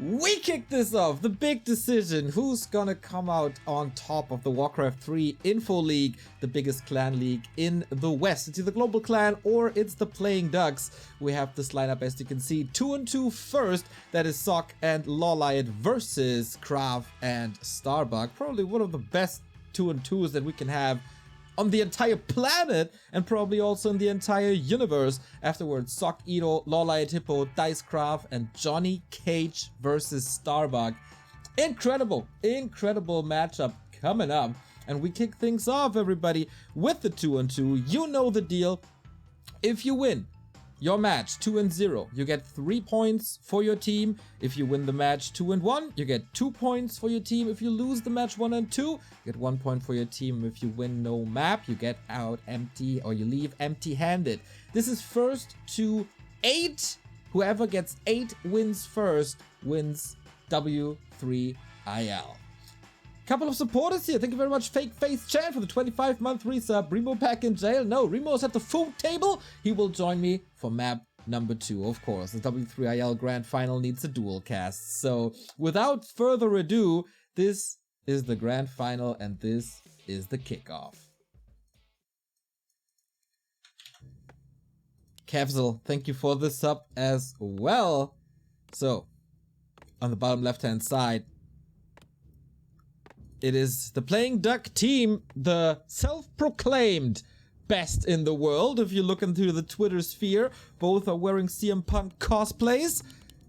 We kick this off. The big decision. Who's gonna come out on top of the Warcraft 3 Info League, the biggest clan league in the West? It's either Global Clan or it's the Playing Ducks. We have this lineup, as you can see, 2-2 first. That is Sock and LawLiet versus KraV and Starbuck. Probably one of the best 2-2s that we can have on the entire planet, and probably also in the entire universe. Afterwards, Sock, Edo, LawLiet, Hippo, Dice, KraV, and Johnny Cage versus Starbuck. Incredible matchup coming up. And we kick things off, everybody, with the 2-2. You know the deal. If you win your match 2-0, you get 3 points for your team. If you win the match 2-1, you get 2 points for your team. If you lose the match 1-2, you get 1 point for your team. If you win no map, you get out empty, or you leave empty-handed. This is first to 8. Whoever gets 8 wins first wins W3IL. Couple of supporters here. Thank you very much, Fake Face Chan, for the 25-month resub. Remo back in jail. No, Remo's at the food table. He will join me for map number 2, of course. The W3IL Grand Final needs a dual cast. So, without further ado, this is the Grand Final and this is the kickoff. Kevzel, thank you for the sub as well. So, on the bottom left-hand side, it is the Playing Duck team, the self-proclaimed best in the world. If you look into the Twitter sphere, both are wearing CM Punk cosplays.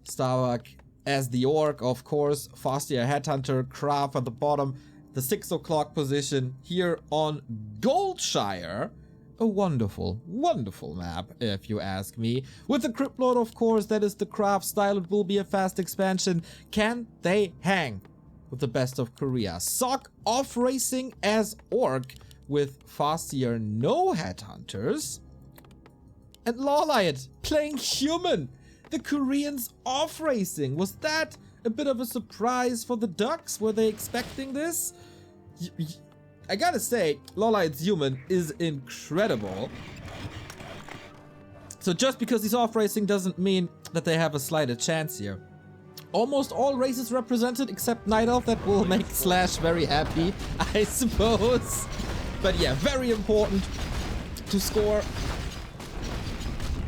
Starbuck as the Orc, of course. Fastier Headhunter, KraV at the bottom. The 6 o'clock position here on Goldshire. A wonderful, wonderful map, if you ask me. With the Crypt Lord, of course, that is the KraV style. It will be a fast expansion. Can they hang with the best of Korea? Sock off racing as Orc with Fastier no Headhunters. And LawLiet playing human. The Koreans off racing. Was that a bit of a surprise for the Ducks? Were they expecting this? I gotta say, LawLiet's human is incredible. So just because he's off racing doesn't mean that they have a slighted chance here. Almost all races represented except Night Elf. That will make Slash very happy, I suppose. But yeah, very important to score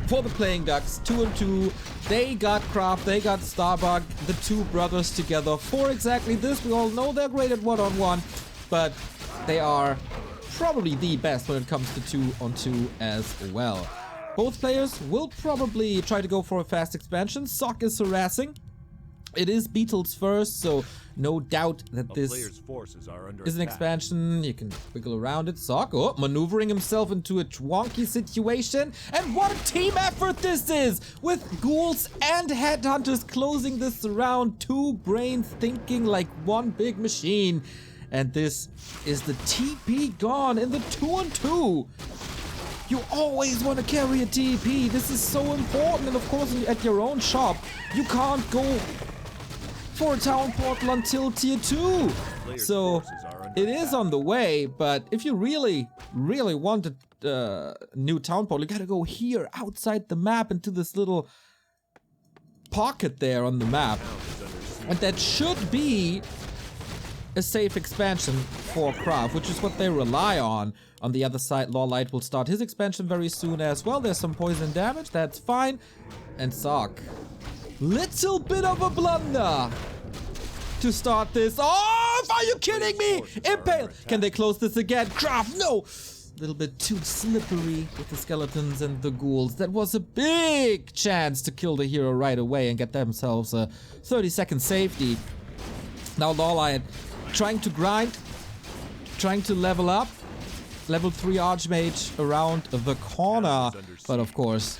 for the Playing Ducks. 2-2. They got KraV, they got Starbuck, the two brothers together for exactly this. We all know they're great at one-on-one, but they are probably the best when it comes to 2-on-2 as well. Both players will probably try to go for a fast expansion. Sock is harassing. It is Beatles first, so no doubt that this is an expansion. You can wiggle around it. Sock, oh, maneuvering himself into a wonky situation. And what a team effort this is! With ghouls and headhunters closing this round. Two brains thinking like one big machine. And this is the TP gone in the 2-on-2. You always want to carry a TP. This is so important. And of course, at your own shop, you can't go for a town portal until tier 2. So it is on the way, but if you really want a new town portal, you gotta go here outside the map into this little pocket there on the map. And that should be a safe expansion for KraV, which is what they rely on. On the other side, LawLiet will start his expansion very soon as well. There's some poison damage, that's fine. And Sock, little bit of a blunder to start this off. Are you kidding me? Impale. Can they close this again? KraV, no. A little bit too slippery with the skeletons and the ghouls. That was a big chance to kill the hero right away and get themselves a 30-second safety. Now LawLiet trying to grind, trying to level up. Level 3 Archmage around the corner. But of course,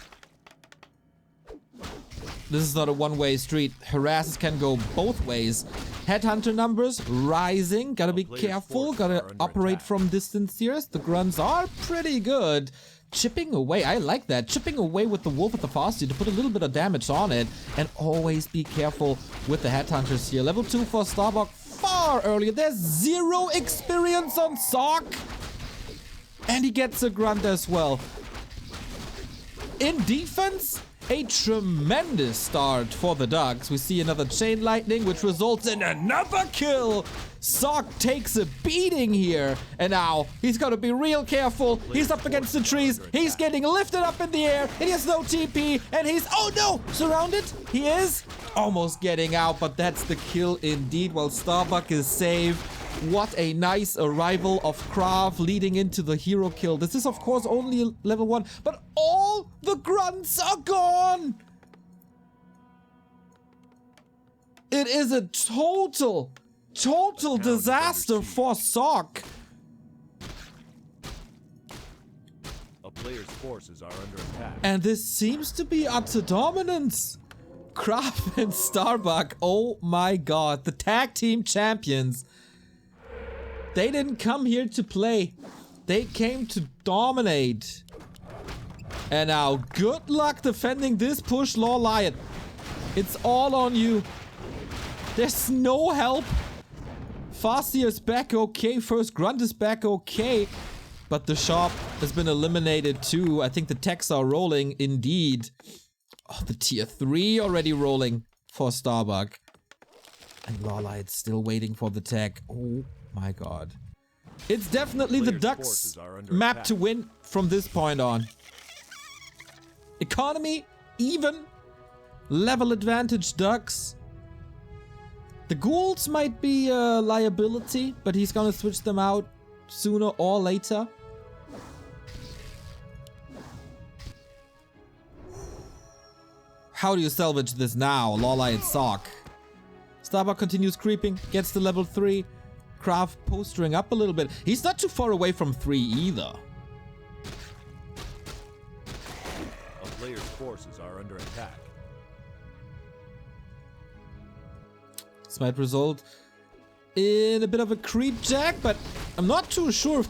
this is not a one-way street. Harasses can go both ways. Headhunter numbers rising. Gotta be careful. Gotta operate from distance here. The grunts are pretty good. Chipping away. I like that. Chipping away with the wolf at the Fastier to put a little bit of damage on it. And always be careful with the headhunters here. Level 2 for Starbuck far earlier. There's 0 experience on Sock. And he gets a grunt as well. In defense, A tremendous start for the Ducks. We see another chain lightning, which results in another kill. Sock takes a beating here. And now he's got to be real careful. He's up against the trees. He's getting lifted up in the air. And he has no TP. And he's, oh no, surrounded. He is almost getting out, but that's the kill indeed. While Starbuck is saved. What a nice arrival of KraV leading into the hero kill. This is of course only level 1, but all the grunts are gone. It is a total disaster for Sock. A player's forces are under attack. And this seems to be utter dominance. KraV and Starbuck, oh my god, the tag team champions. They didn't come here to play. They came to dominate. And now, good luck defending this push, LawLiet. It's all on you. There's no help. Farseer is back okay. First Grunt is back okay. But the shop has been eliminated too. I think the techs are rolling indeed. Oh, the tier 3 already rolling for Starbuck. And LawLiet's still waiting for the tech. Oh my god. It's definitely the Ducks map to win from this point on. Economy, even. Level advantage Ducks. The ghouls might be a liability, but he's gonna switch them out sooner or later. How do you salvage this now? LawLiet Sock. Starbuck continues creeping, gets to level 3. KraV postering up a little bit. He's not too far away from 3 either. A player's forces are under attack. This might result in a bit of a creep jack, but I'm not too sure if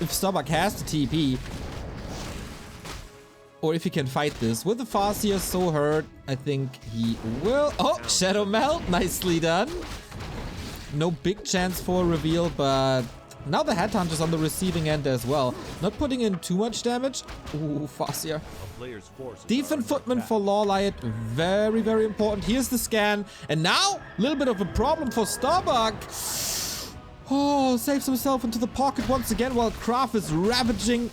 if Starbuck has the TP. Or if he can fight this. With the Farseer so hurt, I think he will. Oh, Shadow Melt, nicely done. No big chance for a reveal, but now the Headhunter's on the receiving end as well. Not putting in too much damage. Ooh, Farseer. Defense Footman for LawLiet. Very, very important. Here's the scan. And now, a little bit of a problem for Starbuck. Oh, saves himself into the pocket once again while KraV is ravaging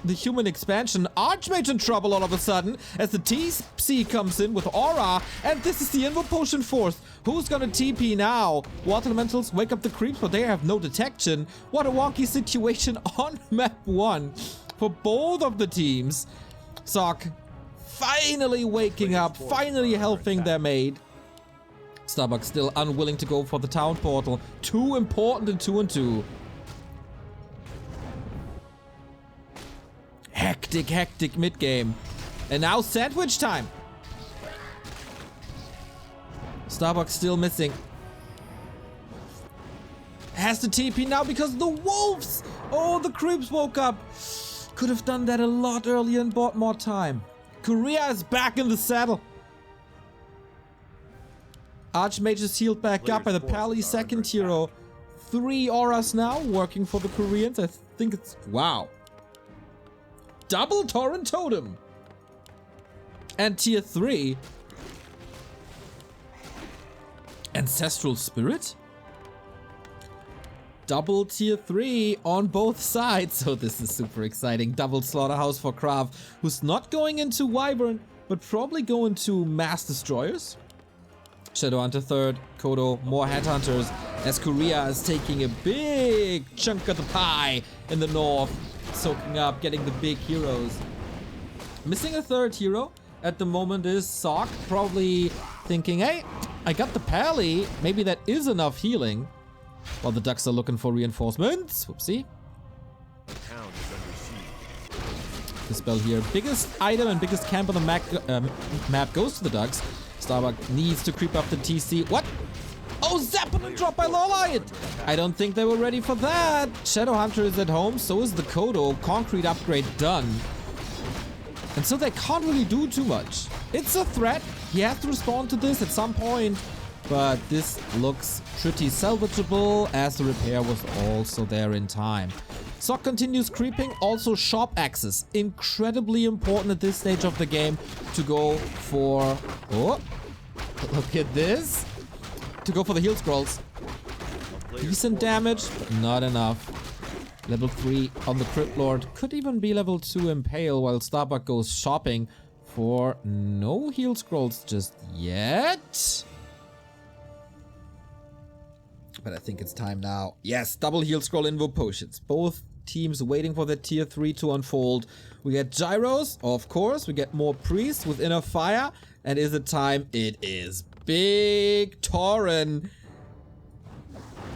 the human expansion. Archmage in trouble all of a sudden as the TC comes in with Aura, and this is the Invo Potion Force. Who's gonna TP now? Water Elementals wake up the creeps, but they have no detection. What a wonky situation on map 1 for both of the teams. Sock finally waking up, finally helping their mate. Starbuck still unwilling to go for the town portal. Too important in 2 and 2. Hectic mid-game. And now sandwich time. Starbuck still missing. Has the TP now because of the wolves. Oh, the creeps woke up. Could have done that a lot earlier and bought more time. Korea is back in the saddle. Archmage is healed back up by the Pally second hero. 3 auras now working for the Koreans. I think it's... wow. Double Torrent Totem. And tier 3. Ancestral Spirit. Double tier 3 on both sides. So this is super exciting. Double Slaughterhouse for KraV, who's not going into Wyvern, but probably going to Mass Destroyers. Shadowhunter third. Kodo, more Headhunters, as Korea is taking a big chunk of the pie in the north. Soaking up, getting the big heroes. Missing a third hero at the moment is Sock, probably thinking, hey, I got the Pally, maybe that is enough healing. While the Ducks are looking for reinforcements. Whoopsie. The spell here. Biggest item and biggest camp on the map goes to the Ducks. Starbuck needs to creep up the TC. What? Oh, Zeppelin drop by LawLiet! I don't think they were ready for that. Shadowhunter is at home, so is the Kodo. Concrete upgrade done. And so they can't really do too much. It's a threat. He has to respond to this at some point. But this looks pretty salvageable, as the repair was also there in time. Sock continues creeping. Also, sharp axes. Incredibly important at this stage of the game to go for... Oh, look at this. To go for the heal scrolls. Decent damage, but not enough. Level 3 on the Crypt Lord. Could even be level 2 Impale while Starbuck goes shopping for no heal scrolls just yet. But I think it's time now. Yes, double heal scroll invo potions. Both teams waiting for the tier 3 to unfold. We get gyros, of course. We get more priests with inner fire. And is it time? It is. Big Tauren.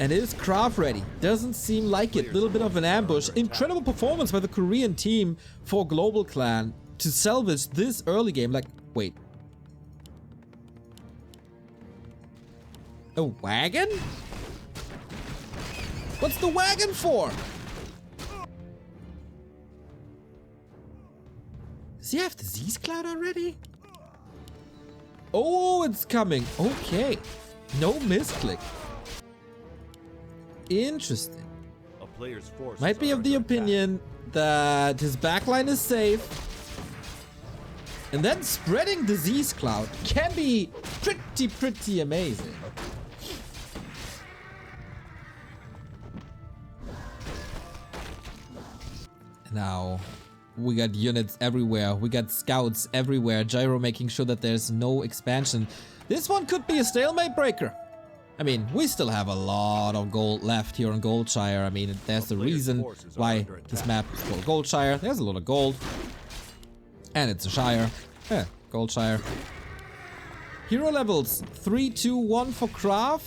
And is KraV ready? Doesn't seem like it. Little bit of an ambush. Incredible performance by the Korean team for Global Clan to salvage this early game. Like, wait. A wagon? What's the wagon for? Does he have disease cloud already? Oh, it's coming. Okay. No misclick. Interesting. A player's forces Might be are of the under attack. opinion that his backline is safe. And then spreading disease cloud can be pretty amazing. Now, we got units everywhere. We got scouts everywhere. Gyro making sure that there's no expansion. This one could be a stalemate breaker. I mean, we still have a lot of gold left here on Goldshire. I mean, there's a reason why this map is called Goldshire. There's a lot of gold. And it's a Shire. Yeah, Goldshire. Hero levels 3-2-1 for KraV.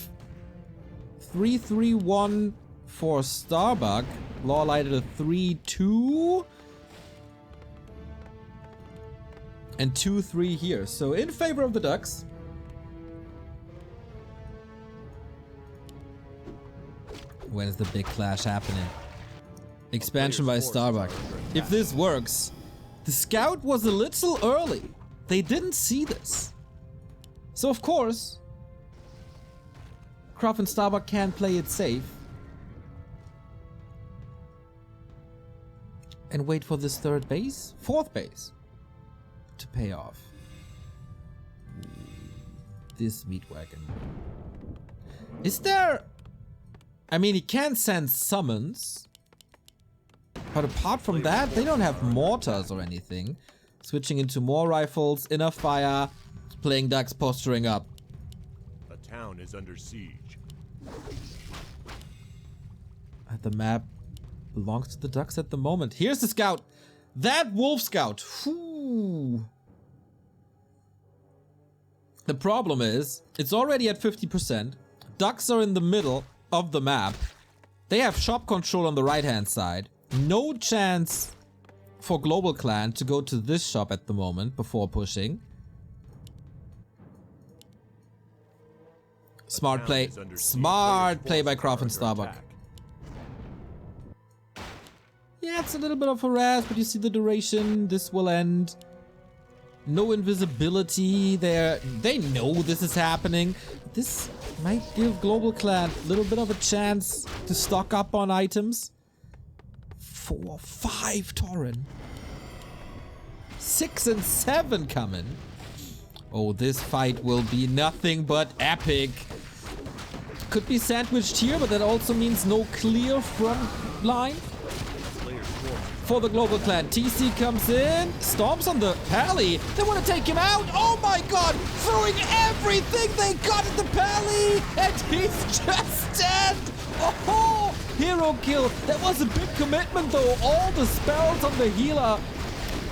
3-3-1 for Starbuck. LawLiet at a 3-2. And 2-3 here. So in favor of the Ducks. When is the big clash happening? Expansion by Starbuck. If this works, the scout was a little early. They didn't see this. So of course, KraV and Starbuck can play it safe. And wait for this third base, fourth base, to pay off. This meat wagon. Is there... I mean, he can send summons. But apart from that, they don't have mortars or anything. Switching into more rifles, inner fire, playing ducks, posturing up. The town is under siege. The map belongs to the ducks at the moment. Here's the scout. That wolf scout. Whew. The problem is, it's already at 50%. Ducks are in the middle of the map. They have shop control on the right hand side. No chance for Global Clan to go to this shop at the moment before pushing. Smart play. Smart play by KraV and Starbuck. Yeah, it's a little bit of harass, but you see the duration. This will end. No invisibility there. They know this is happening. This might give Global Clan a little bit of a chance to stock up on items. 4, 5 Tauren. 6 and 7 coming. Oh, this fight will be nothing but epic. Could be sandwiched here, but that also means no clear front line. For the Global Clan, TC comes in, stomps on the pally. They want to take him out. Oh my god, throwing everything they got at the pally, and he's just dead. Oh, hero kill. That was a big commitment though. All the spells on the healer.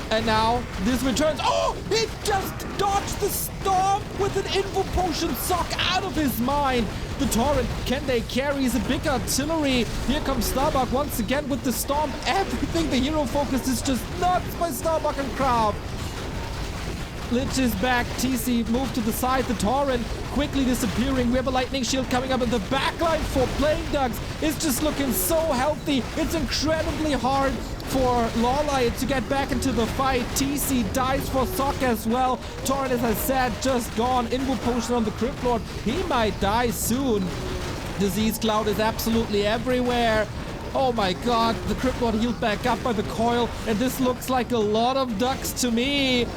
And now this returns. Oh, he just dodged the storm with an info potion suck out of his mind. The Tauren, can they carry? He's a big artillery. Here comes Starbuck once again with the storm. Everything the hero focus is just nuts by Starbuck and KraV. Lich is back. TC moved to the side. The Tauren quickly disappearing. We have a lightning shield coming up, and the backline for playing ducks is just looking so healthy. It's incredibly hard for LawLiet to get back into the fight. TC dies for Sock as well. Tauren, as I said, just gone. Invo potion on the Crypt Lord. He might die soon. Disease cloud is absolutely everywhere. Oh my god, the Crypt Lord healed back up by the coil, and this looks like a lot of ducks to me.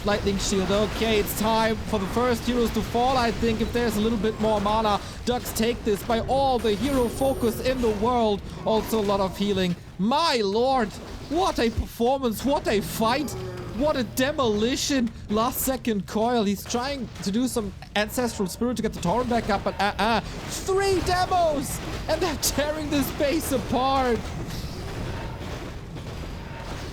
Lightning shield, okay, it's time for the first heroes to fall. I think if there's a little bit more mana, ducks take this by all the hero focus in the world. Also a lot of healing. My lord, what a performance, what a fight, what a demolition. Last second coil, he's trying to do some ancestral spirit to get the torrent back up, but 3 demos, and they're tearing this base apart.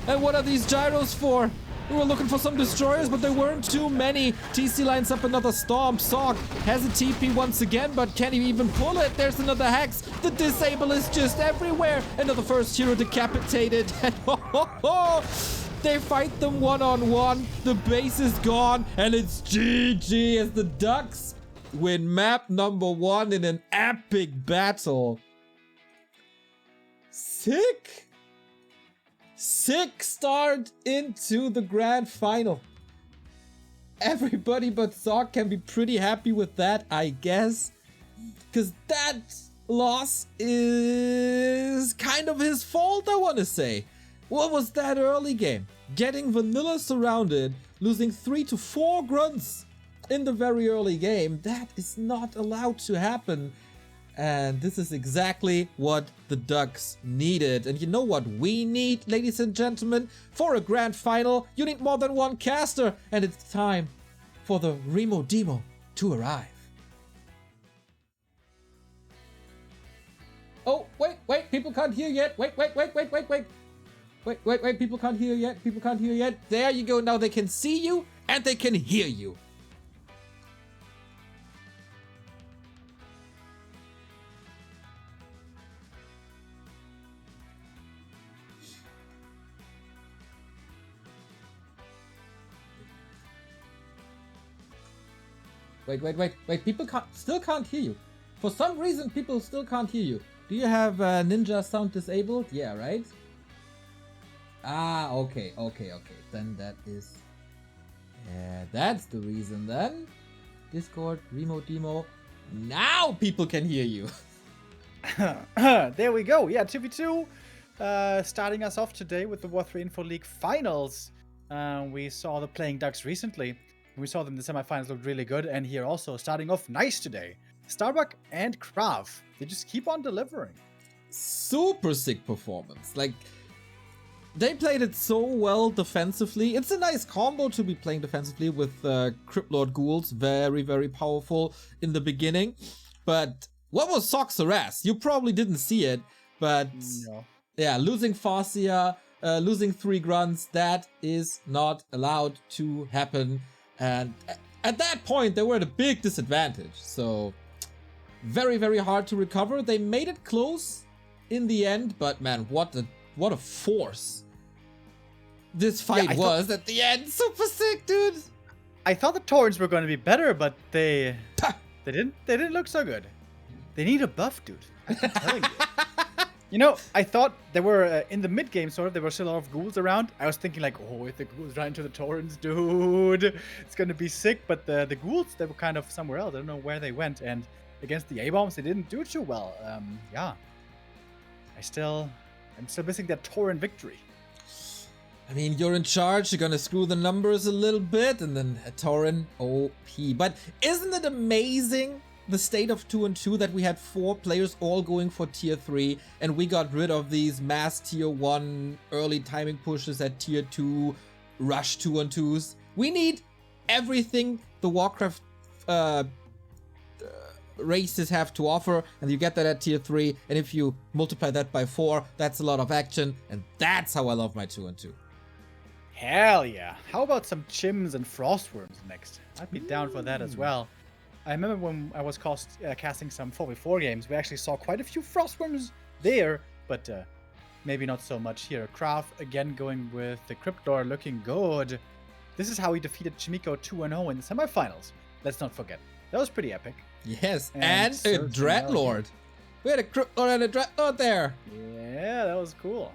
And what are these gyros for? We were looking for some destroyers, but there weren't too many. TC lines up another Storm. Sock has a TP once again, but can he even pull it? There's another Hex. The disable is just everywhere. Another first hero decapitated. And they fight them one-on-one. The base is gone, and it's GG as the Ducks win map number 1 in an epic battle. Sick start into the grand final. Everybody but Sock can be pretty happy with that, I guess. Because that loss is kind of his fault, I want to say. What was that early game? Getting vanilla surrounded, losing 3 to 4 grunts in the very early game. That is not allowed to happen. And this is exactly what the Ducks needed. And you know what we need, ladies and gentlemen? For a grand final, you need more than one caster. And it's time for the Remo Demo to arrive. Oh, wait, people can't hear yet. Wait, people can't hear yet. There you go, now they can see you and they can hear you. Wait, people still can't hear you. For some reason, people still can't hear you. Do you have Ninja sound disabled? Yeah, right? Ah, okay. Then that is... that's the reason then. Discord, remote demo. Now people can hear you. There we go. Yeah, 2v2 starting us off today with the War3 Info League finals. We saw the Playing Ducks recently. We saw them in the semifinals looked really good, and here also starting off nice today. Starbuck and KraV, they just keep on delivering. Super sick performance. Like, they played it so well defensively. It's a nice combo to be playing defensively with Crypt Lord Ghouls. Very, very powerful in the beginning. But what was Sock's harass? You probably didn't see it, but No. yeah, losing Farsia, losing 3 grunts, that is not allowed to happen. And at that point, they were at a big disadvantage. So, very, very hard to recover. They made it close in the end, but man, what a force this fight was at the end. Super sick, dude. I thought the Torrents were going to be better, but they didn't look so good. They need a buff, dude. I'm telling you. You know, I thought they were in the mid game, sort of. There were still a lot of ghouls around. I was thinking, like, oh, if the ghouls run into the Torrents, dude, it's gonna be sick. But the ghouls, they were kind of somewhere else. I don't know where they went. And against the A-bombs, they didn't do too well. Yeah, I'm still missing that Torrent victory. I mean, you're in charge. You're gonna screw the numbers a little bit, and then a Torrent OP. But isn't it amazing? The state of 2-2 that we had 4 players all going for tier 3, and we got rid of these mass tier 1 early timing pushes at tier 2 rush 2-2s. We need everything the Warcraft races have to offer, and you get that at tier 3, and if you multiply that by 4, that's a lot of action, and that's how I love my 2-2. Hell yeah. How about some chims and frostworms next? I'd be down for that as well. I remember when I was casting some 4v4 games, we actually saw quite a few frostworms there, but maybe not so much here. KraV again going with the Crypt Lord looking good. This is how he defeated Chimiko 2-0 in the semifinals. Let's not forget. That was pretty epic. Yes, and a Dreadlord. We had a Crypt Lord and a Dreadlord there. Yeah, that was cool.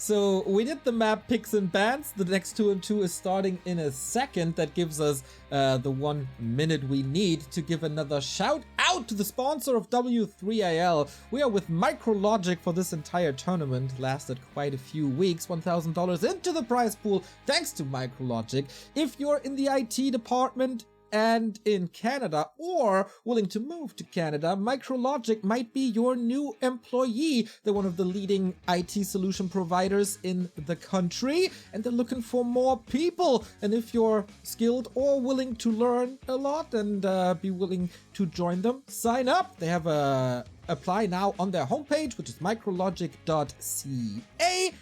So we did the map picks and bans. The next 2-2 is starting in a second. That gives us the 1 minute we need to give another shout out out to the sponsor of W3IL. We are with Micrologic for this entire tournament. Lasted quite a few weeks, $1,000 into the prize pool thanks to Micrologic. If you're in the IT department and in Canada or willing to move to Canada, Micrologic might be your new employee. They're one of the leading IT solution providers in the country and they're looking for more people. And if you're skilled or willing to learn a lot and be willing to join them, sign up. They have a apply now on their homepage, which is micrologic.ca.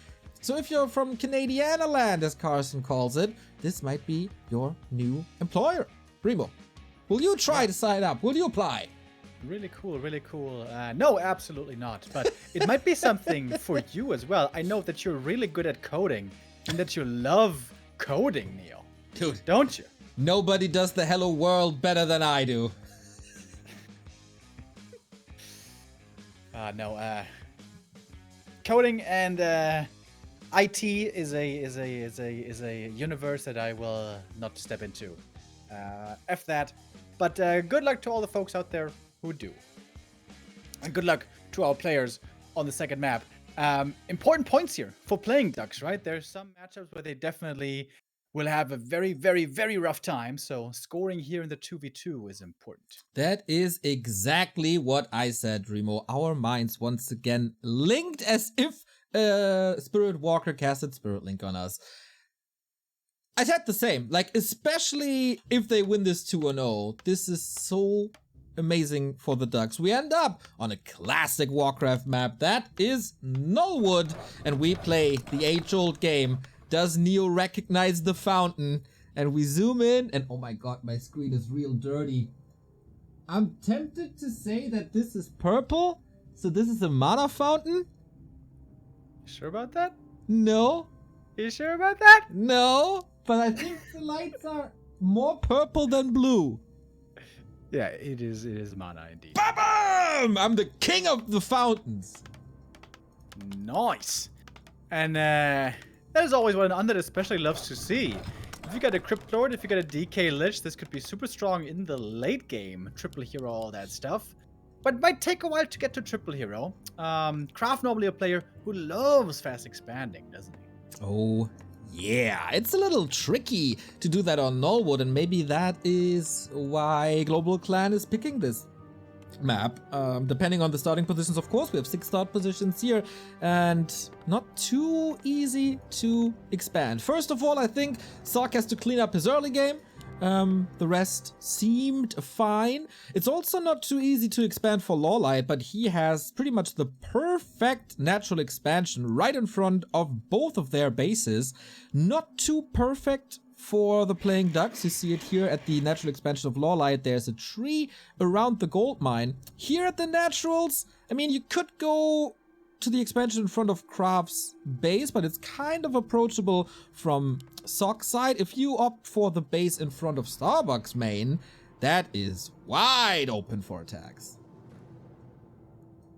So if you're from Canadiana land, as Carson calls it, this might be your new employer. Remo, will you try to sign up? Will you apply? Really cool, really cool. No, absolutely not. But it might be something for you as well. I know that you're really good at coding and that you love coding, Neo. Dude, don't you? Nobody does the hello world better than I do. No, coding and IT is a universe that I will not step into. F that. But good luck to all the folks out there who do. And good luck to our players on the second map. Important points here for playing Ducks, right? There's some matchups where they definitely will have a very, very, very rough time. So scoring here in the 2v2 is important. That is exactly what I said, Remo. Our minds once again linked as if Spirit Walker casted Spirit Link on us. I said the same, like, especially if they win this 2-0, this is so amazing for the Ducks. We end up on a classic Warcraft map, that is Nullwood, and we play the age-old game, does Neo recognize the fountain? And we zoom in, and oh my god, my screen is real dirty. I'm tempted to say that this is purple, so this is a mana fountain? Sure about that? No. You sure about that? No. But I think the lights are more purple than blue. Yeah, it is mana indeed. Ba-bam! I'm the king of the fountains. Nice. And that is always what an undead especially loves to see. If you got a Crypt Lord, if you got a DK Lich, this could be super strong in the late game. Triple hero, all that stuff. But it might take a while to get to triple hero. KraV normally a player who loves fast expanding, doesn't he? Oh, yeah, it's a little tricky to do that on Nullwood, and maybe that is why Global Clan is picking this map. Depending on the starting positions, of course, we have 6 start positions here, and not too easy to expand. First of all, I think Sark has to clean up his early game. The rest seemed fine. It's also not too easy to expand for LawLiet, but he has pretty much the perfect natural expansion right in front of both of their bases. Not too perfect for the playing Ducks. You see it here at the natural expansion of LawLiet. There's a tree around the gold mine. Here at the naturals, I mean, you could go to the expansion in front of KraV's base, but it's kind of approachable from Sock's side. If you opt for the base in front of Starbuck's main, that is wide open for attacks.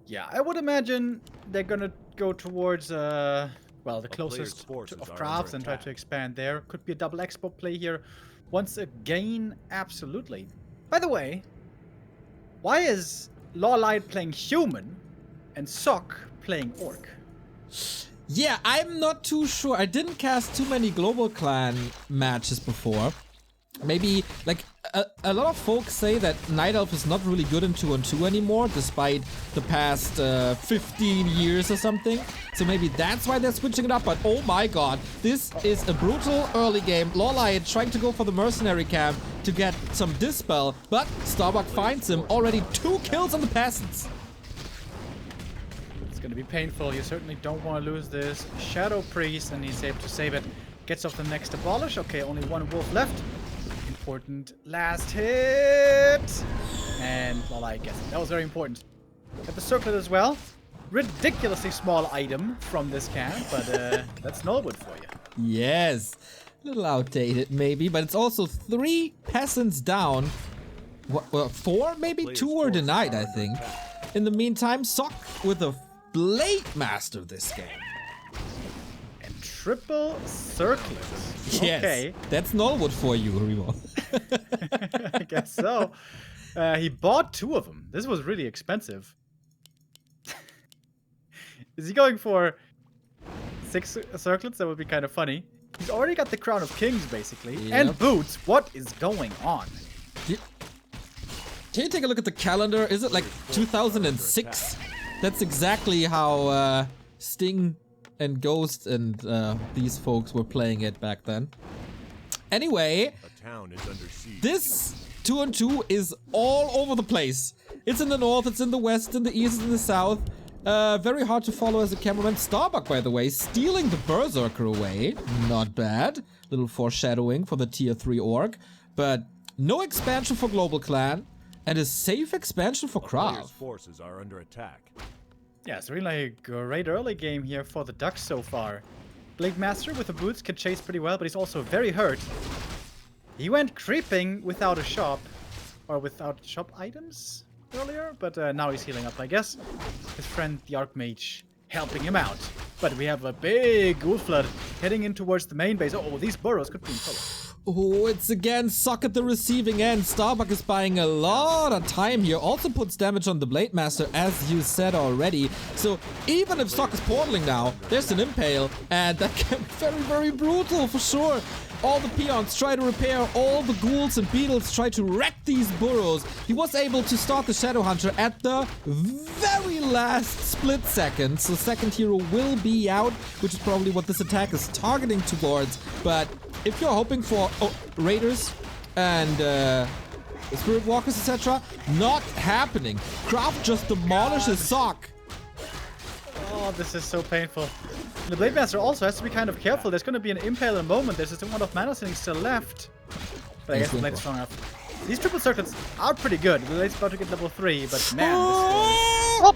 Yeah, I would imagine they're gonna go towards well, the closest of KraV's and try to expand there. Could be a double export play here. Once again, absolutely. By the way, why is LawLiet playing human and Sock playing orc? Yeah, I'm not too sure. I didn't cast too many Global Clan matches before. Maybe, like, a lot of folks say that Night Elf is not really good in 2-on-2 anymore, despite the past 15 years or something. So maybe that's why they're switching it up. But oh my god, this is a brutal early game. LawLiet trying to go for the mercenary camp to get some dispel, but Starbuck finds him. Already 2 kills on the peasants. It's gonna be painful. You certainly don't want to lose this Shadow Priest, and he's able to save it. Gets off the next abolish. Okay, only 1 wolf left. Important last hit. And LawLiet gets it. That was very important. Got the circlet as well. Ridiculously small item from this camp, but that's Nullwood for you. Yes. A little outdated maybe, but it's also 3 peasants down. Well, 4 maybe? 2 were denied, I think. In the meantime, Sock with a Blade Master this game. And triple circlet. Yes, okay. That's Nullwood for you, Remo. I guess so. He bought 2 of them. This was really expensive. Is he going for 6 circlets? That would be kind of funny. He's already got the Crown of Kings, basically. Yep. And boots. What is going on? Can you take a look at the calendar? Is it like 2006? That's exactly how Sting and Ghost and these folks were playing it back then. Anyway, A town is under siege. this 2-on-2 is all over the place. It's in the north, it's in the west, in the east, it's in the south. Very hard to follow as a cameraman. Starbuck, by the way, stealing the Berserker away. Not bad. Little foreshadowing for the tier 3 org. But no expansion for Global Clan. And a safe expansion for Players' KraV. forces are under attack. Yeah, it's really a great early game here for the Ducks so far. Blade Master with the boots can chase pretty well, but he's also very hurt. He went creeping without a shop. Or without shop items earlier, but now he's healing up, I guess. His friend, the Archmage, helping him out. But we have a big ghoul flood heading in towards the main base. Oh, these burrows could be in trouble. Oh, it's again Sock at the receiving end. Starbuck is buying a lot of time here. Also puts damage on the Blade Master, as you said already. So even if Sock is portaling now, there's an impale. And that can be very, very brutal for sure. All the peons try to repair, all the ghouls and beetles try to wreck these burrows. He was able to start the Shadow Hunter at the very last split second. So second hero will be out, which is probably what this attack is targeting towards. But if you're hoping for Raiders and Spirit Walkers, etc., not happening. KraV just demolishes Sock. Oh, this is so painful. The Blade Master also has to be kind of careful. There's going to be an impale in a moment. There's just a lot of mana sitting still left. But I guess the Blade's strong enough. These triple circuits are pretty good. The Blade's about to get level 3, but man, this is...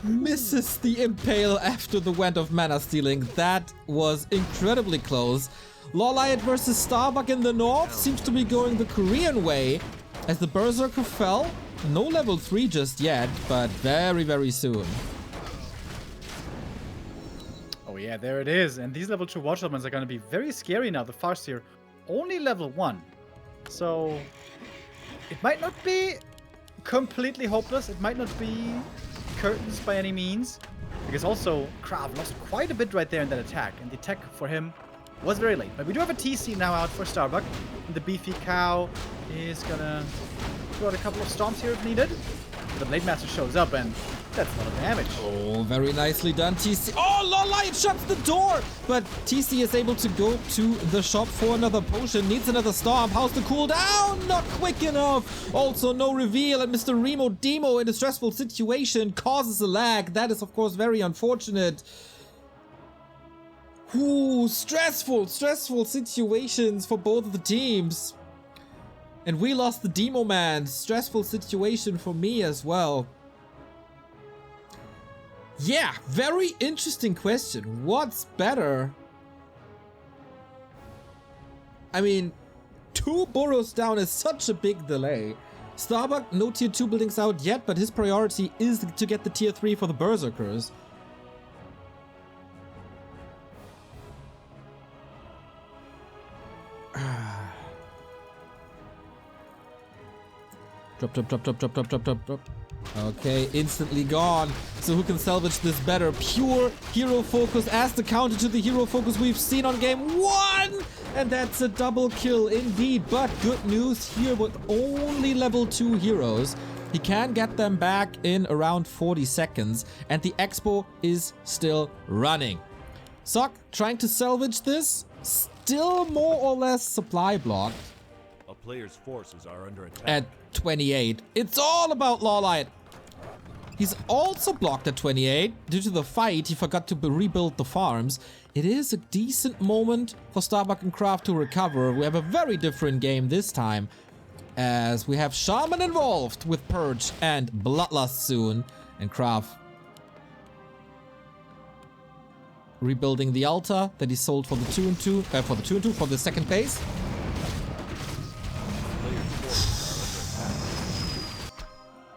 Misses the impale after the went of mana stealing. That was incredibly close. LawLiet versus Starbuck in the north seems to be going the Korean way as the Berserker fell. No level 3 just yet, but very, very soon. Oh yeah, there it is. And these level 2 Watch Elements are going to be very scary now. The Farseer only level 1. So it might not be completely hopeless. It might not be curtains by any means. Because also KraV lost quite a bit right there in that attack. And the attack for him was very late. But we do have a TC now out for Starbuck. And the Beefy Cow is going to throw out a couple of stomps here if needed. The Blade Master shows up and that's a lot of damage. Oh, very nicely done, TC. Oh, LawLiet shuts the door! But TC is able to go to the shop for another potion. Needs another stomp. How's the cooldown? Not quick enough. Also, no reveal. And Mr. Remo Demo in a stressful situation causes a lag. That is, of course, very unfortunate. Ooh, stressful situations for both of the teams. And we lost the Demo Man. Stressful situation for me as well. Yeah, very interesting question. What's better? I mean, 2 burrows down is such a big delay. Starbuck, no tier 2 buildings out yet, but his priority is to get the tier 3 for the Berserkers. Drop. Okay, instantly gone. So who can salvage this better? Pure hero focus as the counter to the hero focus we've seen on game 1! And that's a double kill indeed. But good news here with only level 2 heroes. He can get them back in around 40 seconds. And the expo is still running. Sock trying to salvage this. Still more or less supply blocked. A player's forces are under attack. At 28. It's all about LawLiet. He's also blocked at 28. Due to the fight, he forgot to rebuild the farms. It is a decent moment for Starbuck and KraV to recover. We have a very different game this time, as we have Shaman involved with Purge and Bloodlust soon. And KraV rebuilding the altar that he sold for the 2-2, for the second phase.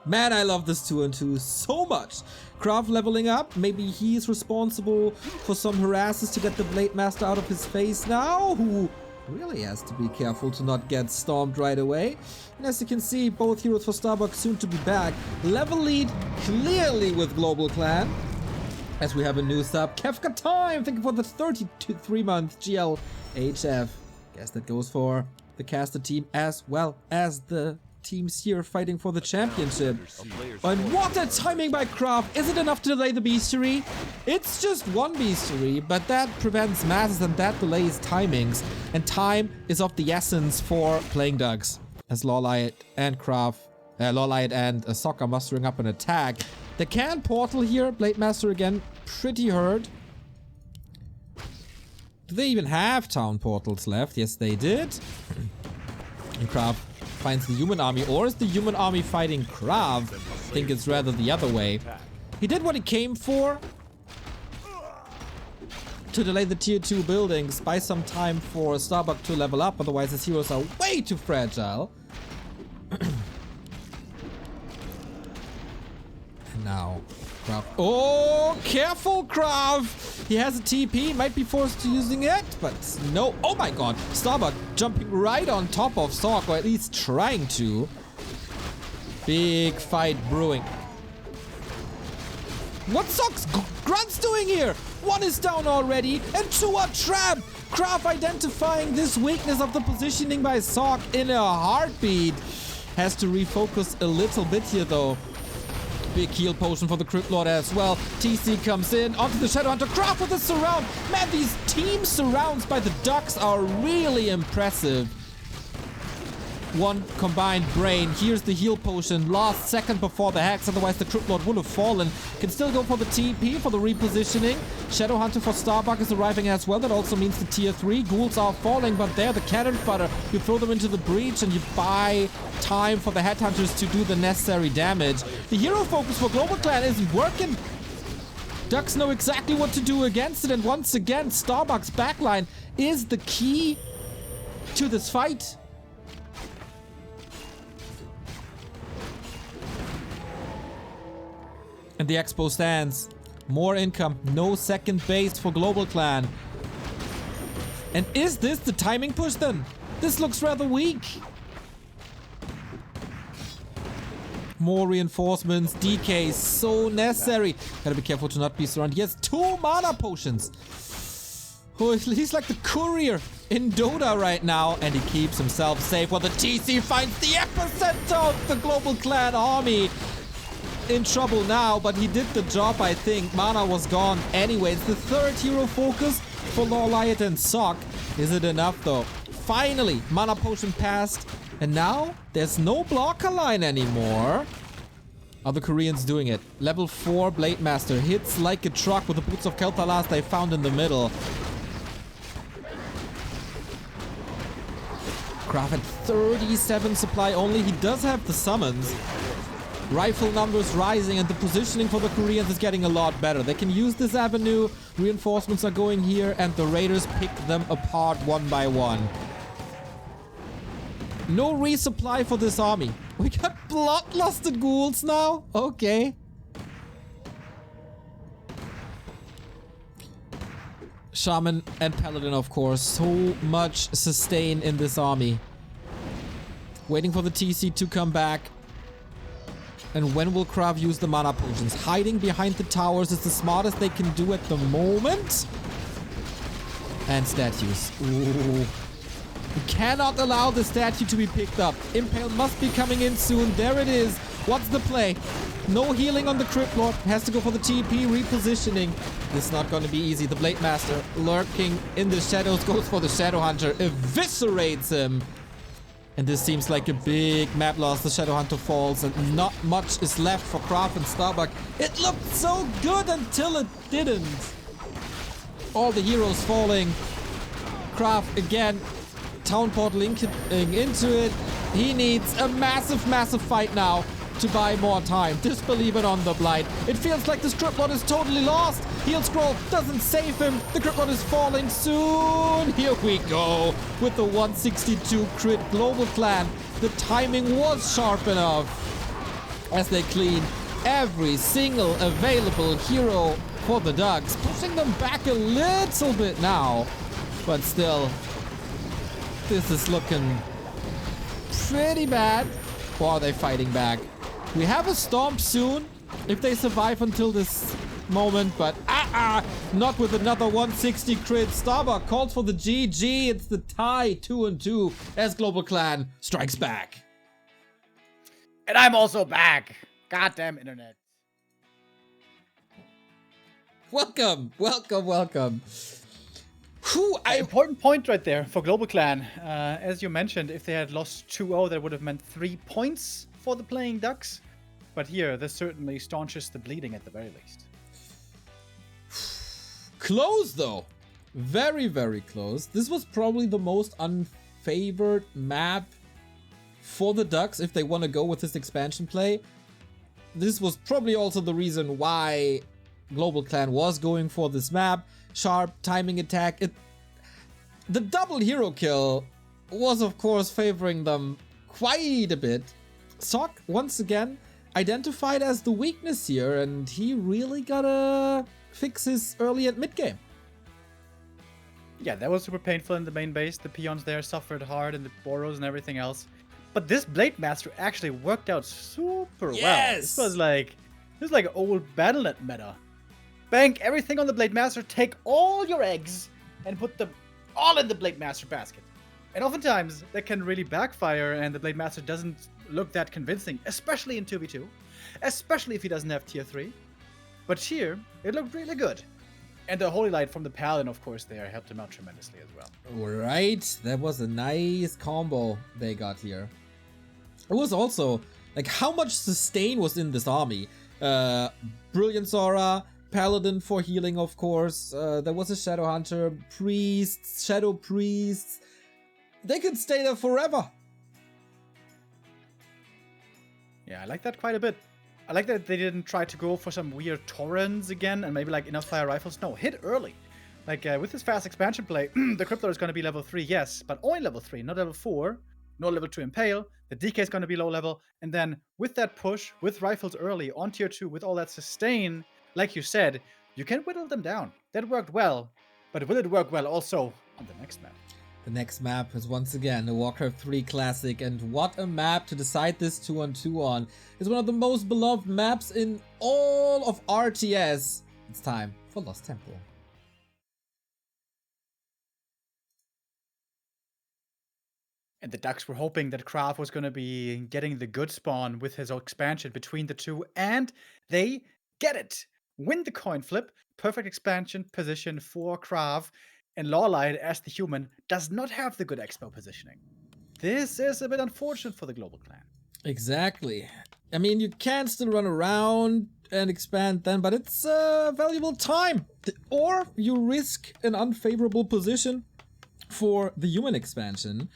Man, I love this 2-2 so much. KraV leveling up. Maybe he's responsible for some harasses to get the Blade Master out of his face now. Who really has to be careful to not get stormed right away. And as you can see, both heroes for Starbuck soon to be back. Level lead clearly with Global Clan. As we have a new sub, Kefka time! Thank you for the 33-month GLHF. Guess that goes for the caster team as well as the teams here fighting for the championship. And what a timing by KraV! Is it enough to delay the bestiary? It's just one bestiary, but that prevents masses and that delays timings. And time is of the essence for playing Dugs. As LawLiet and KraV, LawLiet and Soccer mustering up an attack. They can portal here. Blademaster again, pretty hurt. Do they even have town portals left? Yes, they did. And KraV finds the human army, or is the human army fighting KraV? I think it's rather the other way. He did what he came for, to delay the tier 2 buildings, buy some time for Starbuck to level up, otherwise his heroes are way too fragile. And now KraV. Oh, careful KraV! He has a TP, might be forced to using it, but no. Oh my god, Starbuck jumping right on top of Sock, or at least trying to. Big fight brewing. What's Sock's grunts doing here? One is down already, and two are trapped. KraV identifying this weakness of the positioning by Sock in a heartbeat. Has to refocus a little bit here though. Big heal potion for the Crypt Lord as well. TC comes in onto the Shadowhunter. KraV with the surround. Man, these team surrounds by the Ducks are really impressive. One combined brain. Here's the heal potion. Last second before the Hex. Otherwise the Crypt Lord would have fallen. Can still go for the TP for the repositioning. Shadowhunter for Starbuck is arriving as well. That also means the tier 3. Ghouls are falling, but there the cannon fodder. You throw them into the breach and you buy time for the headhunters to do the necessary damage. The hero focus for Global Clan isn't working. Ducks know exactly what to do against it, and once again Starbuck's backline is the key to this fight. And the expo stands. More income, no second base for Global Clan. And is this the timing push then? This looks rather weak. More reinforcements, DK, so necessary. Gotta be careful to not be surrounded. He has 2 mana potions. Oh, he's like the courier in Dota right now. And he keeps himself safe while the TC finds the epicenter of the Global Clan army. In trouble now, but he did the job, I think. Mana was gone anyway. It's the 3rd hero focus for LawLiet and Sock. Is it enough though? Finally, mana potion passed. And now there's no blocker line anymore. Are the Koreans doing it? Level 4 Blademaster hits like a truck with the boots of Kel'Thuzad they found in the middle. KraV at 37 supply only. He does have the summons. Rifle numbers rising and the positioning for the Koreans is getting a lot better. They can use this avenue. Reinforcements are going here and the raiders pick them apart one by one. No resupply for this army. We got bloodlusted ghouls now? Okay. Shaman and Paladin, of course. So much sustain in this army. Waiting for the TC to come back. And when will KraV use the mana potions? Hiding behind the towers is the smartest they can do at the moment. And statues. Ooh. We cannot allow the statue to be picked up. Impale must be coming in soon. There it is. What's the play? No healing on the Crypt Lord. Has to go for the TP repositioning. This is not going to be easy. The Blademaster lurking in the shadows goes for the Shadowhunter. Eviscerates him. And this seems like a big map loss. The Shadowhunter falls and not much is left for KraV and Starbuck. It looked so good until it didn't. All the heroes falling. KraV again. Town portaling into it. He needs a massive, massive fight now to buy more time. Disbelieving on the blight. It feels like this Crypt Lord is totally lost. Heal Scroll doesn't save him. The Crypt Lord is falling soon. Here we go with the 162 crit Global Clan. The timing was sharp enough as they clean every single available hero for the Ducks, pushing them back a little bit now, but still This is looking pretty bad. Or are they fighting back? We have a Stomp soon, if they survive until this moment, but not with another 160 crit. Starbuck calls for the GG. It's the tie 2-2 as Global Clan strikes back. And I'm also back. Goddamn internet. Welcome. Important point right there for Global Clan. As you mentioned, if they had lost 2-0, that would have meant 3 points for the playing Ducks. But here, this certainly staunches the bleeding at the very least. Close, though. Very, very close. This was probably the most unfavored map for the Ducks if they want to go with this expansion play. This was probably also the reason why Global Clan was going for this map. Sharp timing attack. The double hero kill was, of course, favoring them quite a bit. Sock, once again, identified as the weakness here, and he really gotta fix his early and mid game. Yeah, that was super painful in the main base. The peons there suffered hard, and the Boros and everything else. But this Blade Master actually worked out super well. This was like old BattleNet meta. Bank everything on the Blade Master, take all your eggs, and put them all in the Blade Master basket. And oftentimes, that can really backfire, and the Blade Master doesn't look that convincing, especially in 2v2. Especially if he doesn't have tier 3. But here, it looked really good. And the Holy Light from the Paladin, of course, there helped him out tremendously as well. Right, that was a nice combo they got here. It was also, like, how much sustain was in this army? Brilliant Aura, Paladin for healing, of course. There was a Shadow Hunter, Priests, Shadow Priests. They could stay there forever. Yeah, I like that quite a bit. I like that they didn't try to go for some weird torrents again and maybe like enough fire rifles. No, hit early. Like with this fast expansion play, the Crippler is going to be level 3, yes, but only level 3, not level 4, no level 2 Impale. The DK is going to be low level. And then with that push, with rifles early, on tier 2, with all that sustain, like you said, you can whittle them down. That worked well, but will it work well also on the next map? The next map is once again a Warcraft 3 classic, and what a map to decide this 2-on-2 on. It's one of the most beloved maps in all of RTS. It's time for Lost Temple. And the Ducks were hoping that KraV was going to be getting the good spawn with his expansion between the two, and they get it. Win the coin flip, perfect expansion position for KraV, and LawLiet, as the human, does not have the good expo positioning. This is a bit unfortunate for the Global Clan. Exactly. I mean, you can still run around and expand then, but it's valuable time. Or you risk an unfavorable position for the human expansion.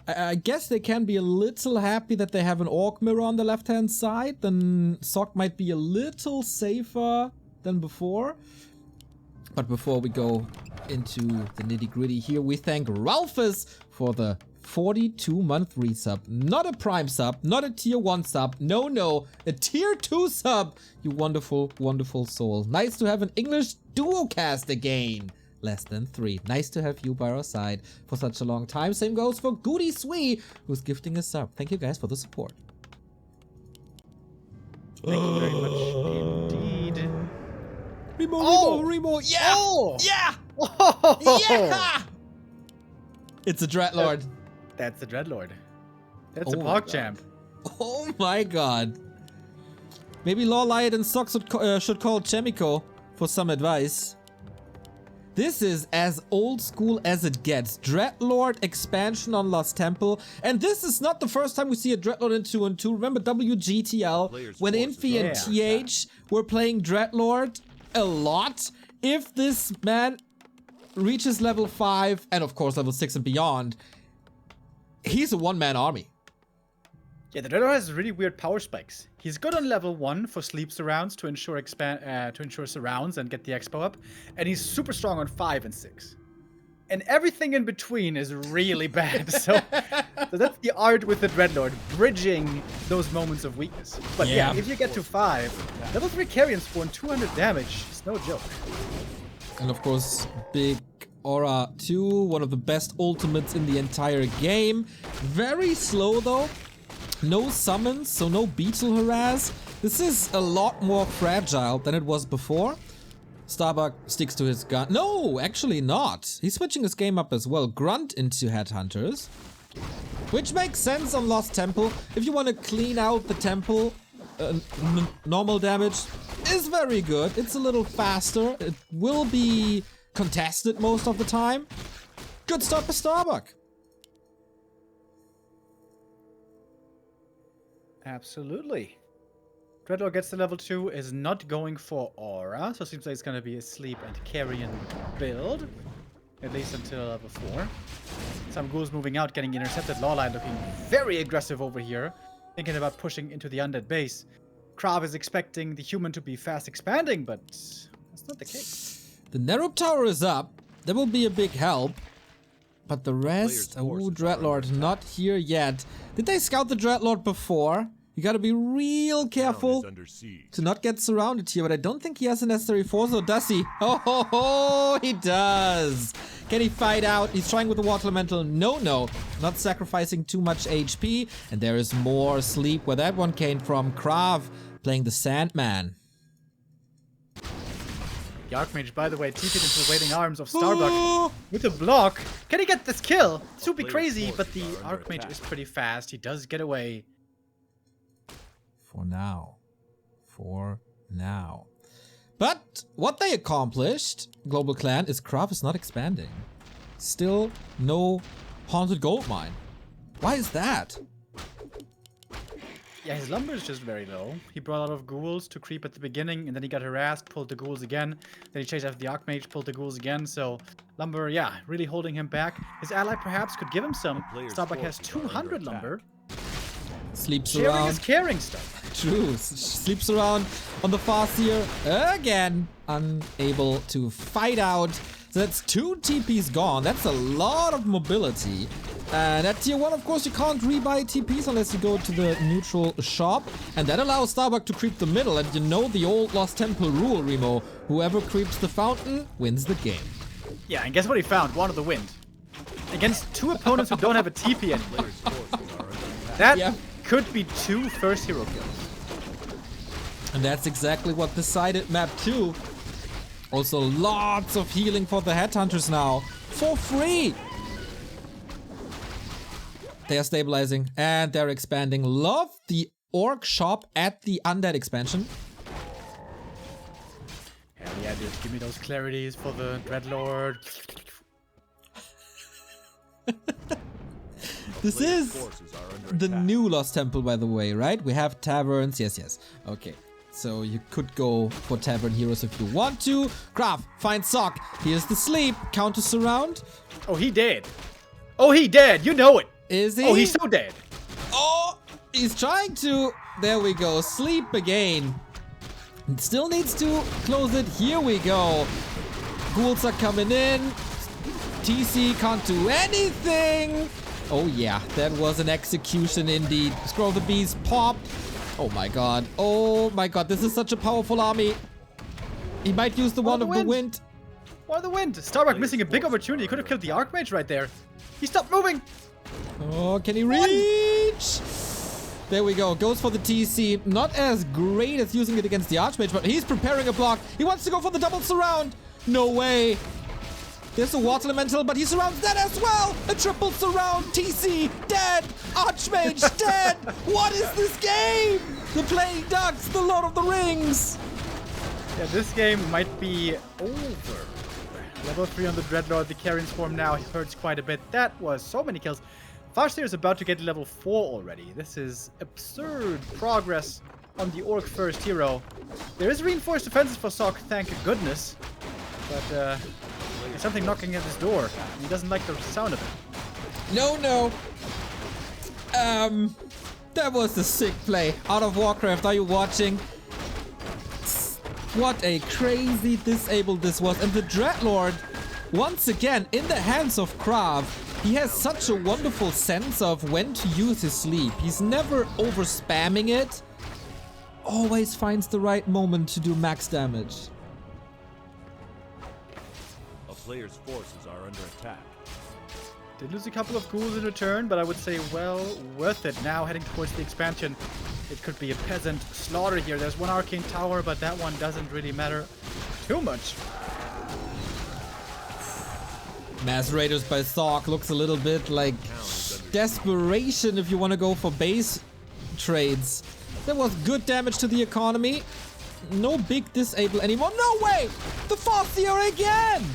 I guess they can be a little happy that they have an Orc mirror on the left-hand side. Then Sock might be a little safer than before. But before we go into the nitty-gritty here, we thank Ralphus for the 42-month resub. Not a Prime sub, not a Tier 1 sub. No, a Tier 2 sub. You wonderful, wonderful soul. Nice to have an English duo cast again. Less than 3. Nice to have you by our side for such a long time. Same goes for Goody Swee, who's gifting a sub. Thank you guys for the support. Thank you very much indeed. Remo, yeah! Oh! Yeah! Oh! Yeah! It's a Dreadlord. That's the Dreadlord. That's Oh a my PogChamp. Oh my god. Maybe LawLiet and Sock should call Chemico for some advice. This is as old school as it gets. Dreadlord expansion on Lost Temple. And this is not the first time we see a Dreadlord in 2-on-2. Remember WGTL when Infi and TH were playing Dreadlord a lot? If this man reaches level 5 and of course level 6 and beyond, he's a one-man army. Yeah, the Dreadlord has really weird power spikes. He's good on level 1 for sleep surrounds to ensure surrounds and get the expo up, and he's super strong on 5 and 6. And everything in between is really bad. So that's the art with the Dreadlord, bridging those moments of weakness. But yeah, if you get to 5, level 3 carrion spawn 200 damage. It's no joke. And of course, big Aura 2, one of the best ultimates in the entire game. Very slow though. No summons, so no beetle harass. This is a lot more fragile than it was before. Starbuck sticks to his gun. No, actually not. He's switching his game up as well. Grunt into Headhunters. Which makes sense on Lost Temple. If you want to clean out the temple, normal damage is very good. It's a little faster. It will be contested most of the time. Good start for Starbuck. Absolutely. Dreadlord gets to level 2, is not going for Aura, so it seems like it's going to be a sleep and carrion build. At least until level 4. Some ghouls moving out, getting intercepted. LawLiet looking very aggressive over here. Thinking about pushing into the undead base. KraV is expecting the human to be fast expanding, but that's not the case. The Nerub Tower is up. That will be a big help. But the rest... Oh, Dreadlord not here yet. Did they scout the Dreadlord before? You gotta be real careful to not get surrounded here, but I don't think he has the necessary force, or does he? Oh, he does! Can he fight out? He's trying with the Water Elemental. No, not sacrificing too much HP. And there is more sleep where that one came from. KraV playing the Sandman. The Archmage, by the way, TP'd into the waiting arms of Starbuck with a block. Can he get this kill? This would be crazy, but the Archmage is pretty fast. He does get away. For now. But what they accomplished, Global Clan, is KraV is not expanding. Still no Haunted Goldmine. Why is that? Yeah, his lumber is just very low. He brought a lot of ghouls to creep at the beginning, and then he got harassed, pulled the ghouls again. Then he chased after the Archmage, pulled the ghouls again. So lumber, yeah, really holding him back. His ally perhaps could give him some. Starbuck has 200 lumber. Sleeps Sharing around. is caring stuff. True. Sleeps around on the Farseer again. Unable to fight out. So that's 2 TPs gone. That's a lot of mobility. And at tier 1, of course, you can't rebuy TPs unless you go to the neutral shop. And that allows Starbuck to creep the middle. And you know the old Lost Temple rule, Remo. Whoever creeps the fountain wins the game. Yeah, and guess what he found? One of the wind. Against 2 opponents who don't have a TP anymore. That could be 2 first hero kills. And that's exactly what decided map 2. Also lots of healing for the Headhunters now. For free! They are stabilizing and they're expanding. Love the orc shop at the undead expansion. Hell yeah, dude. Give me those clarities for the Dreadlord. This is the new Lost Temple, by the way, right? We have taverns. Yes. Okay. So you could go for tavern heroes if you want to. KraV, find Sock. Here's the sleep. Counter surround. Oh, he dead. Oh, he dead. You know it. Is he? Oh, he's so dead. Oh, he's trying to. There we go. Sleep again. Still needs to close it. Here we go. Ghouls are coming in. TC can't do anything. Oh yeah, that was an execution indeed. Scroll of the Beast popped. Oh my god. Oh my god, this is such a powerful army. He might use the Wand of the Wind. Wand of the Wind. Starbuck missing a big opportunity. He could have killed the Archmage right there. He stopped moving. Oh, can he reach? There we go. Goes for the TC. Not as great as using it against the Archmage, but he's preparing a block. He wants to go for the double surround. No way. There's a Water Elemental, but he surrounds that as well. A triple surround. TC dead. Archmage dead. What is this game? The Playing Ducks, the Lord of the Rings. Yeah, this game might be over. Level 3 on the Dreadlord. The Carrion Swarm now hurts quite a bit. That was so many kills. Farseer is about to get level 4 already. This is absurd progress on the Orc first hero. There is reinforced defenses for Sock, thank goodness. But there's something knocking at his door. He doesn't like the sound of it. No. That was a sick play. Out of Warcraft, are you watching? What a crazy disable this was. And the Dreadlord, once again, in the hands of KraV, he has such a wonderful sense of when to use his sleep. He's never over spamming it. Always finds the right moment to do max damage. player's forces are under attack. Did lose a couple of ghouls in return, but I would say well worth it. Now heading towards the expansion. It could be a peasant slaughter here. There's one arcane tower, but that one doesn't really matter too much. Mass Raiders by Thok looks a little bit like desperation if you want to go for base trades. There was good damage to the economy. No big disable anymore. No way! The Farseer again!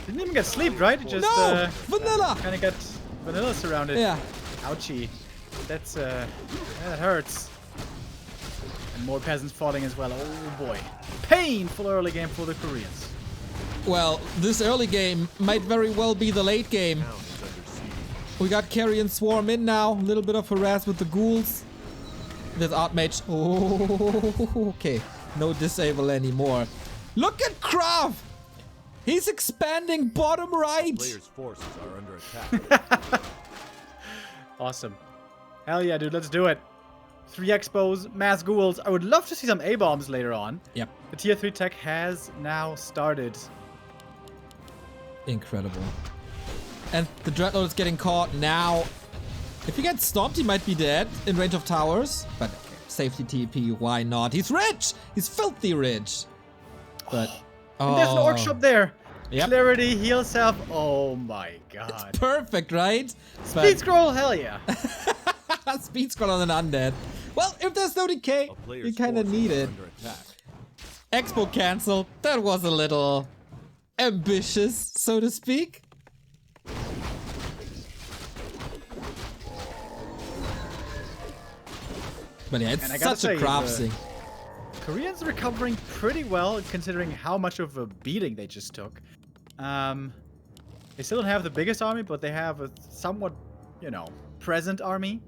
Didn't even get sleep, right? It just no! Vanilla! kind of got vanilla surrounded. Yeah. Ouchie. That's that hurts. And more peasants falling as well. Oh boy. Painful early game for the Koreans. Well, this early game might very well be the late game. Town is under siege. We got Carrion Swarm in now. A little bit of harass with the ghouls. There's Archmage. Oh, okay. No disable anymore. Look at KraV! He's expanding bottom right. Player's forces are under attack. Awesome. Hell yeah, dude. Let's do it. 3 expos, mass ghouls. I would love to see some A-bombs later on. Yep. The tier 3 tech has now started. Incredible. And the Dreadnought is getting caught now. If he gets stomped, he might be dead in range of towers. But safety TP, why not? He's rich! He's filthy rich. But... And there's an orc shop there. Yep. Clarity, heal self. Oh my god. Perfect, right? Speed scroll, hell yeah. Speed scroll on an undead. Well, if there's no decay, A player's you kind of forces need are it. under attack. Expo cancelled. That was a little ambitious, so to speak. But yeah, And I it's gotta such a say, KraV thing. Koreans are recovering pretty well considering how much of a beating they just took. They still don't have the biggest army, but they have a somewhat, you know, present army.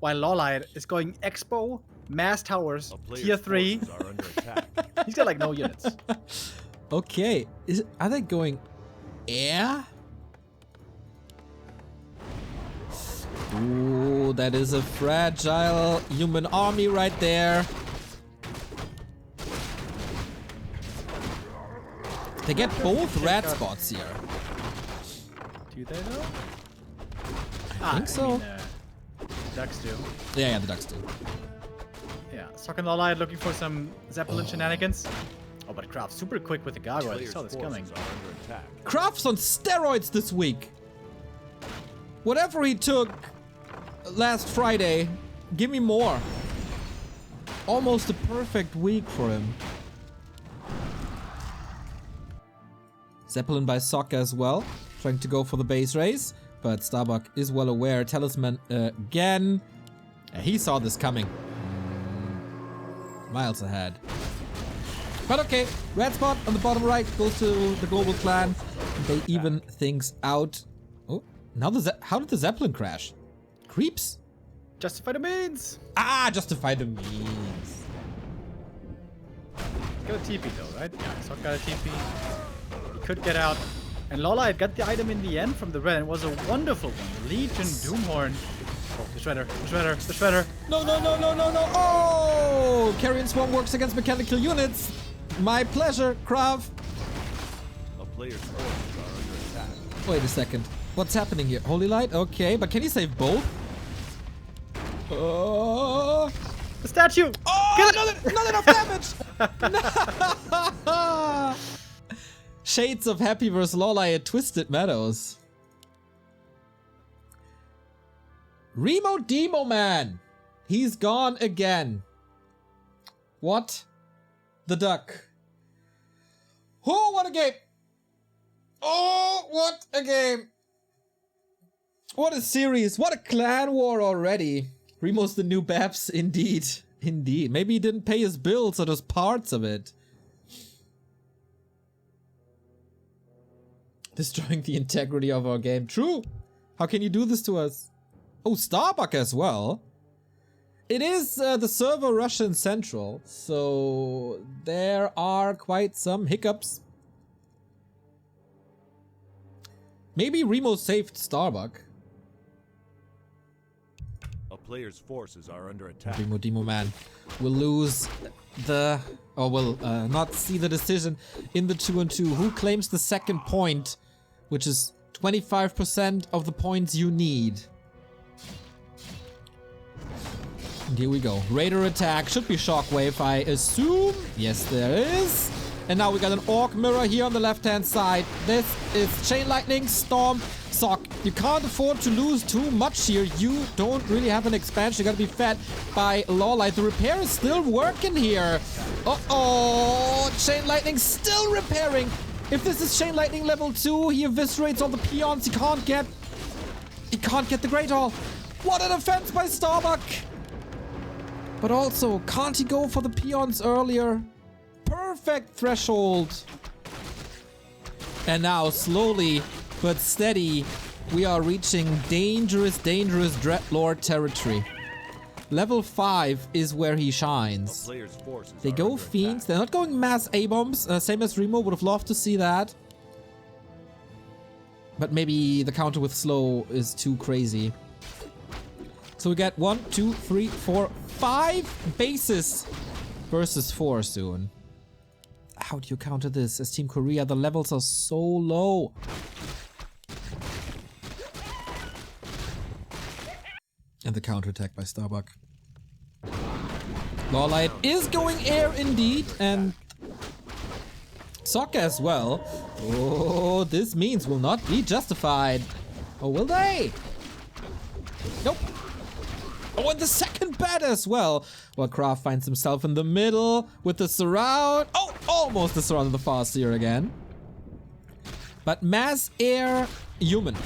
While LawLiet is going Expo, Mass Towers, A player's Tier 3. forces are under attack. He's got like no units. Okay, are they going air? Ooh, that is a fragile human army right there. They get both red spots here. Do they though? I think so. Ducks do. Yeah, the ducks do. Yeah, Sock and LawLiet looking for some Zeppelin shenanigans. Oh, but KraV super quick with the gargoyle. I Player's saw this forces coming. are under attack. KraV's on steroids this week. Whatever he took last Friday, give me more. Almost a perfect week for him. Zeppelin by Sock as well, trying to go for the base race, but Starbuck is well aware. Talisman again. He saw this coming. Miles ahead. But okay, red spot on the bottom right goes to the global clan. They even things out. Oh, now how did the Zeppelin crash? Creeps? Justify the means. Ah, justify the means. Got a TP though, right? Yeah, Sock got a TP. He could get out. And LawLiet got the item in the end from the red. It was a wonderful one. Legion Doomhorn. Oh, the shredder, the shredder, the shredder. No, no, no, no, no, no. Oh! Carrion Swarm works against mechanical units. My pleasure, KraV. A player's forces are under attack. Wait a second. What's happening here? Holy Light? Okay, but can he save both? Oh! The statue! Oh! Not enough damage! No! Shades of Happy vs. LawLiet Twisted Meadows. Remo Demo Man! He's gone again. What? The duck. Oh, what a game! Oh, what a game! What a series! What a clan war already! Remo's the new Babs, indeed. Indeed. Maybe he didn't pay his bills or just parts of it. Destroying the integrity of our game. True! How can you do this to us? Oh, Starbuck as well. It is the server Russian Central, so there are quite some hiccups. Maybe Remo saved Starbuck. player's forces are under attack. Demo Man will lose the... or will not see the decision in the 2-on-2. Who claims the second point, which is 25% of the points you need. And here we go. Raider attack. Should be Shockwave, I assume. Yes, there is. And now we got an Orc Mirror here on the left-hand side. This is Chain Lightning, Storm, Sock. You can't afford to lose too much here. You don't really have an expansion. You gotta be fed by LawLiet. The repair is still working here. Uh-oh. Chain Lightning still repairing. If this is Chain Lightning level 2, he eviscerates all the peons. He can't get the Great Hall. What a defense by Starbuck. But also, can't he go for the peons earlier? Perfect threshold. And now, slowly but steady, we are reaching dangerous, dangerous Dreadlord territory. Level 5 is where he shines. They go Fiends. They're not going mass A-bombs. Same as Remo. Would have loved to see that. But maybe the counter with slow is too crazy. So we get 1, 2, 3, 4, 5 bases versus 4 soon. How do you counter this? As Team Korea, the levels are so low. And the counterattack by Starbuck. LawLiet is going air indeed, and Sock as well. Oh, this means will not be justified. Or will they? Nope. Oh, and the second bat as well. Well, KraV finds himself in the middle with the surround. Oh, almost the surround of the Farseer again. But mass air human.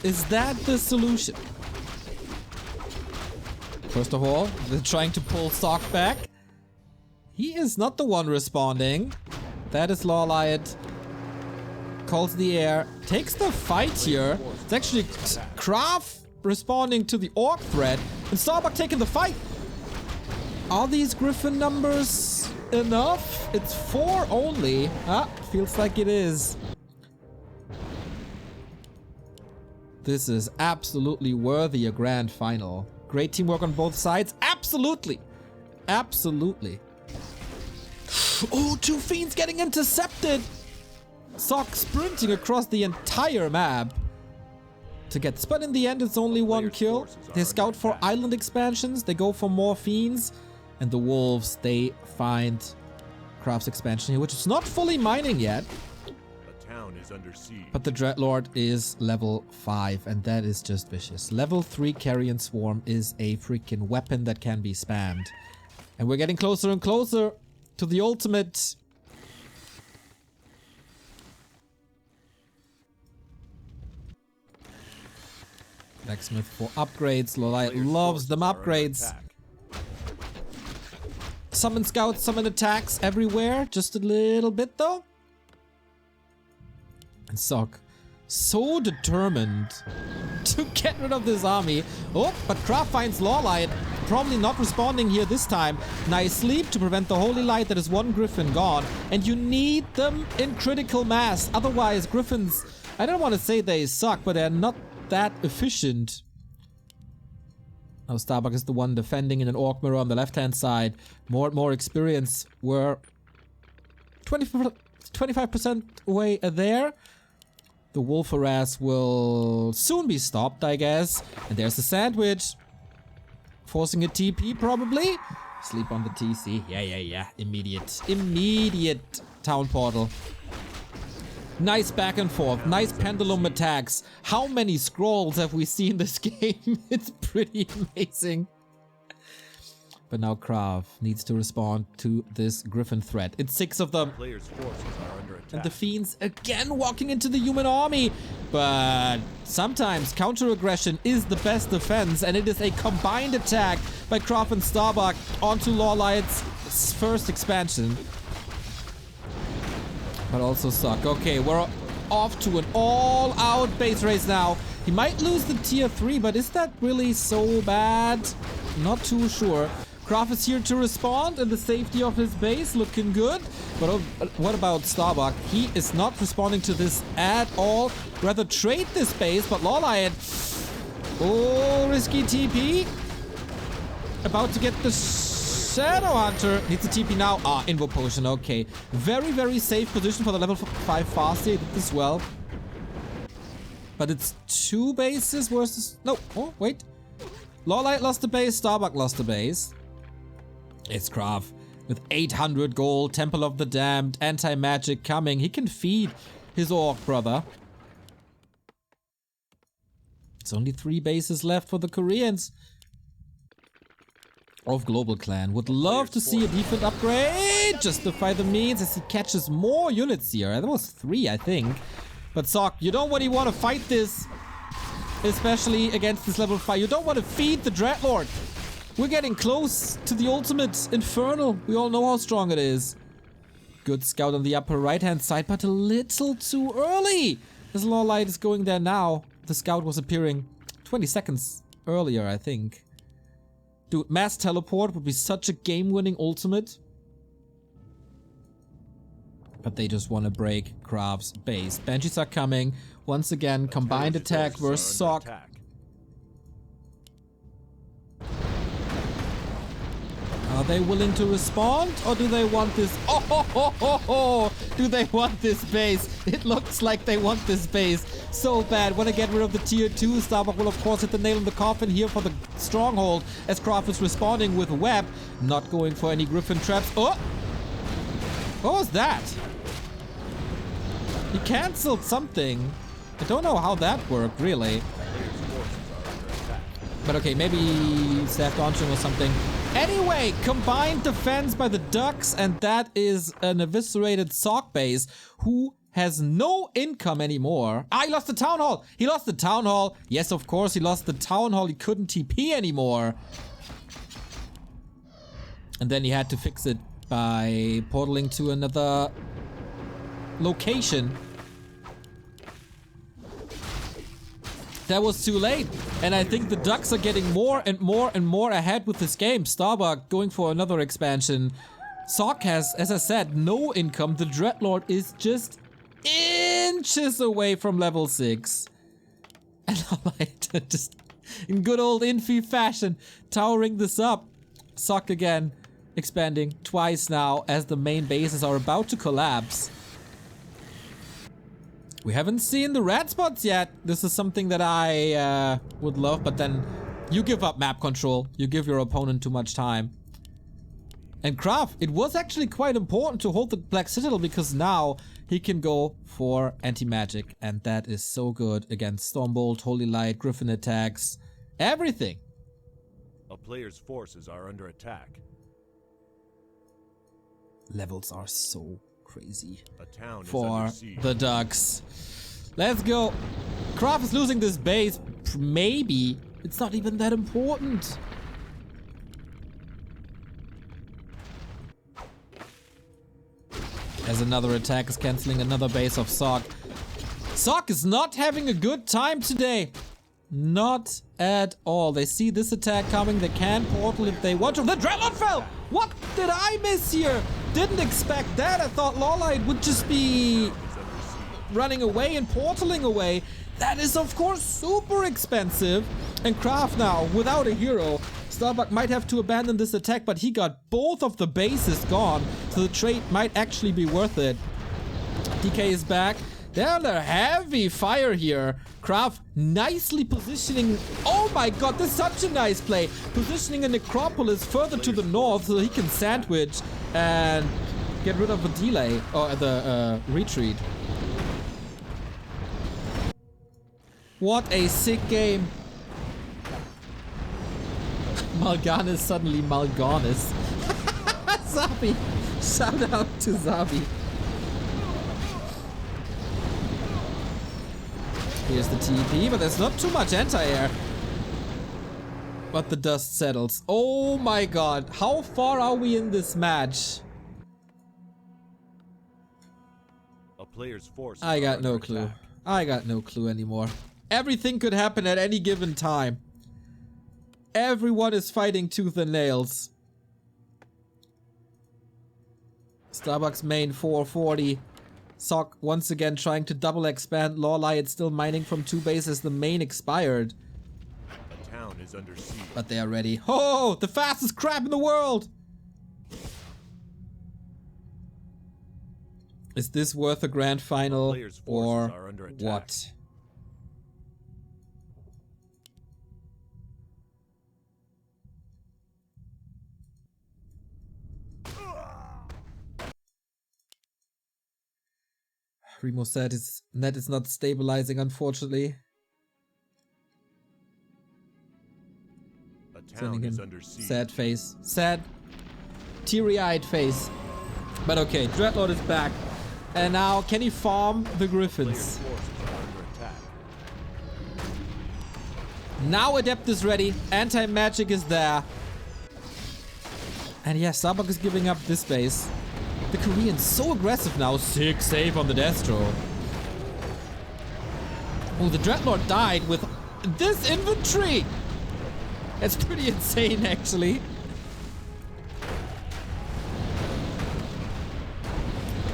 Is that the solution? First of all, they're trying to pull Sock back. He is not the one responding. That is LawLiet. Calls the air. Takes the fight here. It's actually KraV responding to the Orc threat. And Starbuck taking the fight. Are these Griffin numbers enough? It's 4 only. Ah, feels like it is. This is absolutely worthy a grand final. Great teamwork on both sides. Absolutely. Absolutely. Oh, 2 Fiends getting intercepted. Sock sprinting across the entire map to get this. But in the end, it's only 1 kill. They scout for island expansions. They go for more Fiends. And the Wolves, they find KraV's expansion here, which is not fully mining yet. Is under siege. But the Dreadlord is level 5, and that is just vicious. Level 3 Carrion Swarm is a freaking weapon that can be spammed. And we're getting closer and closer to the ultimate. Blacksmith for upgrades. LawLiet loves them upgrades. Summon scouts, summon attacks everywhere. Just a little bit though. And Sock, so determined to get rid of this army. Oh, but KraV finds LawLiet, probably not responding here this time. Nice sleep to prevent the Holy Light. That is 1 Griffin gone. And you need them in critical mass. Otherwise, Griffins, I don't want to say they suck, but they're not that efficient. Now Starbuck is the one defending in an Orc Mirror on the left-hand side. More and more experience. We're 25% away there. The Wolf Harass will soon be stopped, I guess. And there's the sandwich. Forcing a TP, probably. Sleep on the TC. Yeah. Immediate town portal. Nice back and forth. Nice pendulum attacks. How many scrolls have we seen this game? It's pretty amazing. But now KraV needs to respond to this Griffin threat. It's 6 of them. Player's forces are under attack. And the Fiends again walking into the human army. But sometimes counter-aggression is the best defense. And it is a combined attack by KraV and Starbuck onto LawLiet's first expansion. But also Sock. Okay, we're off to an all-out base race now. He might lose the tier 3, but is that really so bad? Not too sure. KraV is here to respond in the safety of his base, looking good. But what about Starbuck? He is not responding to this at all. Rather trade this base, but LawLiet Oh, risky TP. About to get the Shadow Hunter. Needs a TP now. Ah, Invo Potion. Okay. Very, very safe position for the level 5 Fast. He did this well. But it's 2 bases versus... No. Oh, wait. LawLiet lost the base. Starbuck lost the base. It's KraV with 800 gold. Temple of the Damned. Anti-magic coming. He can feed his orc brother. It's only 3 bases left for the Koreans of Global Clan. Would love to see a defense upgrade. Justify the means as he catches more units here. That was 3, I think. But Sok, you don't really want to fight this. Especially against this level 5. You don't want to feed the Dreadlord. We're getting close to the ultimate Infernal. We all know how strong it is. Good scout on the upper right hand side, but a little too early. As LawLiet is going there now. The scout was appearing 20 seconds earlier, I think. Dude, mass teleport would be such a game-winning ultimate. But they just want to break KraV's base. Banshees are coming. Once again, combined attack versus Sok. Are they willing to respond, or do they want this? Oh, ho, ho, ho, ho. Do they want this base? It looks like they want this base so bad. Want to get rid of the tier 2. Starbuck will of course hit the nail in the coffin here for the stronghold as KraV is responding with web. Not going for any griffin traps. Oh! What was that? He cancelled something. I don't know how that worked, really. But okay, maybe staff launching or something. Anyway, combined defense by the Ducks, and that is an eviscerated Sok base who has no income anymore. Ah, he lost the Town Hall! He lost the Town Hall! Yes, of course, he lost the Town Hall. He couldn't TP anymore. And then he had to fix it by portaling to another location. That was too late, and I think the Ducks are getting more and more and more ahead with this game. Starbuck going for another expansion. Sok has, as I said, no income. The Dreadlord is just inches away from level 6. And LawLiet just in good old Infi fashion, towering this up. Sok again, expanding twice now as the main bases are about to collapse. We haven't seen the red spots yet. This is something that I would love, but then you give up map control. You give your opponent too much time. And KraV, it was actually quite important to hold the Black Citadel because now he can go for anti-magic. And that is so good against Stormbolt, Holy Light, Griffin attacks, everything. A player's forces are under attack. Levels are so crazy A town is for under siege. the Ducks. Let's go. KraV is losing this base. Maybe. It's not even that important. As another attack is cancelling another base of Sok. Sok is not having a good time today. Not at all. They see this attack coming. They can portal if they want to. The Dreadlord fell! What did I miss here? Didn't expect that. I thought LawLiet would just be running away and portaling away. That is of course super expensive. And KraV now, without a hero. Starbuck might have to abandon this attack, but he got both of the bases gone. So the trade might actually be worth it. DK is back. They're under heavy fire here. KraV nicely positioning. Oh my god, this is such a nice play. Positioning a necropolis further to the north so he can sandwich and get rid of the delay or the retreat. What a sick game. Mal'Ganis suddenly Mal'Ganis. Zabi. Shout out to Zabi. Here's the TP, but there's not too much anti-air. But the dust settles. Oh my god. How far are we in this match? A player's forces I got are no under clue. attack. I got no clue anymore. Everything could happen at any given time. Everyone is fighting tooth and nails. Starbucks main 440. Sok once again trying to double expand. LawLiet still mining from 2 bases. The main expired. is under siege. But they are ready. Oh, the fastest crab in the world! Is this worth a grand final Players' or forces are under attack. what? Remo said his net is not stabilizing, unfortunately. A Sending town is him under siege. sad face. Sad, teary-eyed face. But okay, Dreadlord is back. And now, can he farm the Players' Griffins? forces are under attack. Now Adept is ready. Anti-magic is there. And yeah, Starbuck is giving up this base. The Korean's so aggressive now. 6 save on the Destro. Oh, the Dreadlord died with this infantry. That's pretty insane, actually.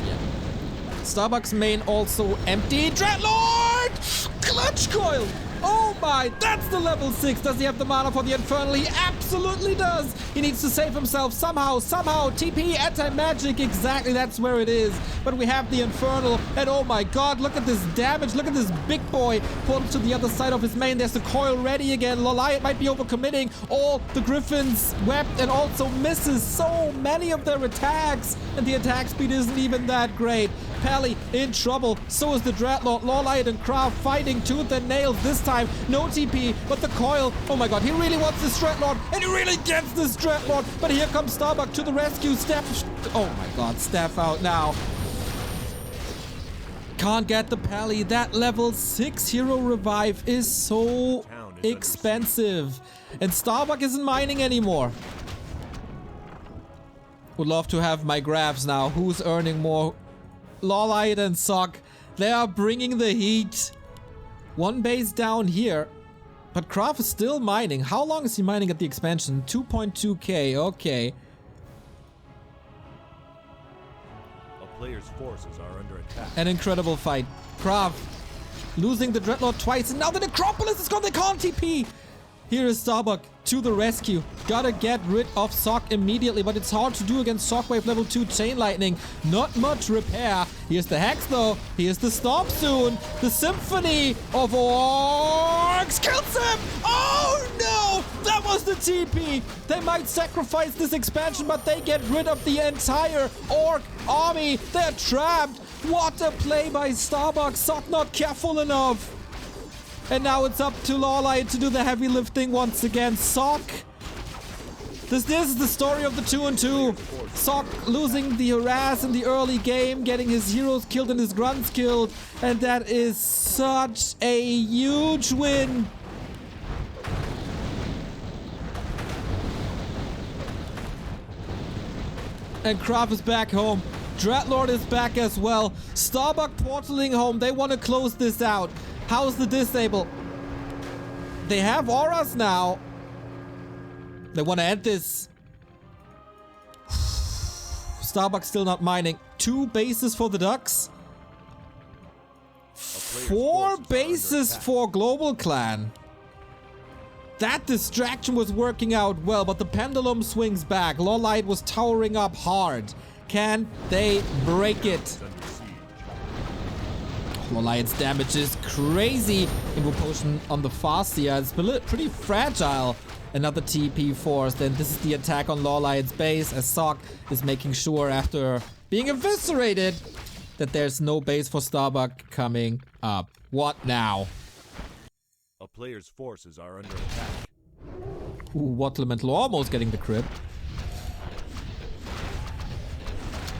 Yeah. Starbuck's main also empty. Dreadlord! Clutch coil! Oh my, that's the level 6. Does he have the mana for the Infernal? He absolutely does. He needs to save himself somehow. TP, anti-magic, exactly, that's where it is. But we have the Infernal, and oh my god, look at this damage. Look at this big boy pulled to the other side of his main. There's the coil ready again. LawLiet might be overcommitting. All the Griffins wept and also misses so many of their attacks. And the attack speed isn't even that great. Pally in trouble. So is the Dreadlord. LawLiet and KraV fighting tooth and nail this time. No TP, but the coil. Oh my god, he really wants this Dreadlord, and he really gets this Dreadlord. But here comes Starbuck to the rescue. Staff. Oh my god, staff out now. Can't get the Pally. That level 6 hero revive is so expensive. And Starbuck isn't mining anymore. Would love to have my graphs now. Who's earning more? LawLiet and Sock. They are bringing the heat. One base down here. But KraV is still mining. How long is he mining at the expansion? 2.2k. Okay. A player's forces are under attack. An incredible fight. KraV losing the Dreadlord twice. And now the Necropolis is gone. They can't TP. Here is Starbuck to the rescue. Gotta get rid of Sock immediately, but it's hard to do against Shockwave level 2 Chain Lightning. Not much repair. Here's the Hex though. Here's the Storm soon. The Symphony of Orcs kills him. Oh no! That was the TP. They might sacrifice this expansion, but they get rid of the entire Orc army. They're trapped. What a play by Starbuck. Sock not careful enough. And now it's up to LawLiet to do the heavy lifting once again. Sock. This is the story of the 2-2. Sock losing the harass in the early game, getting his heroes killed and his grunts killed. And that is such a huge win. And KraV is back home. Dreadlord is back as well. Starbuck portaling home. They want to close this out. How's the disable? They have auras now. They want to end this. Starbuck still not mining. 2 bases for the Ducks. 4 bases for Global Clan. That distraction was working out well, but the pendulum swings back. LawLiet was towering up hard. Can they break it? LawLiet's damage is crazy. Invo Potion on the Farseer. It's pretty fragile. Another TP force. Then this is the attack on LawLiet's base as Sock is making sure after being eviscerated that there's no base for Starbuck coming up. What now? A player's forces are under attack. Ooh, Watt Elemental almost getting the crypt.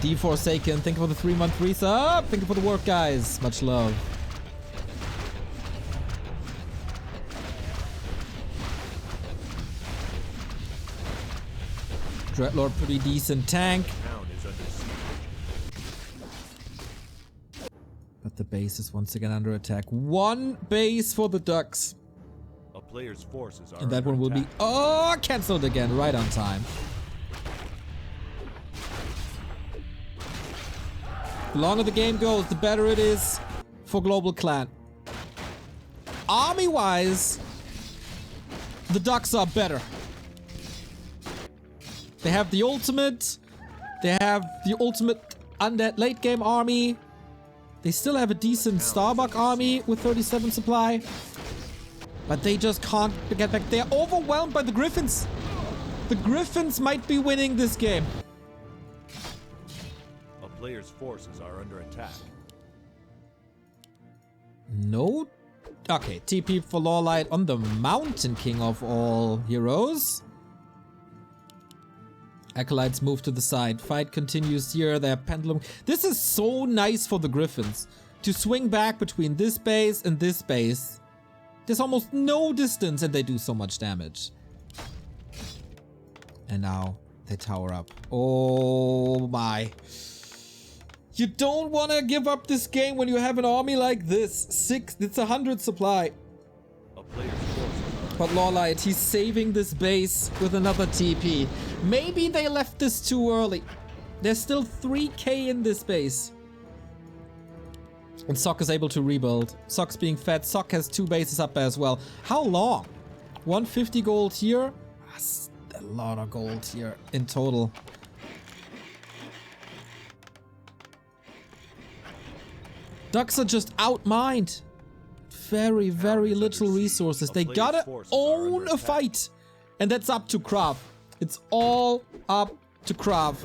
D-Forsaken, thank you for the 3-month resub. Thank you for the work, guys. Much love. Dreadlord, pretty decent tank. Town is under siege. But the base is once again under attack. 1 base for the Ducks. A player's forces are And that under one will be... attack. Oh, cancelled again, right on time. The longer the game goes, the better it is for Global Clan. Army-wise, the Ducks are better. They have the ultimate. They have the ultimate undead late game army. They still have a decent Starbuck army with 37 supply. But they just can't get back. They're overwhelmed by the Griffins. The Griffins might be winning this game. A player's forces are under attack. No. Okay, TP for LawLiet on the Mountain King of all heroes. Acolytes move to the side. Fight continues here. Their pendulum. This is so nice for the Griffins. To swing back between this base and this base. There's almost no distance and they do so much damage. And now they tower up. Oh my. You don't want to give up this game when you have an army like this. It's 100 supply. A player's forces are But LawLiet, he's saving this base with another TP. Maybe they left this too early. There's still 3k in this base. And Sock is able to rebuild. Sock's being fed. Sock has 2 bases up as well. How long? 150 gold here. That's a lot of gold here in total. Ducks are just outmined. Very, very little resources. They gotta own a fight. And that's up to KraV. It's all up to KraV.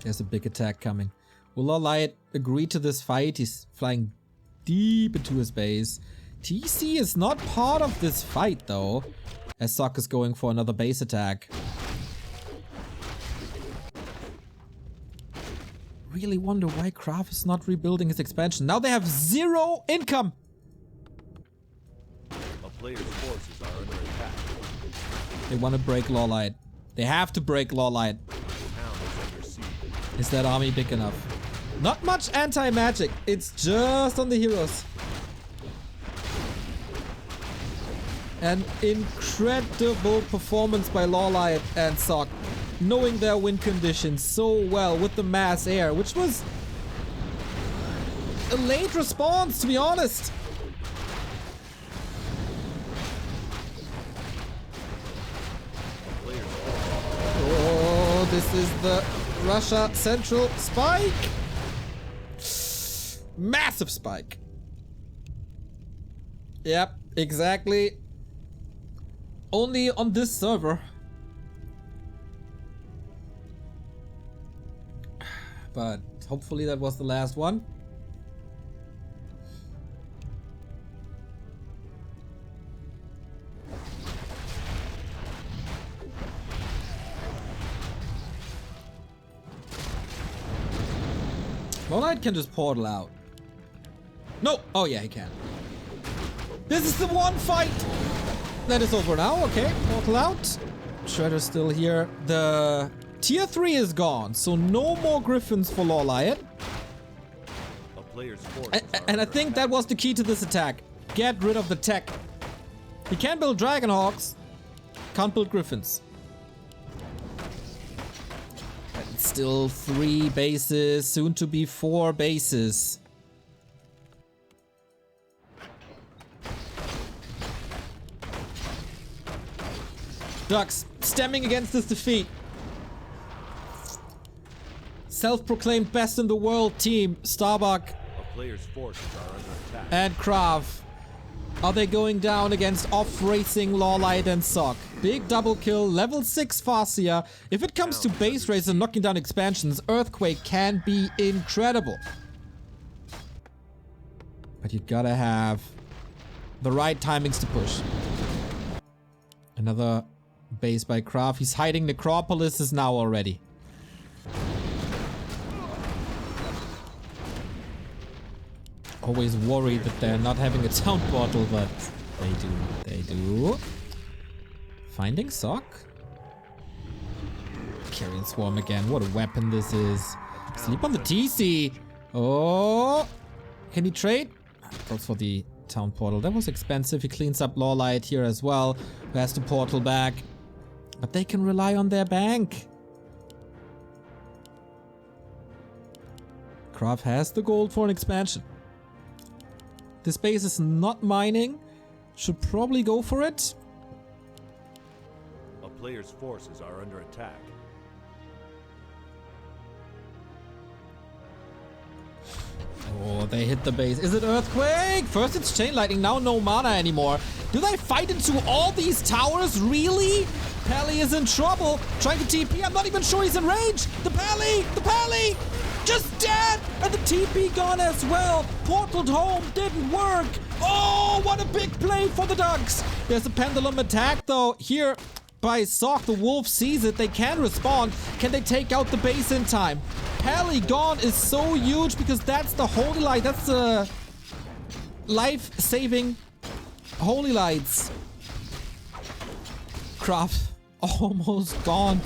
There's a big attack coming. Will LawLiet agree to this fight? He's flying deep into his base. TC is not part of this fight though, as Sock is going for another base attack. Really wonder why KraV is not rebuilding his expansion. Now they have 0 income. a player's forces are under attack. They want to break LawLiet. They have to break LawLiet. The town is under siege. Is that army big enough? Not much anti-magic. It's just on the heroes. An incredible performance by LawLiet and Sock. Knowing their win conditions so well with the mass air, which was a late response, to be honest. A player's Oh, this is the Russia Central spike. Massive spike. Yep, exactly. Only on this server. But hopefully that was the last one. LawLiet can just portal out. No! Oh yeah, he can. This is the one fight! That is over now, okay. Portal out. Shredder's still here. The tier 3 is gone, so no more Griffins for LawLiet. A player's forces are And I under think attack. that was the key to this attack. Get rid of the tech. He can build Dragonhawks, can't build Griffins. And still 3 bases, soon to be 4 bases. Ducks stemming against this defeat. Self-proclaimed best in the world team, Starbuck A player's forces are under attack. and KraV. Are they going down against off-racing LawLiet and Sock? Big double kill, level 6 Farseer. If it comes to base race and knocking down expansions, Earthquake can be incredible. But you gotta have the right timings to push. Another base by KraV. He's hiding Necropolises now already. Always worried that they're not having a town portal, but they do. Finding Sock. Carrion Swarm again. What a weapon this is. Sleep on the TC. Oh, can he trade? Goes for the town portal. That was expensive. He cleans up LawLiet here as well. Who has to portal back. But they can rely on their bank. KraV has the gold for an expansion. This base is not mining. Should probably go for it. A player's forces are under attack. Oh, they hit the base. Is it earthquake? First it's chain lightning, now no mana anymore. Do they fight into all these towers? Really? Pally is in trouble. Trying to TP. I'm not even sure he's in range. The Pally, just dead. And the TP gone as well. Portaled home, didn't work. Oh, what a big play for the Ducks. There's a pendulum attack though. Here by Sock, the wolf sees it. They can respond. Can they take out the base in time? Pally gone is so huge because that's the holy light. That's the life-saving holy lights. KraV almost gone.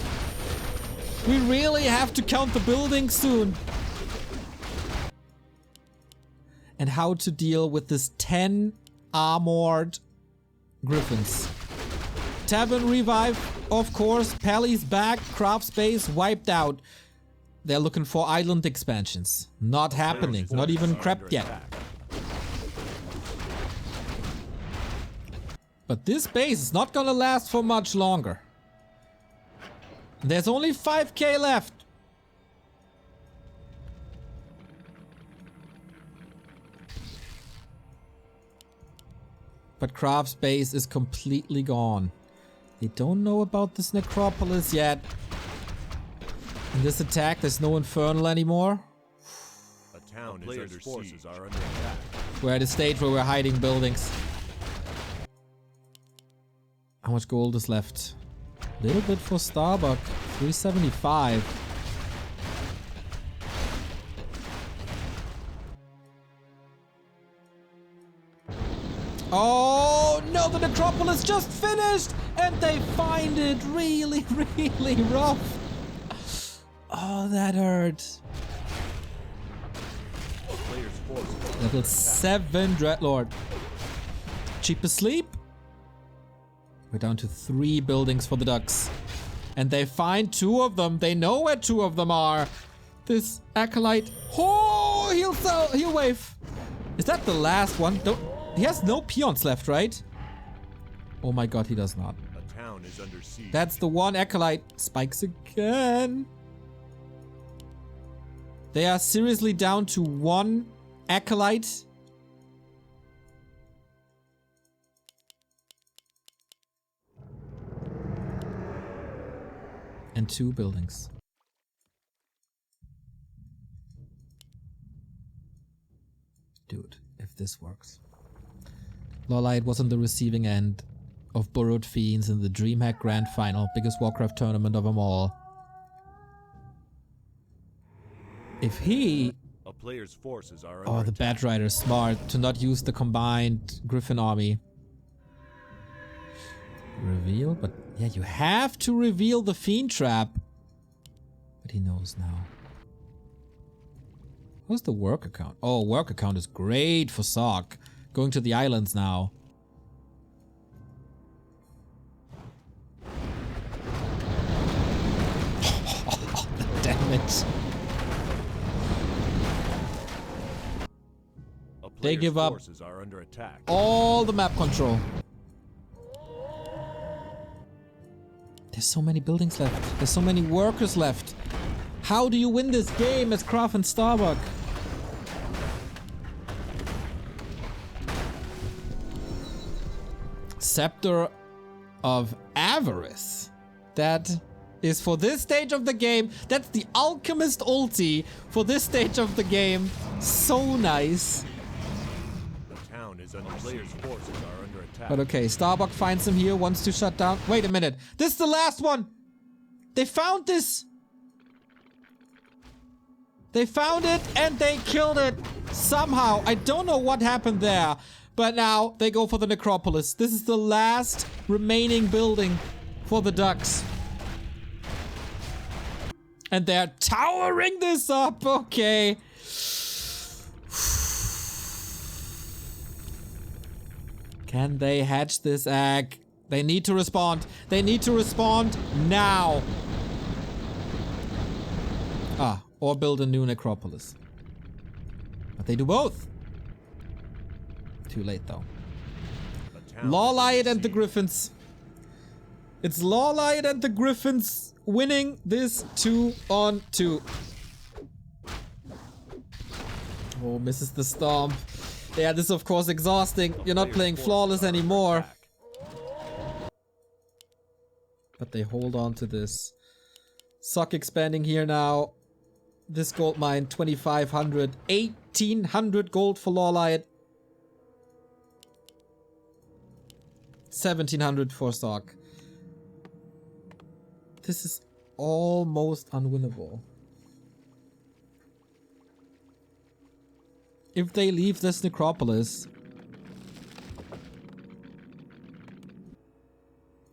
We really have to count the buildings soon. And how to deal with this 10 armored griffins. Tavern revive, of course. Pally's back. KraV's base wiped out. They're looking for island expansions. Not happening. Not even crept yet. But this base is not gonna last for much longer. There's only 5k left. But KraV's base is completely gone. They don't know about this necropolis yet. In this attack, there's no infernal anymore. A town is under forces are under attack. We're at a stage where we're hiding buildings. How much gold is left? A little bit for Starbuck. 375. Oh no, the necropolis just finished! And they find it really, really rough. Oh, that hurt. Level 7 Dreadlord. Cheap asleep. We're down to 3 buildings for the Ducks. And they find 2 of them. They know where 2 of them are. This Acolyte. Oh, he'll wave. Is that the last one? He has no peons left, right? Oh my god, he does not. A town is under siege. That's the one Acolyte. Spikes again. They are seriously down to 1 Acolyte. And 2 buildings. Dude, if this works. LawLiet was on the receiving end of Burrowed Fiends in the DreamHack Grand Final, biggest Warcraft tournament of them all. If he... A player's forces are Oh, the Bat Rider is smart to not use the combined Griffin army. Reveal? But yeah, you have to reveal the Fiend Trap. But he knows now. What's the work account? Oh, work account is great for Sock. Going to the islands now. Damn it. They give up are under attack. all the map control. There's so many buildings left. There's so many workers left. How do you win this game as KraV and Starbuck? Scepter of Avarice. That is for this stage of the game. That's the Alchemist ulti for this stage of the game. So nice. Players' forces are under attack. But okay, Starbuck finds him here, wants to shut down. Wait a minute. This is the last one. They found this. They found it and they killed it somehow. I don't know what happened there. But now they go for the necropolis. This is the last remaining building for the Ducks. And they're towering this up. Okay. Can they hatch this egg? They need to respond. They need to respond now. Ah, or build a new necropolis. But they do both. Too late though. A town is LawLiet under and the siege. Griffins. It's LawLiet and the Griffins winning this 2-on-2. Oh, misses the stomp. Yeah, this is of course exhausting. You're not playing flawless anymore. But they hold on to this. Sock expanding here now. This gold mine, 2,500. 1,800 gold for LawLiet. 1,700 for Sock. This is almost unwinnable. If they leave this necropolis,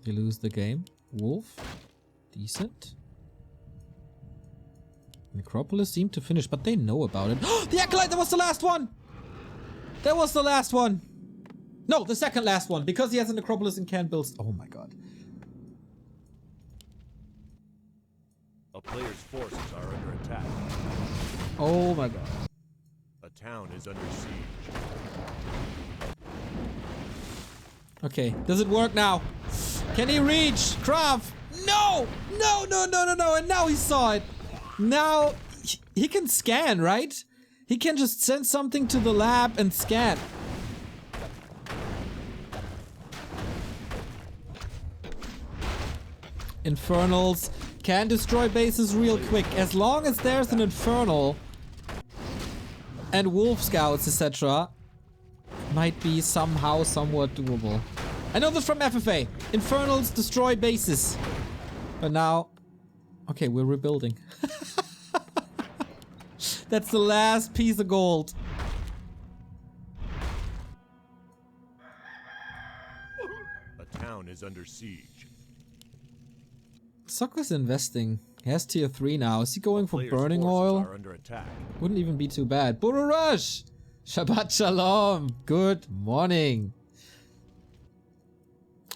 you lose the game. Wolf, decent. Necropolis seemed to finish, but they know about it. The Acolyte, that was the last one! That was the last one! No, the second last one, because he has a necropolis and can build. Oh my god. A player's forces are under attack. Oh my god. A town is under siege. Okay, does it work now? Can he reach? KraV! No! No, no, no, no, no, and now he saw it. Now, he can scan, right? He can just send something to the lab and scan. Infernals can destroy bases real quick. As long as there's an Infernal and Wolf Scouts, etc., might be somehow somewhat doable. I know this from FFA. Infernals destroy bases. But now... Okay, we're rebuilding. That's the last piece of gold. A town is under siege. Sokka's investing. He has tier 3 now. Is he going for Player's burning forces oil? are under attack. Wouldn't even be too bad. Buru Rush! Shabbat Shalom! Good morning.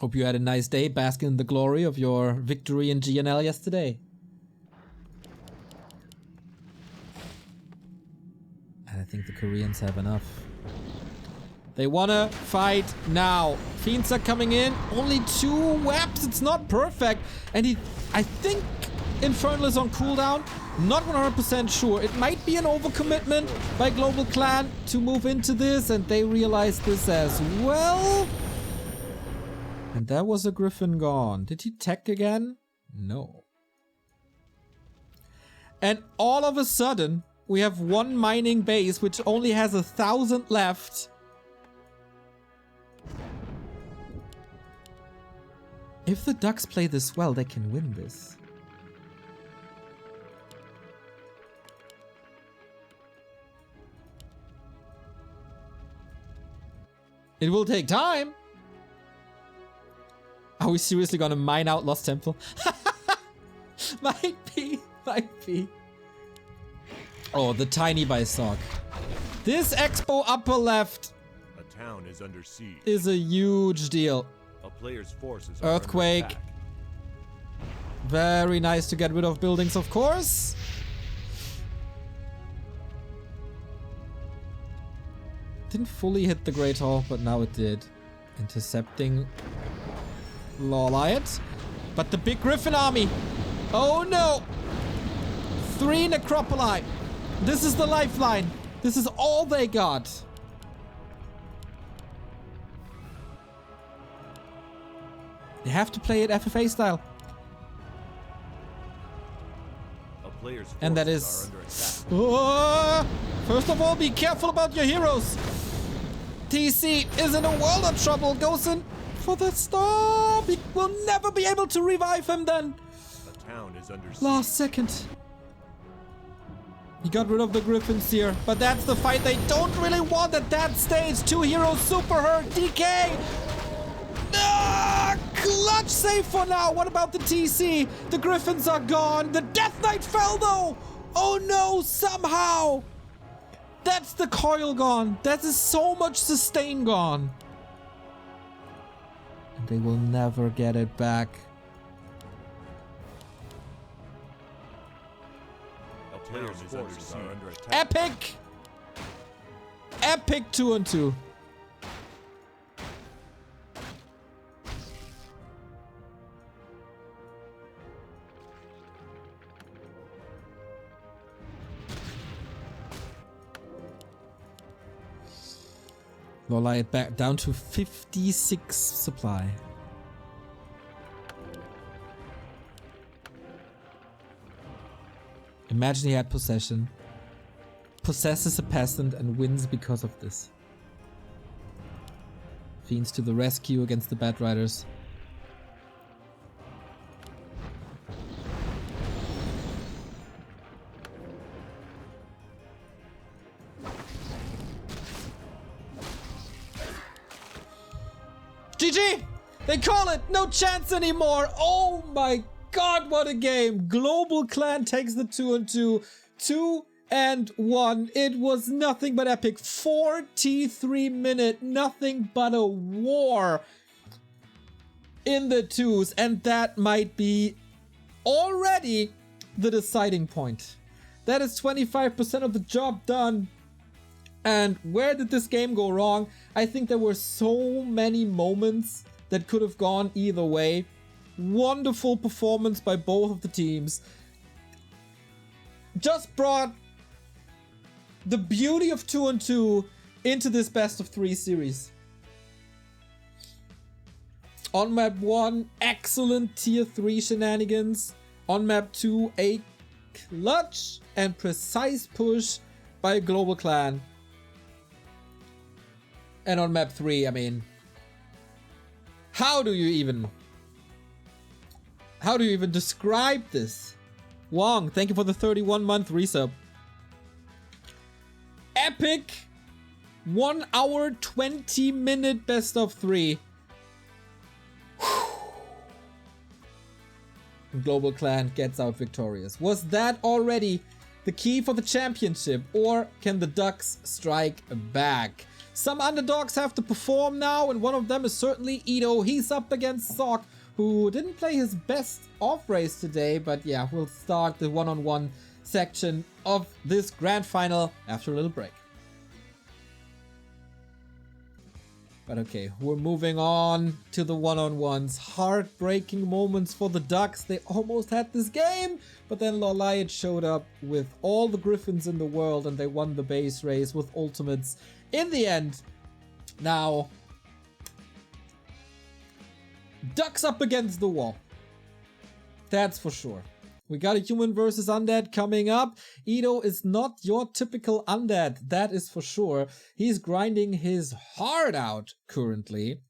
Hope you had a nice day basking in the glory of your victory in GNL yesterday. And I think the Koreans have enough. They wanna fight now. Fiends are coming in. Only 2 webs. It's not perfect. And I think Infernal is on cooldown. Not 100% sure. It might be an overcommitment by Global Clan to move into this, and they realize this as well. And there was a Griffin gone. Did he tech again? No. And all of a sudden, we have 1 mining base which only has 1,000 left. If the Ducks play this well, they can win this. It will take time. Are we seriously gonna mine out Lost Temple? Might be. Oh, the tiny by Sock. This expo upper left A town is under siege. is a huge deal. A player's forces are Earthquake. under attack. Very nice to get rid of buildings, of course. Didn't fully hit the Great Hall, but now it did. Intercepting LawLiet. But the big Griffin army. Oh no! 3 Necropoli. This is the lifeline. This is all they got. They have to play it FFA style. A player's forces And that are is... under attack. Oh! First of all, be careful about your heroes. TC is in a world of trouble. Goes in for the stop. He will never be able to revive him then. A town is under siege. Last second. He got rid of the Griffins here, but that's the fight they don't really want at that stage. 2 heroes super hurt. DK. Ah, clutch save for now. What about the TC? The Griffins are gone. The Death Knight fell though. Oh no, somehow. That's the coil gone. That is so much sustain gone. And they will never get it back. A player's forces are under attack. Epic! Epic 2-on-2. LawLiet back down to 56 supply. Imagine he had possession, possesses a peasant and wins because of this. Fiends to the rescue against the Bad Riders. GG! They call it! No chance anymore! Oh my god, what a game! Global Clan takes the 2-2. 2-1. It was nothing but epic. 43 minute, nothing but a war in the twos. And that might be already the deciding point. That is 25% of the job done. And where did this game go wrong? I think there were so many moments that could have gone either way. Wonderful performance by both of the teams. Just brought the beauty of 2-2 into this best of 3 series. On map 1, excellent tier 3 shenanigans. On map 2, a clutch and precise push by Global Clan. And on map 3, I mean, how do you even describe this? Wong, thank you for the 31-month resub. Epic 1 hour 20 minute best of 3. Global Clan gets out victorious. Was that already the key for the championship, or can the Ducks strike back? Some underdogs have to perform now, and one of them is certainly Ito. He's up against Sock, who didn't play his best off race today, but yeah, we'll start the one-on-one section of this grand final after a little break. But okay, we're moving on to the one-on-ones. Heartbreaking moments for the Ducks. They almost had this game, but then LawLiet showed up with all the Griffins in the world and they won the base race with ultimates in the end. Now, Ducks up against the wall. That's for sure. We got a human versus undead coming up. Ito is not your typical undead, that is for sure. He's grinding his heart out currently.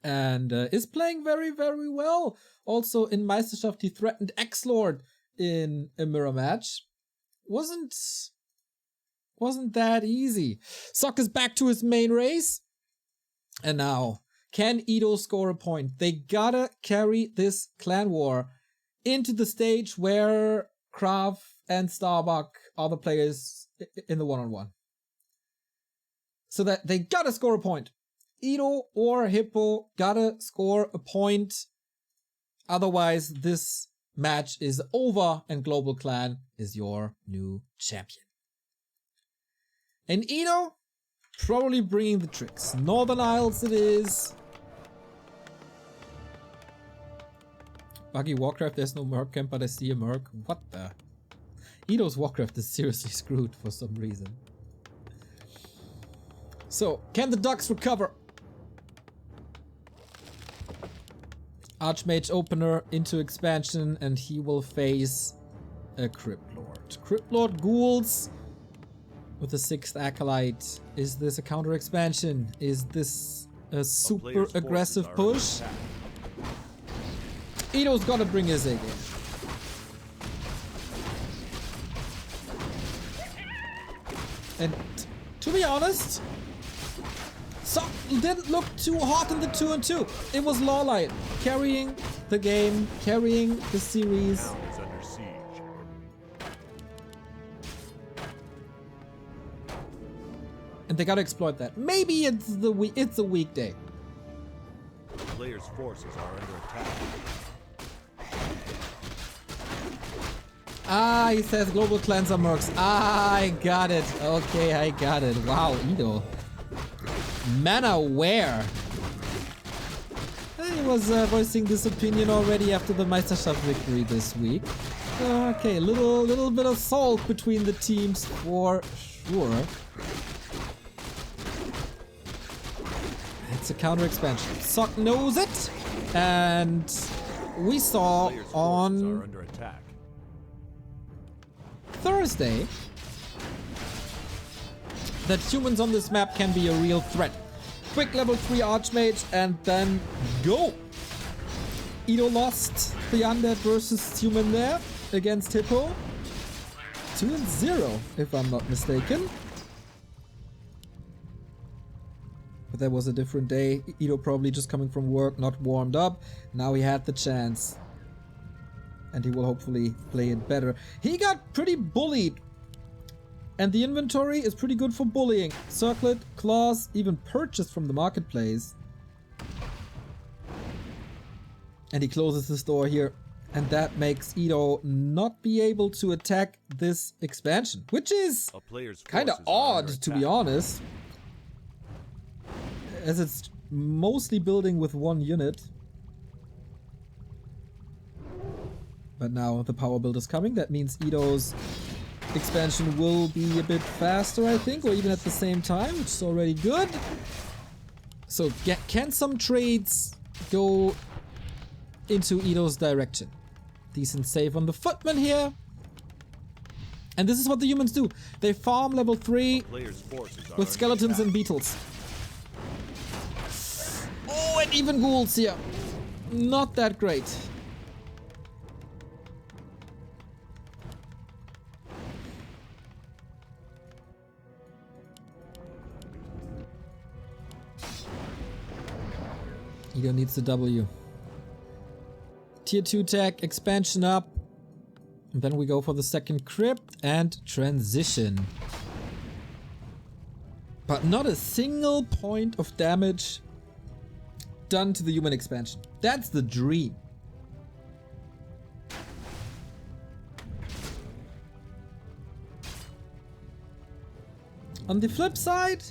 And is playing very, very well. Also in Meisterschaft, he threatened X-Lord in a mirror match. Wasn't that easy. Sock is back to his main race. And now, can Ito score a point? They gotta carry this clan war into the stage where KraV and Starbuck are the players in the one-on-one. So that they gotta score a point. Ito or Hippo gotta score a point. Otherwise, this match is over and Global Clan is your new champion. And Ito, probably bringing the tricks. Northern Isles it is. Buggy Warcraft, there's no Merc camp, but I see a Merc. What the? Ito's Warcraft is seriously screwed for some reason. So, can the Ducks recover? Archmage opener into expansion, and he will face a Crypt Lord. Crypt Lord Ghouls with the 6th Acolyte. Is this a counter expansion? Is this a super aggressive push? Ito's gotta bring his A game. And to be honest, Sock didn't look too hot in the 2-2. It was LawLiet carrying the game, carrying the series. And they gotta exploit that. Maybe it's a weekday. The player's forces are under attack. Ah, he says Global Clans are mercs. Ah, I got it. Okay, I got it. Wow, Ito. Mana where? He was voicing this opinion already after the Meisterschaft victory this week. Okay, little bit of salt between the teams for sure. It's a counter expansion. Sock knows it, and we saw Players' forces are on under attack. Thursday that humans on this map can be a real threat. Quick level 3 Archmage and then go! Edo lost the undead versus human there against Hippo. 2-0, if I'm not mistaken. But that was a different day. Edo probably just coming from work, not warmed up. Now he had the chance. And he will hopefully play it better. He got pretty bullied. And the inventory is pretty good for bullying. Circlet, claws, even purchased from the marketplace. And he closes his door here. And that makes Edo not be able to attack this expansion. Which is kind of odd, to be honest. As it's mostly building with one unit. But now the power build is coming. That means Edo's expansion will be a bit faster, I think, or even at the same time, which is already good. So can some trades go into Edo's direction? Decent save on the footman here. And this is what the humans do. They farm level 3 with skeletons and beetles. Oh, and even ghouls here. Not that great. Edo needs the W. Tier 2 tech, expansion up. And then we go for the second crypt and transition. But not a single point of damage done to the human expansion. That's the dream. On the flip side...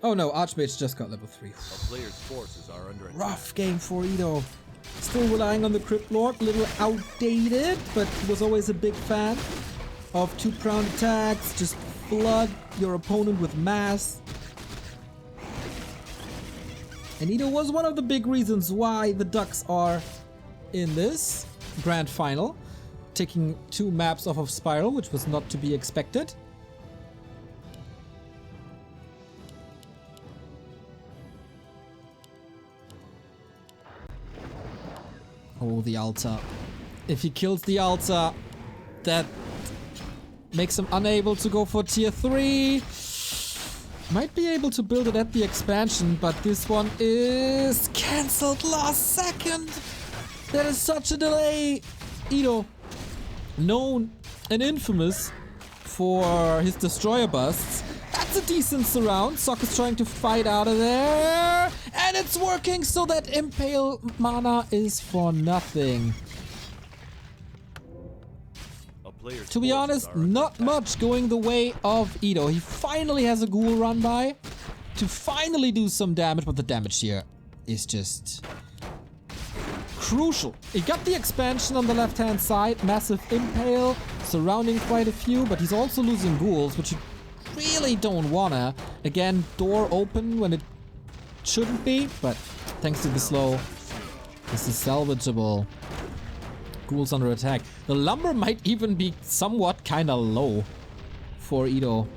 Oh no, Archmage just got level 3. A player's forces are under attack. Rough game for Edo. Still relying on the Crypt Lord, a little outdated, but he was always a big fan of 2-pronged attacks. Just flood your opponent with mass. And Edo was one of the big reasons why the Ducks are in this grand final. Taking 2 maps off of Spiral, which was not to be expected. Oh, the altar. If he kills the altar, that makes him unable to go for tier 3. Might be able to build it at the expansion, but this one is cancelled last second. That is such a delay. Edo, known and infamous for his destroyer busts. That's a decent surround. Sock is trying to fight out of there. And it's working, so that Impale mana is for nothing. To be honest, not much going the way of Edo. He finally has a ghoul run by to finally do some damage, but the damage here is just crucial. He got the expansion on the left-hand side, massive Impale, surrounding quite a few, but he's also losing ghouls, which you really don't wanna. Again, door open when it shouldn't be, but thanks to the slow, this is salvageable. Ghouls under attack. The lumber might even be somewhat kinda low for Edo.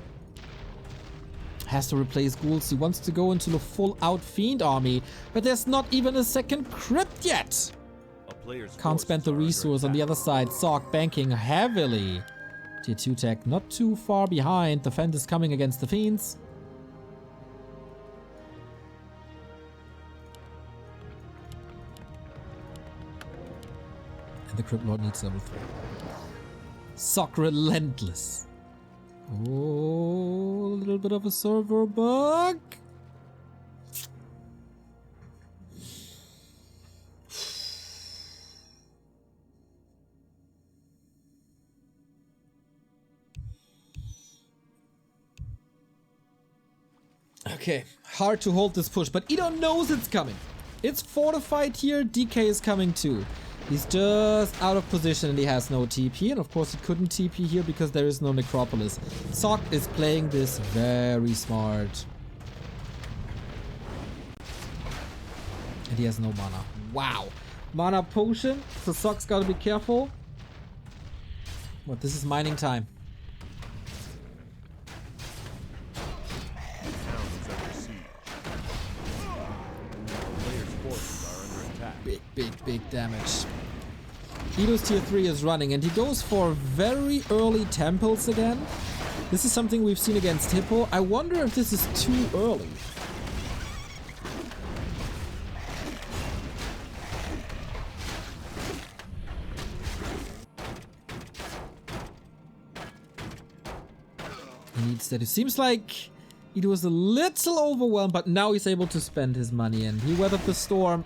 Has to replace ghouls. He wants to go into the full-out fiend army, but there's not even a second crypt yet. Can't spend the resource on the other side. Sock banking heavily. Tier 2 tech not too far behind. The Fend is coming against the fiends. The Crypt Lord needs level 3. Sock relentless. Oh, a little bit of a server bug. Okay, hard to hold this push, but Edo knows it's coming. It's fortified here. DK is coming too. He's just out of position and he has no TP, and of course he couldn't TP here because there is no necropolis. Sock is playing this very smart. And he has no mana. Wow. Mana potion. So Sock's gotta be careful. But this is mining time. The town is under siege. Players' forces are under attack. Big damage. Ido's tier 3 is running and he goes for very early temples again. This is something we've seen against Hippo. I wonder if this is too early. He needs that. It seems like Ido was a little overwhelmed, but now he's able to spend his money and he weathered the storm.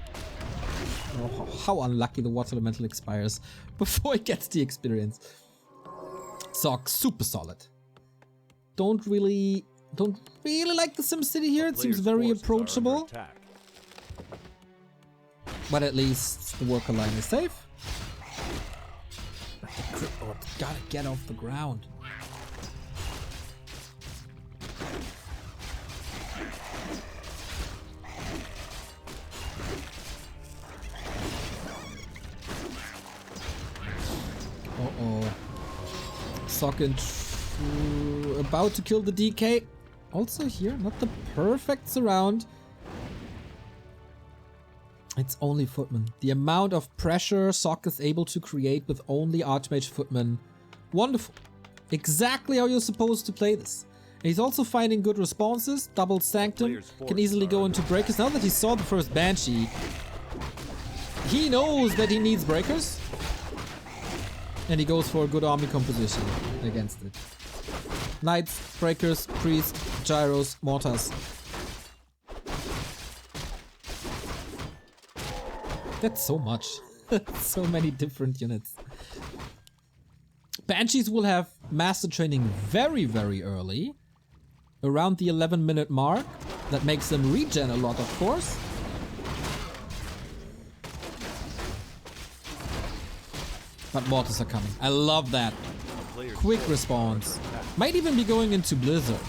Oh, how unlucky the water elemental expires before he gets the experience. Sock, super solid. Don't really like the SimCity here. It seems very approachable. But at least the worker line is safe. The crit lord gotta get off the ground. Uh-oh. Socket about to kill the DK. Also here, not the perfect surround. It's only Footman. The amount of pressure Sock is able to create with only Archmage Footman. Wonderful. Exactly how you're supposed to play this. And he's also finding good responses. Double Sanctum. Can easily go into breakers. Now that he saw the first Banshee, he knows that he needs breakers. And he goes for a good army composition against it. Knights, breakers, priests, gyros, mortars. That's so much. So many different units. Banshees will have master training very, very early. Around the 11-minute mark. That makes them regen a lot, of course. But mortars are coming. I love that. Quick response. Might even be going into Blizzard.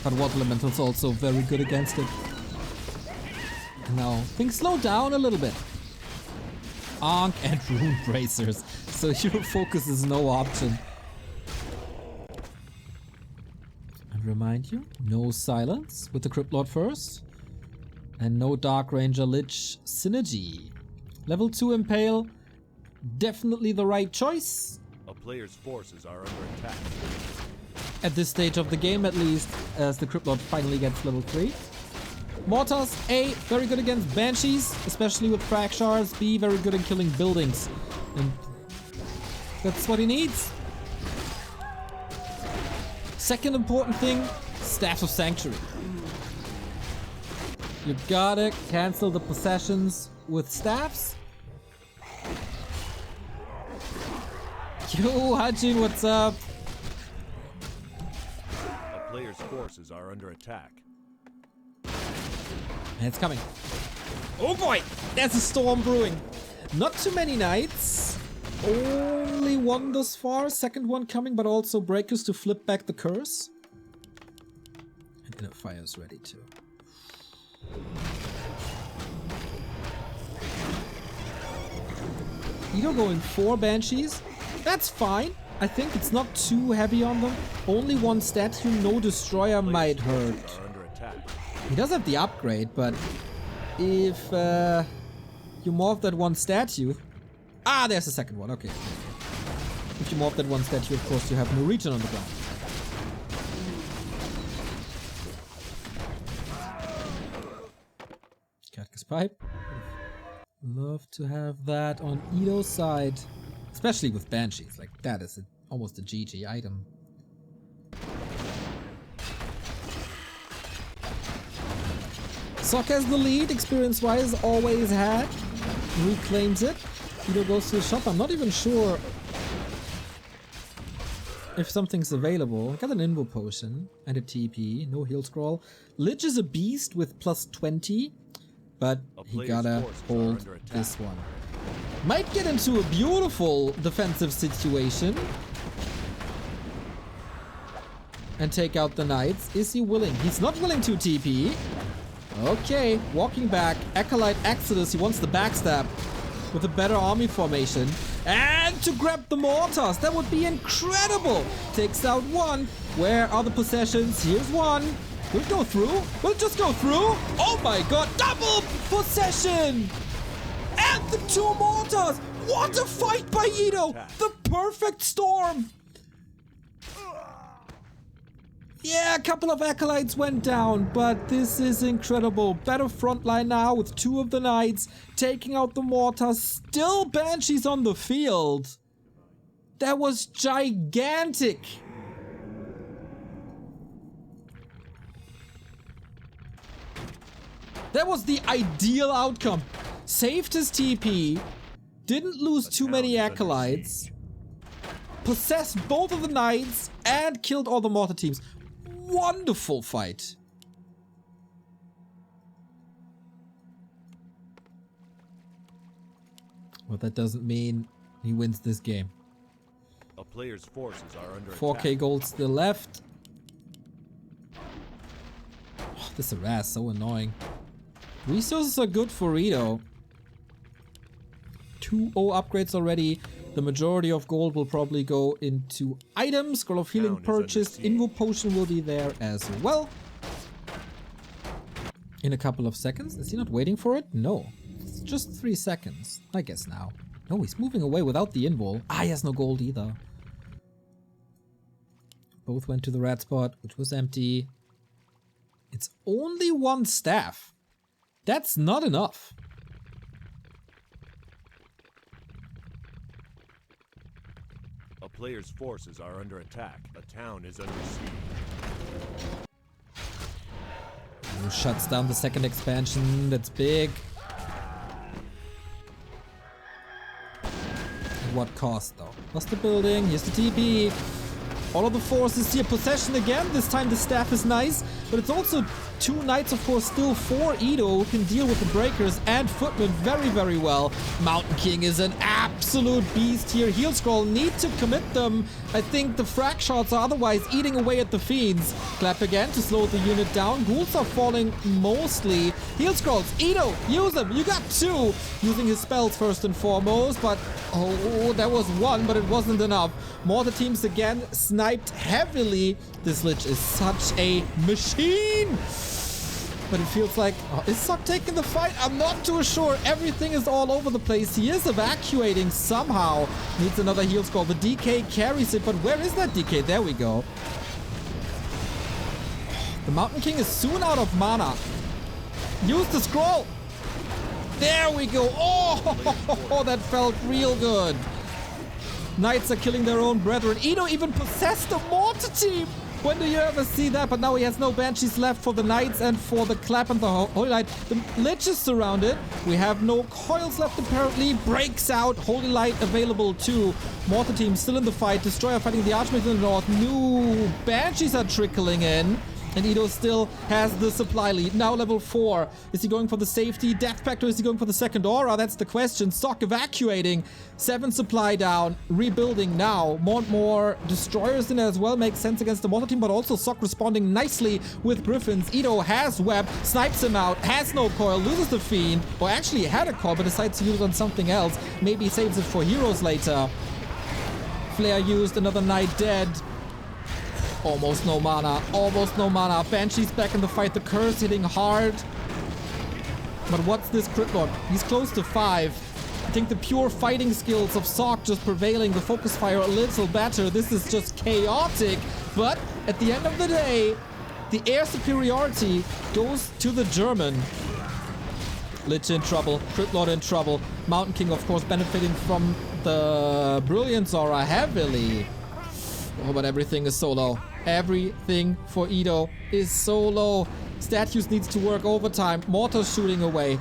But Water Elemental's also very good against it. And now things slow down a little bit. Ankh and Rune Bracers. So hero focus is no option. And remind you, no silence with the Crypt Lord first. And no Dark Ranger Lich synergy. Level 2 Impale, definitely the right choice. A player's forces are under attack. At this stage of the game, at least, as the Crypt Lord finally gets level 3. Mortars, A, very good against Banshees, especially with frag shards. B, very good in killing buildings. And that's what he needs. Second important thing, Staff of Sanctuary. You gotta cancel the possessions with staffs. Yo, Hajin, what's up? A player's forces are under attack. And it's coming. Oh boy! There's a storm brewing. Not too many knights. Only one thus far. Second one coming, but also breakers to flip back the curse. And Inner Fire's ready too. Either going 4 Banshees. That's fine. I think it's not too heavy on them. Only one statue, no destroyer might hurt. He does have the upgrade, but if you morph that one statue... Ah, there's a second one, okay. If you morph that one statue, of course you have no regen on the ground. Catca's Pipe. Love to have that on Ido's side. Especially with Banshees, like that is almost a GG item. Sock has the lead, experience-wise, always had. Reclaims it. Ido goes to the shop. I'm not even sure if something's available. Got an Invo Potion and a TP, no heal scroll. Lich is a beast with plus 20, but he gotta hold this one. Might get into a beautiful defensive situation and take out the knights. Is he willing? He's not willing to TP. Okay, walking back. Acolyte Exodus, he wants the backstab with a better army formation. And to grab the mortars, that would be incredible. Takes out one. Where are the possessions? Here's one. Will it go through? Will it just go through? Oh my god, double possession! And the 2 mortars! What a fight by Edo! The perfect storm! Yeah, a couple of acolytes went down, but this is incredible. Better frontline now with 2 of the knights taking out the mortars. Still banshees on the field. That was gigantic. That was the ideal outcome. Saved his TP. Didn't lose too many acolytes. Possessed both of the knights and killed all the mortar teams. Wonderful fight. Well, that doesn't mean he wins this game. A player's forces are under 4k attack. gold still left. Oh, this harass, so annoying. Resources are good for Rito. 2 upgrades already. The majority of gold will probably go into items. Scroll of Healing purchased. Invo Potion will be there as well. In a couple of seconds. Is he not waiting for it? No. It's just 3 seconds. I guess now. No, he's moving away without the Invo. Ah, he has no gold either. Both went to the red spot, which was empty. It's only 1 staff. That's not enough. A player's forces are under attack. A town is under siege. Shuts down the second expansion. That's big. At what cost, though? Lost the building. Here's the TP. All of the forces here. Possession again. This time the staff is nice. But it's also 2 knights, of course, still 4 Edo who can deal with the breakers and footmen very, very well. Mountain King is an absolute beast here. Heal Scroll need to commit them. I think the frag shots are otherwise eating away at the fiends. Clap again to slow the unit down. Ghouls are falling mostly. Heal Scrolls, Edo, use them. You got 2. Using his spells first and foremost, but oh, there was 1, but it wasn't enough. Mortar teams again sniped heavily. This Lich is such a machine. But it feels like, oh, is Sok taking the fight? I'm not too sure. Everything is all over the place. He is evacuating somehow. Needs another heal scroll. The DK carries it, but where is that DK? There we go. The Mountain King is soon out of mana. Use the scroll. There we go. Oh, that felt real good. Knights are killing their own brethren. Edo even possessed a mortar team. When do you ever see that? But now he has no banshees left for the knights and for the clap and the holy light. The lich is surrounded. We have no coils left apparently. Breaks out. Holy light available too. Mortar team still in the fight. Destroyer fighting the archmage in the north. New banshees are trickling in. And Edo still has the supply lead. Now level 4. Is he going for the safety death pact or is he going for the second aura? That's the question. Sok evacuating. 7 supply down. Rebuilding now. More destroyers in there as well. Makes sense against the mortar team, but also Sok responding nicely with griffins. Edo has web. Snipes him out. Has no coil. Loses the fiend. Or actually had a coil, but decides to use it on something else. Maybe saves it for heroes later. Flare used. Another knight dead. Almost no mana. Almost no mana. Banshee's back in the fight. The curse hitting hard. But what's this crit lord? He's close to 5. I think the pure fighting skills of Sok just prevailing. The focus fire a little better. This is just chaotic. But at the end of the day, the air superiority goes to the German. Lich in trouble. Crit lord in trouble. Mountain King, of course, benefiting from the Brilliance Aura heavily. Oh, but everything is so low. Everything for Edo is so low. Statues needs to work overtime. Mortar's shooting away.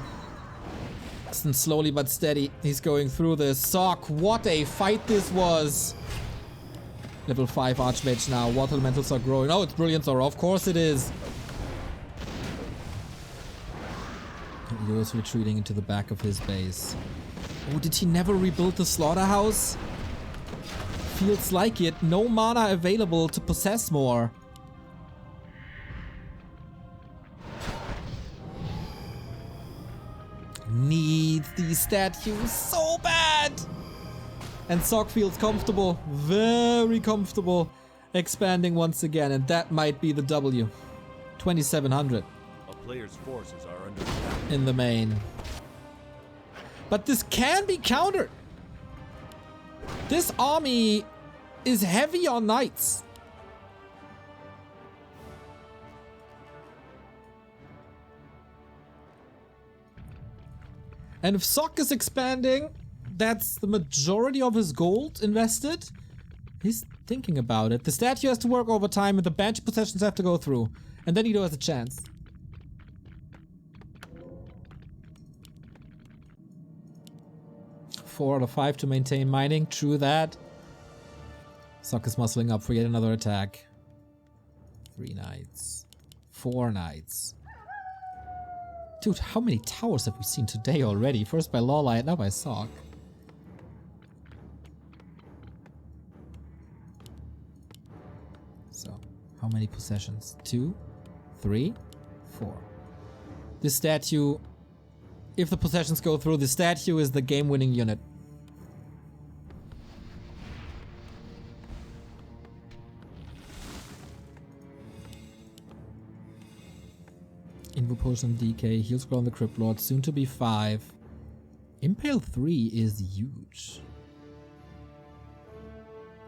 And slowly but steady, he's going through this. Sok, what a fight this was. Level 5 Archmage now. Water elementals are growing. Oh, it's Brilliance Aura. Of course it is. Edo is retreating into the back of his base. Oh, did he never rebuild the slaughterhouse? Feels like it. No mana available to possess more. needs these statues so bad. And Sock feels comfortable, very comfortable, expanding once again, and that might be the W. 2,700. A player's forces are under attack. In the main. But this can be countered. This army is heavy on knights. And if Sock is expanding, that's the majority of his gold invested. He's thinking about it. The statue has to work over time and the banshee possessions have to go through. And then Edo has a chance. Four out of 5 to maintain mining. True that. Sock is muscling up for yet another attack. 3 knights. 4 knights. Dude, how many towers have we seen today already? First by LawLiet, now by Sock. So, how many possessions? 2, 3, 4. This statue, if the possessions go through, the statue is the game-winning unit. Invo Potion DK, Heal Scroll on the Crypt Lord, soon to be 5. Impale 3 is huge.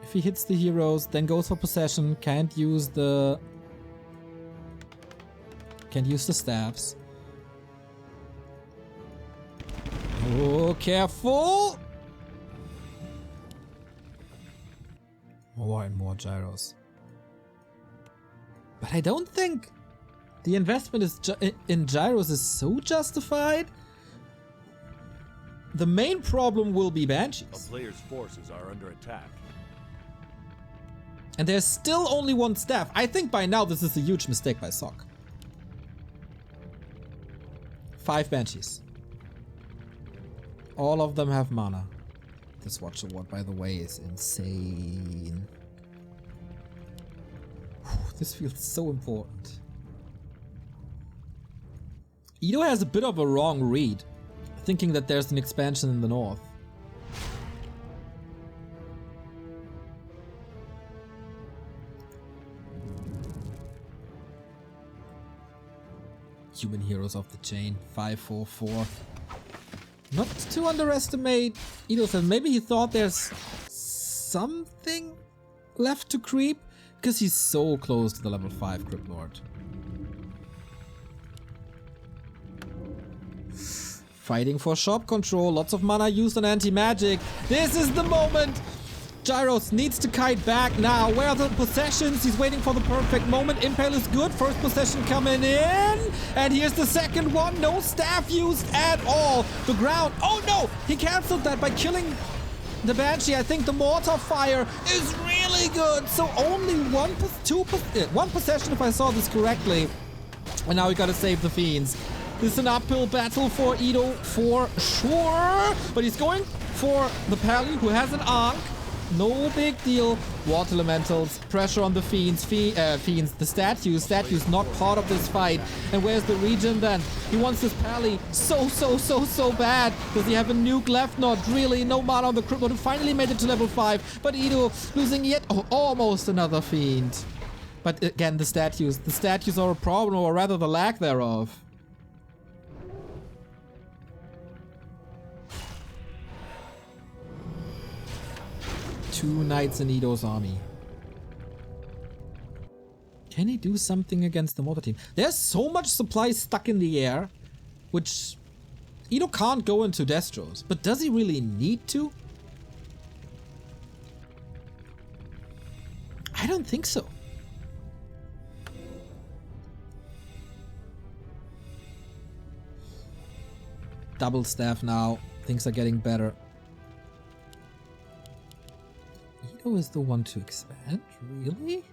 If he hits the heroes, then goes for possession, can't use the staffs. Oh, careful! More and more gyros. But I don't think the investment in gyros is so justified. The main problem will be banshees. A player's forces are under attack. And there's still only 1 staff. I think by now this is a huge mistake by Sock. 5 banshees. All of them have mana. This Watch Award, by the way, is insane. Whew, this feels so important. Edo has a bit of a wrong read, thinking that there's an expansion in the north. Human heroes of the chain, 544. Not to underestimate Edo said. Maybe he thought there's something left to creep, because he's so close to the level 5 Crypt Lord. Fighting for shop control, lots of mana used on anti-magic. This is the moment! Gyros needs to kite back now. Where are the possessions? He's waiting for the perfect moment. Impale is good. First possession coming in. And here's the second one. No staff used at all. The ground. Oh no! He cancelled that by killing the Banshee. I think the mortar fire is really good. So only one possession if I saw this correctly. And now we gotta save the fiends. This is an uphill battle for Edo for sure. But he's going for the Pally who has an Ankh. No big deal. Water elementals, pressure on the fiends. Fiends, the statues not part of this fight. And where's the region then? He wants this Pally so bad. Does he have a nuke left? Not really. No mana on the Crypt Lord, who finally made it to level 5. But Edo losing yet almost another fiend. But again, the statues are a problem, or rather the lack thereof. Two knights in Edo's army. Can he do something against the mortar team? There's so much supply stuck in the air, which Edo can't go into Destros. But does he really need to? I don't think so. Double staff now. Things are getting better. Edo is the one to expand? Really?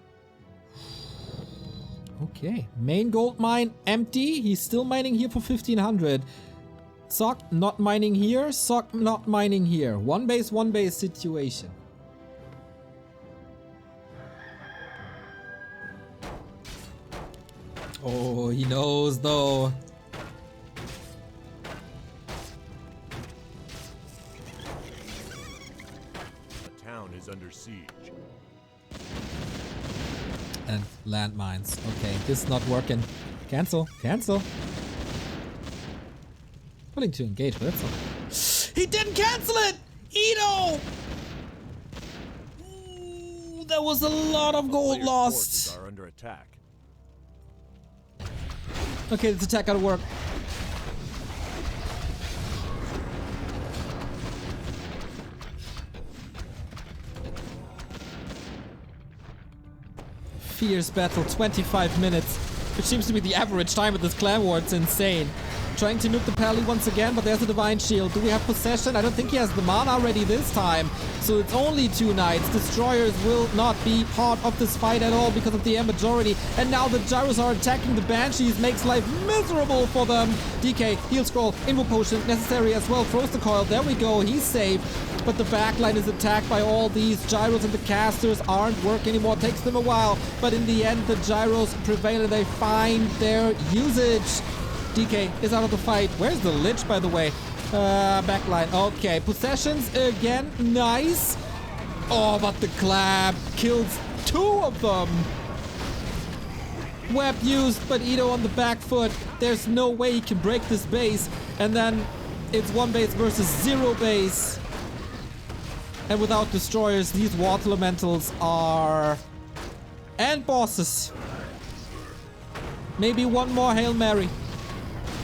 Okay. Main gold mine empty. He's still mining here for 1500. Sock not mining here. Sock not mining here. One base situation. Oh, he knows though. is under siege. And landmines. Okay, this is not working. Cancel. Cancel. Willing to engage, but that's not... He didn't cancel it! Ito! Ooh, that was a lot of gold Player's lost. forces are under attack. Okay, this attack gotta work. Fierce battle, 25 minutes, which seems to be the average time of this clan war. It's insane. Trying to nuke the pally once again, but there's a divine shield. Do we have possession? I don't think he has the mana ready this time. So it's only 2 knights. Destroyers will not be part of this fight at all because of the majority. And now the gyros are attacking the banshees. Makes life miserable for them. DK, heal scroll, invo potion, necessary as well. Throws the coil. There we go. He's safe. But the backline is attacked by all these gyros, and the casters aren't working anymore. It takes them a while. But in the end, the gyros prevail and they find their usage. DK is out of the fight. Where's the Lich, by the way? Backline. Okay, possessions again. Nice. Oh, but the Clap kills 2 of them. Web used, but Ito on the back foot. There's no way he can break this base. And then it's 1 base versus 0 base. And without destroyers, these water elementals are... and bosses. Maybe 1 more Hail Mary.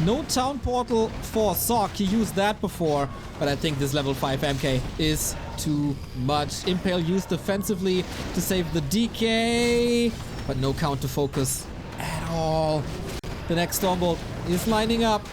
No town portal for Sock. He used that before. But I think this level 5 MK is too much. Impale used defensively to save the DK. But no counter focus at all. The next Stormbolt is lining up.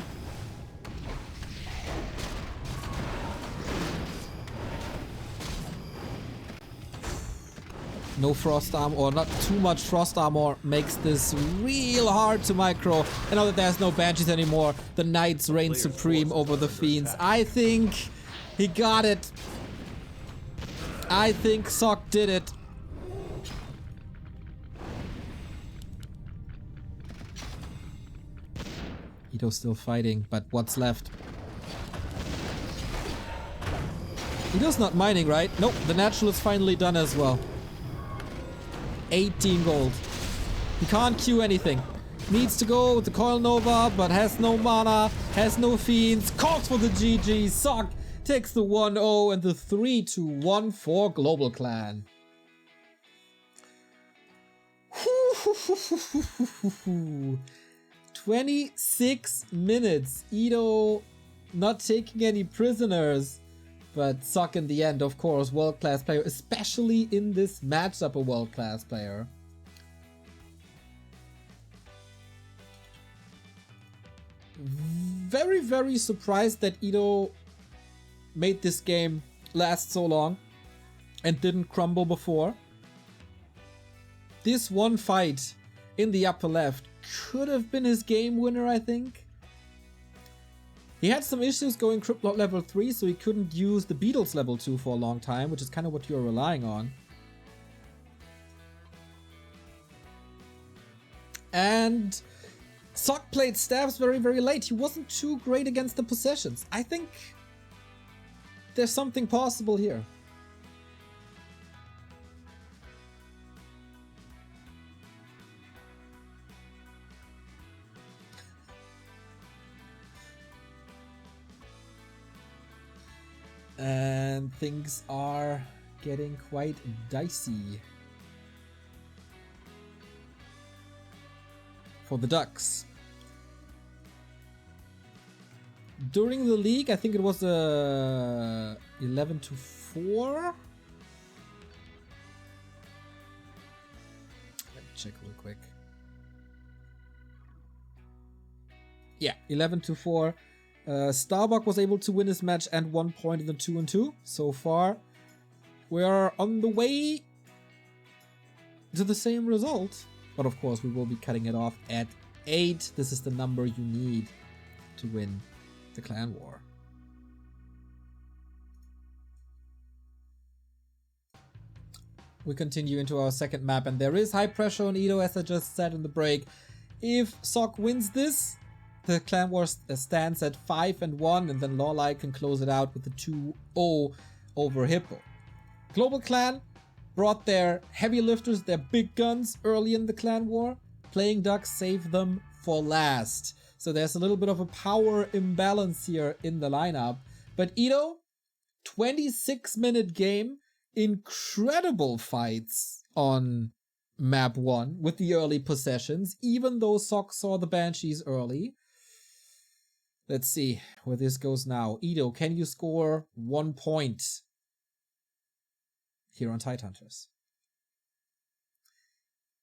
No frost armor, or not too much frost armor, makes this real hard to micro. And now that there's no banshees anymore, the knights reign supreme over the fiends. I think he got it. I think Sock did it. Ito's still fighting, but what's left? Ito's not mining, right? Nope, the natural is finally done as well. 18 gold. He can't queue anything. Needs to go with the Coil Nova, but has no mana, has no fiends. Calls for the GG. Sock takes the 1-0 and the 3-1 for Global Clan. 26 minutes. Ito not taking any prisoners. But Sock in the end, of course, world-class player, especially in this matchup, a world-class player. Very, very surprised that Ito made this game last so long and didn't crumble before. This one fight in the upper left could have been his game winner, I think. He had some issues going Cryptlot level 3, so he couldn't use the Beatles level 2 for a long time, which is kind of what you're relying on. And Sock played stabs very, very late. He wasn't too great against the possessions. I think there's something possible here. And things are getting quite dicey for the Ducks. During the league, I think it was 11-4. Let me check real quick. Yeah, 11-4. Starbuck was able to win his match and 1 point in the 2-2 so far. We are on the way to the same result, but of course we will be cutting it off at 8. This is the number you need to win the clan war. We continue into our second map, and there is high pressure on Ito, as I just said in the break. If Sock wins this, the clan war stands at 5-1, and then LawLiet can close it out with the 2-0 over Hippo. Global Clan brought their heavy lifters, their big guns early in the clan war. Playing Ducks saved them for last. So there's a little bit of a power imbalance here in the lineup. But Ito, 26-minute game, incredible fights on map 1 with the early possessions, even though Sock saw the Banshees early. Let's see where this goes now. Ito, can you score 1 point here on Tidehunters?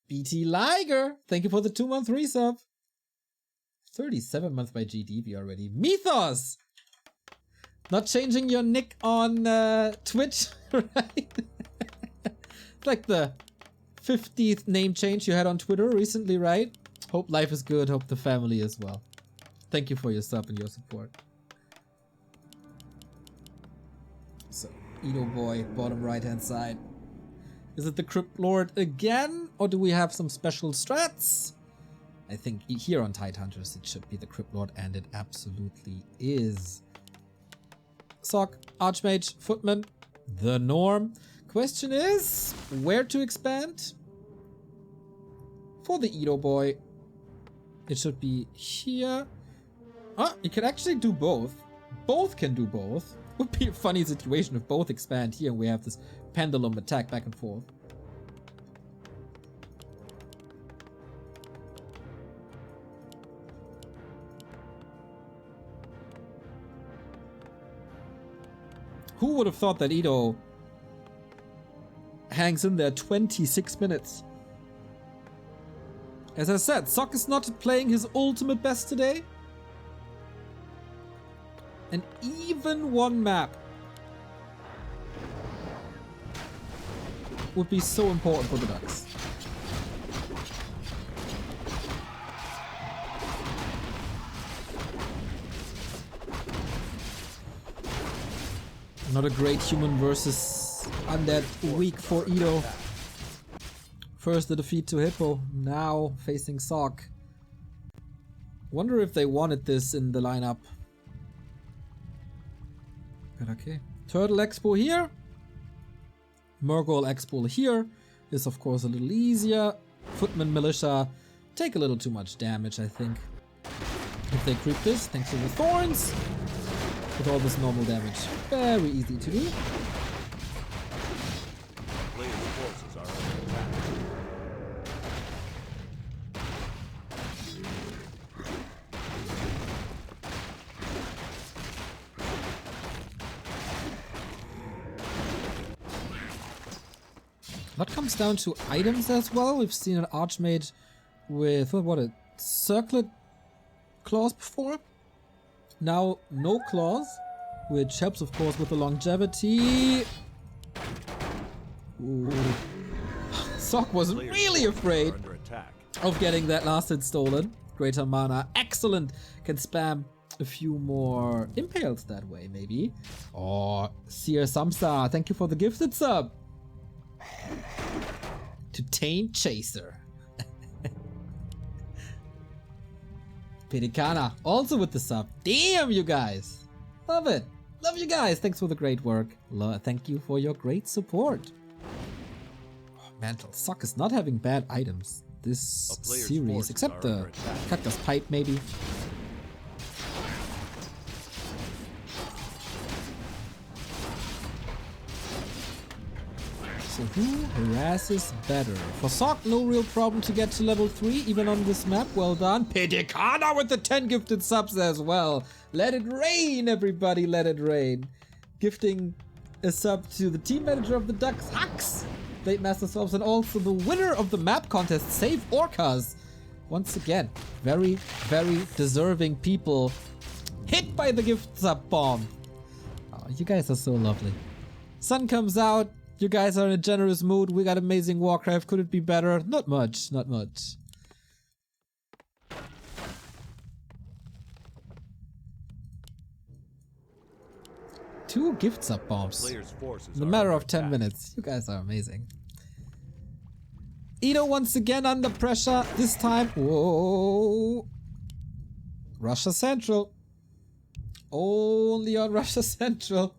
BT Liger, thank you for the 2-month resub. 37 months by GDB already. Mythos! Not changing your nick on Twitch, right? It's like the 50th name change you had on Twitter recently, right? Hope life is good, hope the family is well. Thank you for your sub and your support. So, Ito boy, bottom right hand side. Is it the Crypt Lord again? Or do we have some special strats? I think here on Tidehunters it should be the Crypt Lord, and it absolutely is. Sock, Archmage, Footman, the norm. Question is, where to expand? For the Ito boy, it should be here. Ah, you can actually do both. Both can do both. Would be a funny situation if both expand here and we have this pendulum attack back and forth. Who would have thought that Ito hangs in there 26 minutes? As I said, Sock is not playing his ultimate best today. And even one map would be so important for the Ducks. Not a great human versus undead week for Ito. First the defeat to Hippo, now facing Sock. Wonder if they wanted this in the lineup. But okay. Turtle Expo here. Murgoyle Expo here is of course a little easier. Footman Militia take a little too much damage, I think. If they creep this, thanks to the thorns. With all this normal damage. Very easy to do. Players' forces are under attack. That comes down to items as well. We've seen an Archmage with what a circlet claws before. Now no claws, which helps of course with the longevity. Ooh. Sock was really afraid of getting that last hit stolen. Greater mana, excellent. Can spam a few more impales that way maybe. Or Seer Samsa, thank you for the gifted sub. To Taint Chaser. Pedicana, also with the sub. Damn, you guys. Love it. Love you guys. Thanks for the great work. Thank you for your great support. Oh, Mantle. Sock is not having bad items this series, except the Cactus Pipe, maybe. So who harasses better? For Sock, no real problem to get to level 3, even on this map. Well done. Pedicana with the 10 gifted subs as well. Let it rain, everybody. Let it rain. Gifting a sub to the team manager of the Ducks, Hux. Blade Master subs, and also the winner of the map contest, Save Orcas. Once again, very, very deserving people hit by the gift sub bomb. Oh, you guys are so lovely. Sun comes out. You guys are in a generous mood. We got amazing Warcraft. Could it be better? Not much. Not much. Two gift sub bombs in a matter of 10 minutes. You guys are amazing. Ito once again under pressure. This time, whoa. Russia Central. Only on Russia Central.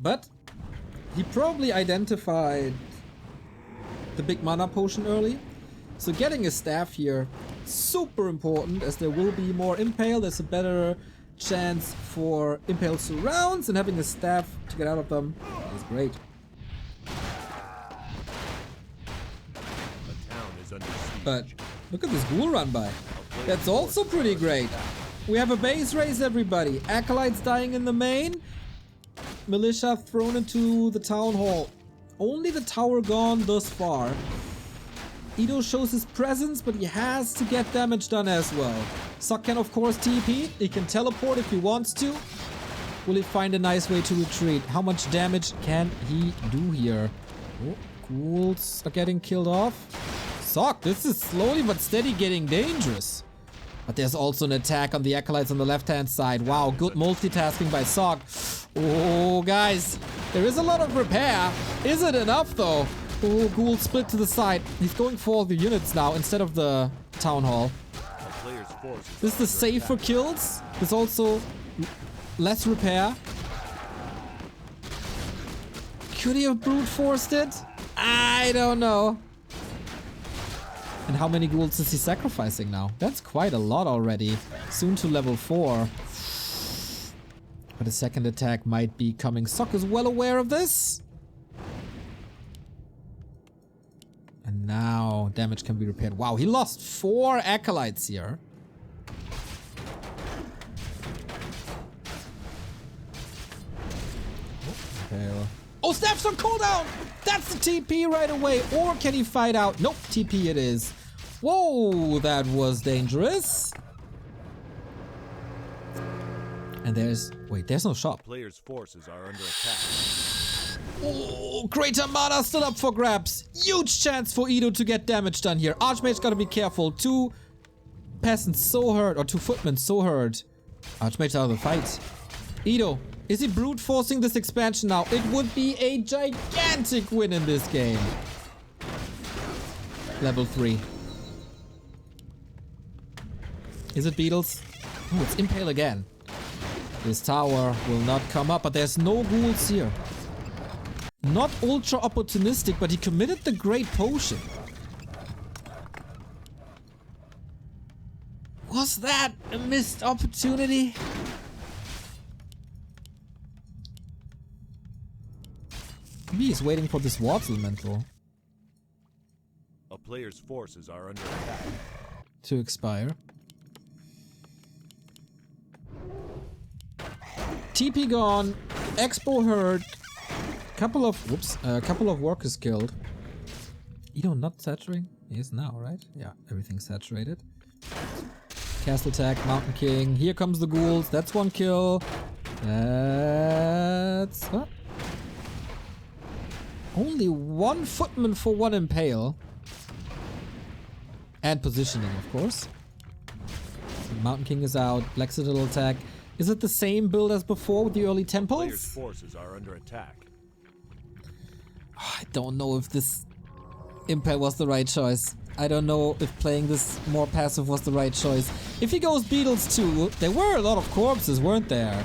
But he probably identified the big mana potion early. So getting a staff here, super important, as there will be more impale. There's a better chance for impale surrounds, and having a staff to get out of them is great. But look at this ghoul run by. That's also pretty great. We have a base race, everybody. Acolytes dying in the main. Militia thrown into the town hall. Only the tower gone thus far. Ido shows his presence, but he has to get damage done as well. Sok can of course TP. He can teleport if he wants to. Will he find a nice way to retreat? How much damage can he do here? Oh, ghouls are getting killed off. Sok, this is slowly but steady getting dangerous. But there's also an attack on the acolytes on the left-hand side. Wow, good multitasking by Sok. Oh, guys, there is a lot of repair. Is it enough, though? Oh, ghoul split to the side. He's going for the units now instead of the town hall. This is the safer kills. There's also less repair. Could he have brute forced it? I don't know. And how many ghouls is he sacrificing now? That's quite a lot already. Soon to level 4. But a second attack might be coming. Sok is well aware of this. And now damage can be repaired. Wow, he lost 4 acolytes here. Oh, snaps on cooldown! That's the TP right away. Or can he fight out? Nope, TP it is. Whoa, that was dangerous. And there's... Wait, there's no shop. Players' forces are under attack. Oh, Greater Mana still up for grabs. Huge chance for Ido to get damage done here. Archmage gotta be careful. 2 peasants so hurt, or 2 footmen so hurt. Archmage out of the fight. Ido, is he brute forcing this expansion now? It would be a gigantic win in this game. Level 3. Is it Beetles? Oh, it's Impale again. This tower will not come up, but there's no ghouls here. Not ultra opportunistic, but he committed the great potion. Was that a missed opportunity? Maybe he's waiting for this Wards Elemental. A player's forces are under attack. To expire. TP gone. Expo hurt. Couple of workers killed. Ido not saturating? He is now, right? Yeah, everything's saturated. Castle attack, Mountain King. Here comes the ghouls. That's 1 kill. That's... what? Only 1 footman for 1 impale. And positioning, of course. So Mountain King is out. Black Citadel attack. Is it the same build as before with the early temples? Players' forces are under attack. Oh, I don't know if this impale was the right choice. I don't know if playing this more passive was the right choice. If he goes Beetles too, there were a lot of corpses, weren't there?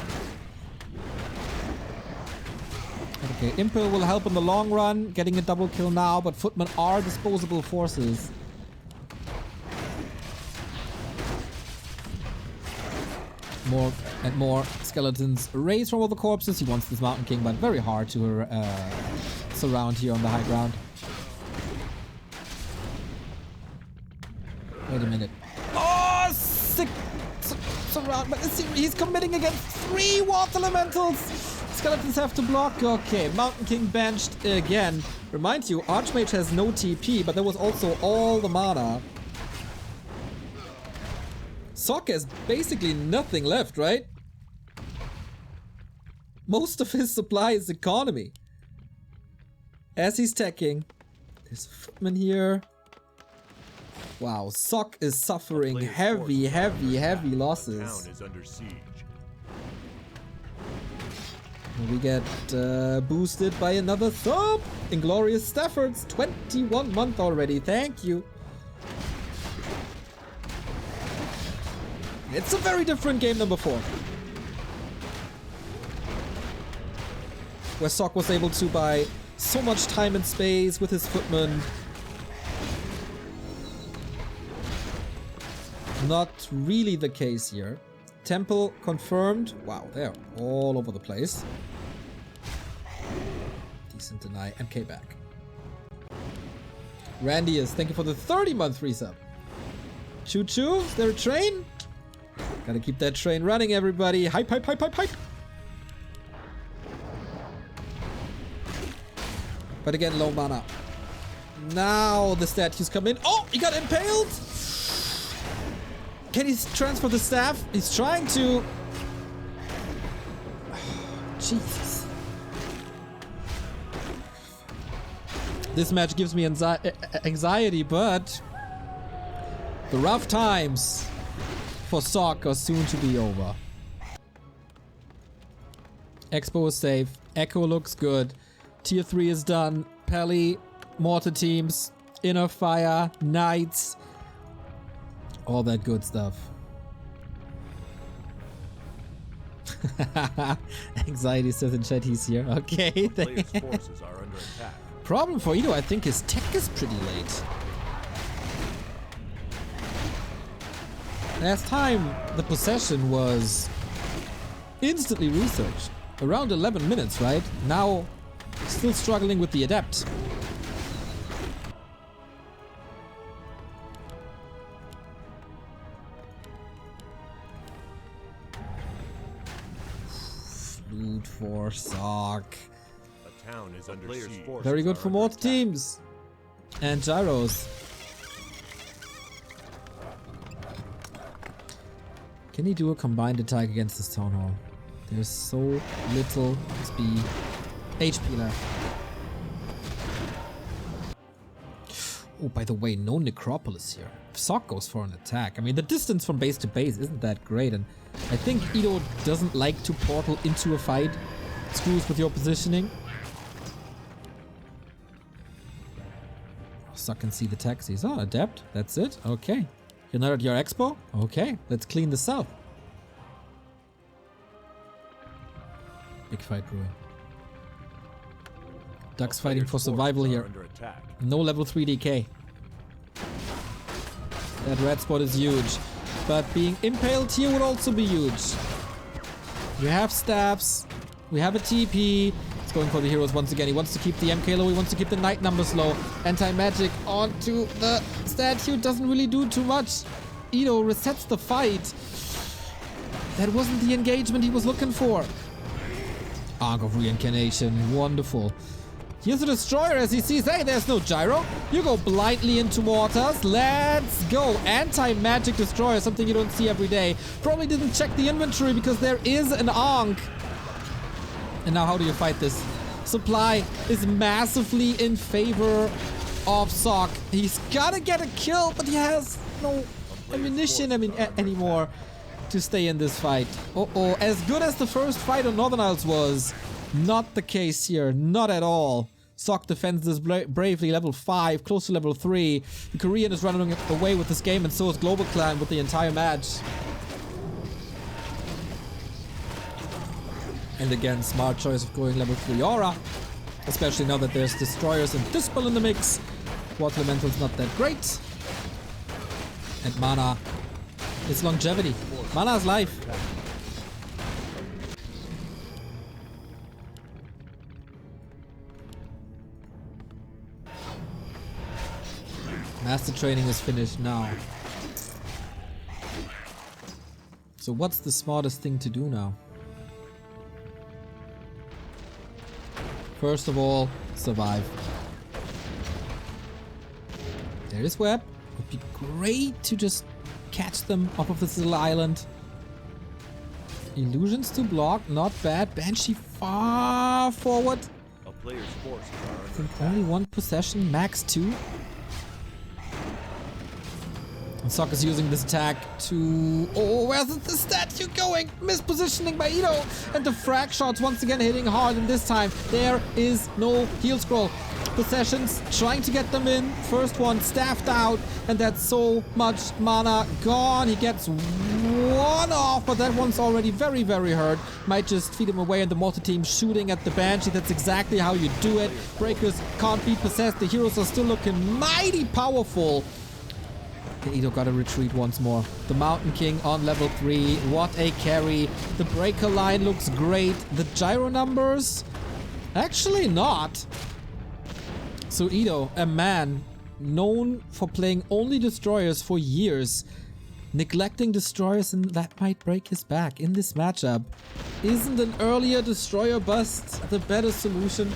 Okay, Impale will help in the long run, getting a double kill now, but footmen are disposable forces. More and more skeletons raise from all the corpses. He wants this Mountain King, but very hard to surround here on the high ground. Wait a minute. Oh, sick surround, but he's committing against 3 Wards Elementals. Skeletons have to block. Okay, Mountain King benched again. Remind you, Archmage has no TP, but there was also all the mana. Sok has basically nothing left, right? Most of his supply is economy. As he's teching. There's a footman here. Wow, Sok is suffering heavy losses. The town is under siege. We get boosted by another thump. Inglorious Staffords, 21 month already. Thank you. It's a very different game than before. where Sok was able to buy so much time and space with his footman. Not really the case here. Temple confirmed. Wow, they're all over the place. Decent deny. MK back. Randy is, thank you for the 30-month resub. Choo choo, is there a train? Gotta keep that train running, everybody. Hype, hype, hype, hype, hype. But again, low mana. Now the statues come in. Oh, he got impaled! Can he transfer the staff? He's trying to. Jesus. This match gives me anxiety, but the rough times for Sok are soon to be over. Expo is safe. Echo looks good. Tier 3 is done. Pally, Mortar teams, Inner Fire, Knights. All that good stuff. Anxiety says in chat he's here. Okay. Players' forces are under attack. Problem for Ido, I think his tech is pretty late. Last time the possession was instantly researched. Around 11 minutes, right? Now still struggling with the adept. Loot for Sok. A town is under siege. Very good for more teams. And gyros. Can he do a combined attack against this town hall? There's so little HP left. Oh, by the way, no necropolis here. If Sok goes for an attack. I mean, the distance from base to base isn't that great, and I think Ido doesn't like to portal into a fight. It screws with your positioning. Sok can see the taxis. Oh, adept. That's it. Okay. You're not at your expo? Okay, let's clean this up. Big fight, Ruin. Ducks fighting for survival here. No level 3 DK. That red spot is huge. But being impaled here would also be huge. We have staffs. We have a TP. It's going for the heroes once again. He wants to keep the MK low. He wants to keep the knight numbers low. Anti-magic onto the statue. Doesn't really do too much. Ido resets the fight. That wasn't the engagement he was looking for. Arc of Reincarnation. Wonderful. Here's a destroyer as he sees, hey, there's no gyro. You go blindly into mortars. Let's go. Anti-magic destroyer, something you don't see every day. Probably didn't check the inventory because there is an Ankh. And now how do you fight this? Supply is massively in favor of Sok. He's gotta get a kill, but he has no ammunition anymore to stay in this fight. Uh-oh, as good as the first fight on Northern Isles was, not the case here, not at all. Sok defends this bravely, level 5, close to level 3. The Korean is running away with this game, and so is Global Clan with the entire match. And again, smart choice of going level 3 Aura, especially now that there's Destroyers and Dispel in the mix. Water Elemental's not that great. And mana is longevity. Mana is life. Master training is finished now. So what's the smartest thing to do now? First of all, survive. There is web. Would be great to just catch them off of this little island. Illusions to block, not bad. Banshee far forward. A player's forces are I think only one possession, max 2. And Sok is using this attack to... Oh, where's the statue going? Mispositioning by Ido. And the frag shots once again hitting hard, and this time there is no heal scroll. possessions, trying to get them in. First one staffed out, and that's so much mana gone. He gets one off, but that one's already very, very hurt. Might just feed him away, and the multi-team shooting at the Banshee. That's exactly how you do it. Breakers can't be possessed. The heroes are still looking mighty powerful. Ido gotta retreat once more. The Mountain King on level 3. What a carry. The breaker line looks great. The gyro numbers? Actually not. So Ido, a man known for playing only destroyers for years, neglecting destroyers, and that might break his back in this matchup. Isn't an earlier destroyer bust the better solution?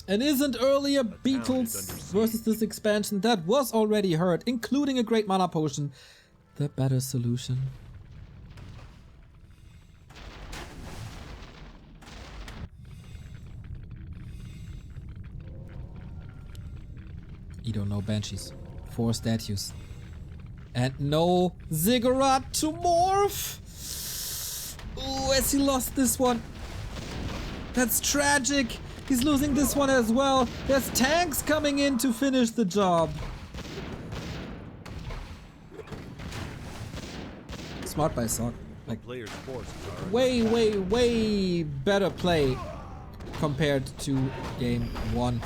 And isn't earlier Beetles versus this expansion that was already hurt, including a great mana potion, the better solution? Ido, no Banshees. 4 statues. And no Ziggurat to morph! Ooh, as he lost this one. That's tragic! He's losing this one as well. There's tanks coming in to finish the job. Smart by Sock. Like, way better play compared to game 1.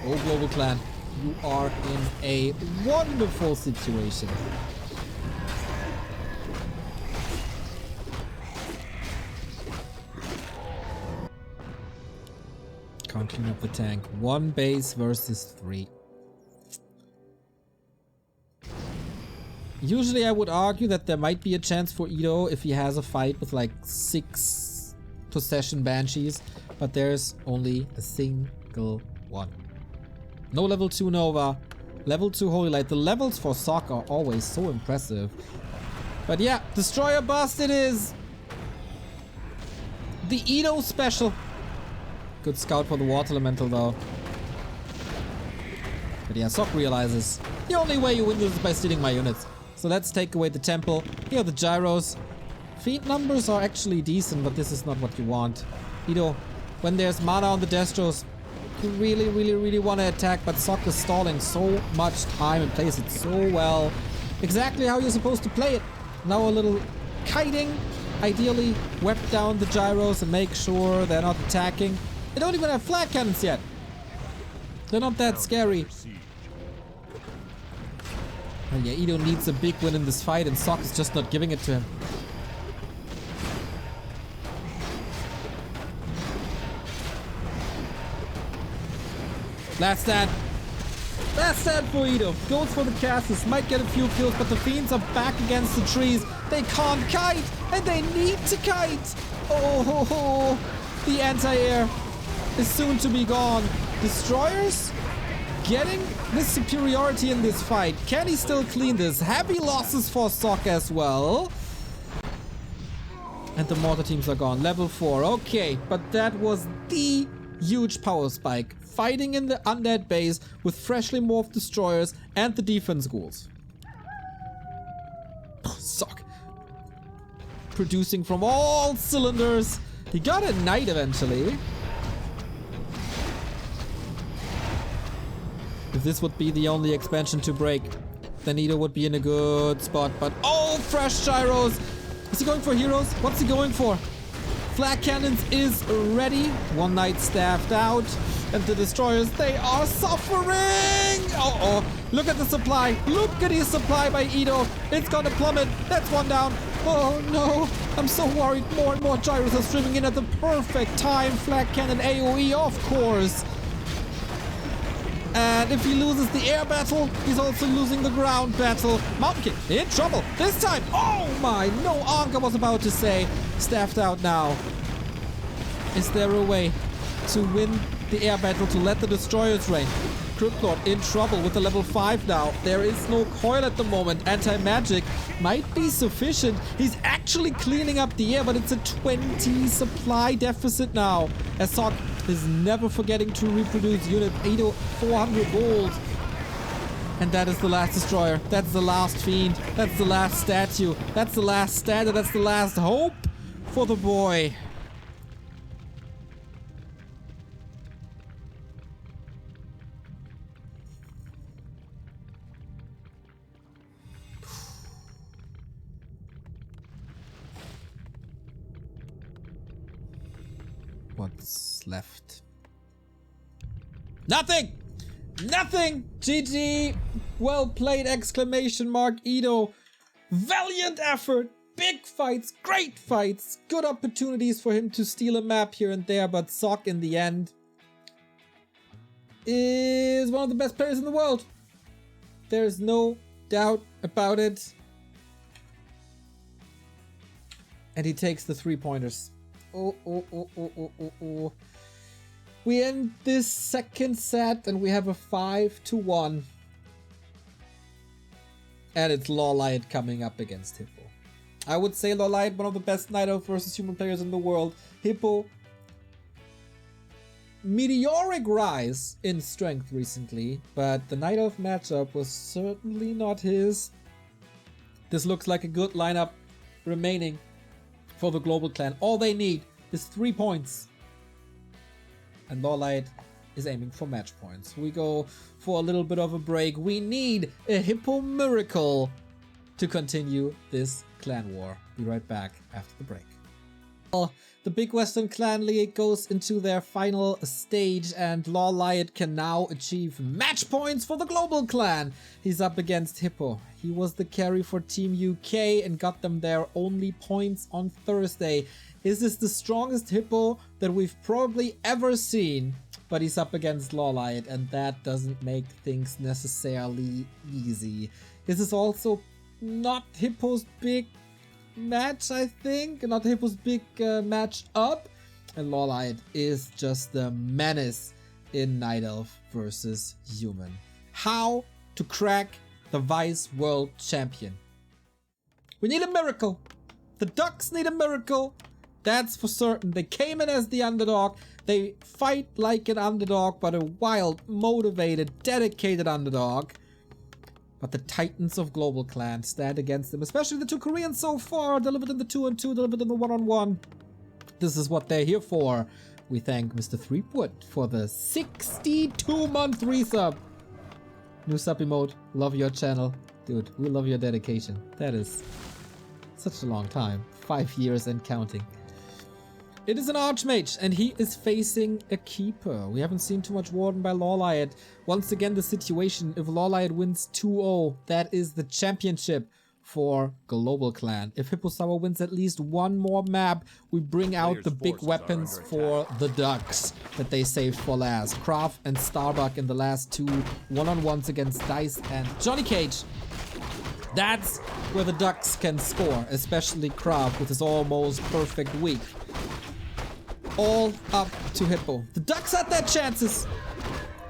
Oh, Global Clan, you are in a wonderful situation. Can't clean up the tank. 1 base versus 3. Usually I would argue that there might be a chance for Ido if he has a fight with like 6 possession Banshees, but there's only a single one. No level 2 Nova, level 2 Holy Light. The levels for Sock are always so impressive. But yeah, Destroyer Bust it is. The Ido special. Good scout for the Water Elemental though. But yeah, Sock realizes the only way you win this is by stealing my units. So let's take away the temple. Here are the gyros. Feet numbers are actually decent, but this is not what you want. Ido, when there's mana on the Destros, you really want to attack, but Sock is stalling so much time and plays it so well. Exactly how you're supposed to play it. Now a little kiting. Ideally, whip down the gyros and make sure they're not attacking. They don't even have flag cannons yet. They're not that scary. Oh yeah, Ido needs a big win in this fight, and Sock is just not giving it to him. Last stand. Last stand for Ido. Goes for the casters. Might get a few kills, but the Fiends are back against the trees. They can't kite, and they need to kite. Oh ho ho. The anti-air is soon to be gone. Destroyers getting this superiority in this fight. Can he still clean this? Heavy losses for Sock as well. And the mortar teams are gone. Level 4. Okay, but that was the huge power spike. Fighting in the undead base with freshly morphed destroyers and the defense ghouls. Sock. Producing from all cylinders. He got a knight eventually. If this would be the only expansion to break, then Ido would be in a good spot. But oh, fresh gyros! Is he going for heroes? What's he going for? Flag cannons is ready. 1 knight staffed out. And the destroyers, they are suffering! Uh-oh. Look at the supply. Look at his supply by Ido. It's gonna plummet. That's 1 down. Oh no. I'm so worried. More and more gyros are streaming in at the perfect time. Flag cannon AoE, of course. And if he loses the air battle, he's also losing the ground battle. Mountain King in trouble this time. Oh my, no, Anka was about to say. Staffed out now. Is there a way to win the air battle, to let the destroyers reign? Cryptlord in trouble with the level 5 now. There is no coil at the moment. Anti-magic might be sufficient. He's actually cleaning up the air, but it's a 20 supply deficit now. As Sock is never forgetting to reproduce unit. 400 gold. And that is the last destroyer. That's the last fiend. That's the last statue. That's the last statue. That's the last hope for the boy. What's left? Nothing! Nothing! GG! Well played! Exclamation mark, Edo. Valiant effort! Big fights! Great fights! Good opportunities for him to steal a map here and there, but Sock in the end is one of the best players in the world. There's no doubt about it. And he takes the 3-pointers. Oh. We end this second set and we have a 5-1. And it's LawLiet coming up against Hippo. I would say LawLiet, one of the best Night Elf versus human players in the world. Hippo, meteoric rise in strength recently, but the Night Elf matchup was certainly not his. This looks like a good lineup remaining for the global clan. All they need is 3 points. And LawLiet is aiming for match points. We go for a little bit of a break. We need a Hippo miracle to continue this clan war. Be right back after the break. Well, the Big Western Clan League goes into their final stage and LawLiet can now achieve match points for the global clan. He's up against Hippo. He was the carry for Team UK and got them their only points on Thursday. Is this the strongest Hippo that we've probably ever seen? But he's up against LawLiet and that doesn't make things necessarily easy. This is also not Hippo's big match, I think. Not Hippo's big match up. And LawLiet is just the menace in Night Elf versus Human. How to crack the Vice World Champion. We need a miracle. The Ducks need a miracle. That's for certain. They came in as the underdog. They fight like an underdog, but a wild, motivated, dedicated underdog. But the Titans of Global Clan stand against them, especially the two Koreans so far, delivered in the 2-on-2, delivered in the 1-on-1. This is what they're here for. We thank Mr. Threepwood for the 62-month resub. New sub emote, love your channel. Dude, we love your dedication. That is such a long time. 5 years and counting. It is an Archmage, and he is facing a Keeper. We haven't seen too much Warden by LawLiet. Once again, the situation, if LawLiet wins 2-0, that is the championship for Global Clan. If Hipposaur wins at least one more map, we bring out the big weapons for the Ducks that they saved for last. KraV and Starbuck in the last two 1-on-1s against Dice and Johnny Cage. That's where the Ducks can score, especially KraV with his almost perfect week. All up to Hippo. The Ducks had their chances.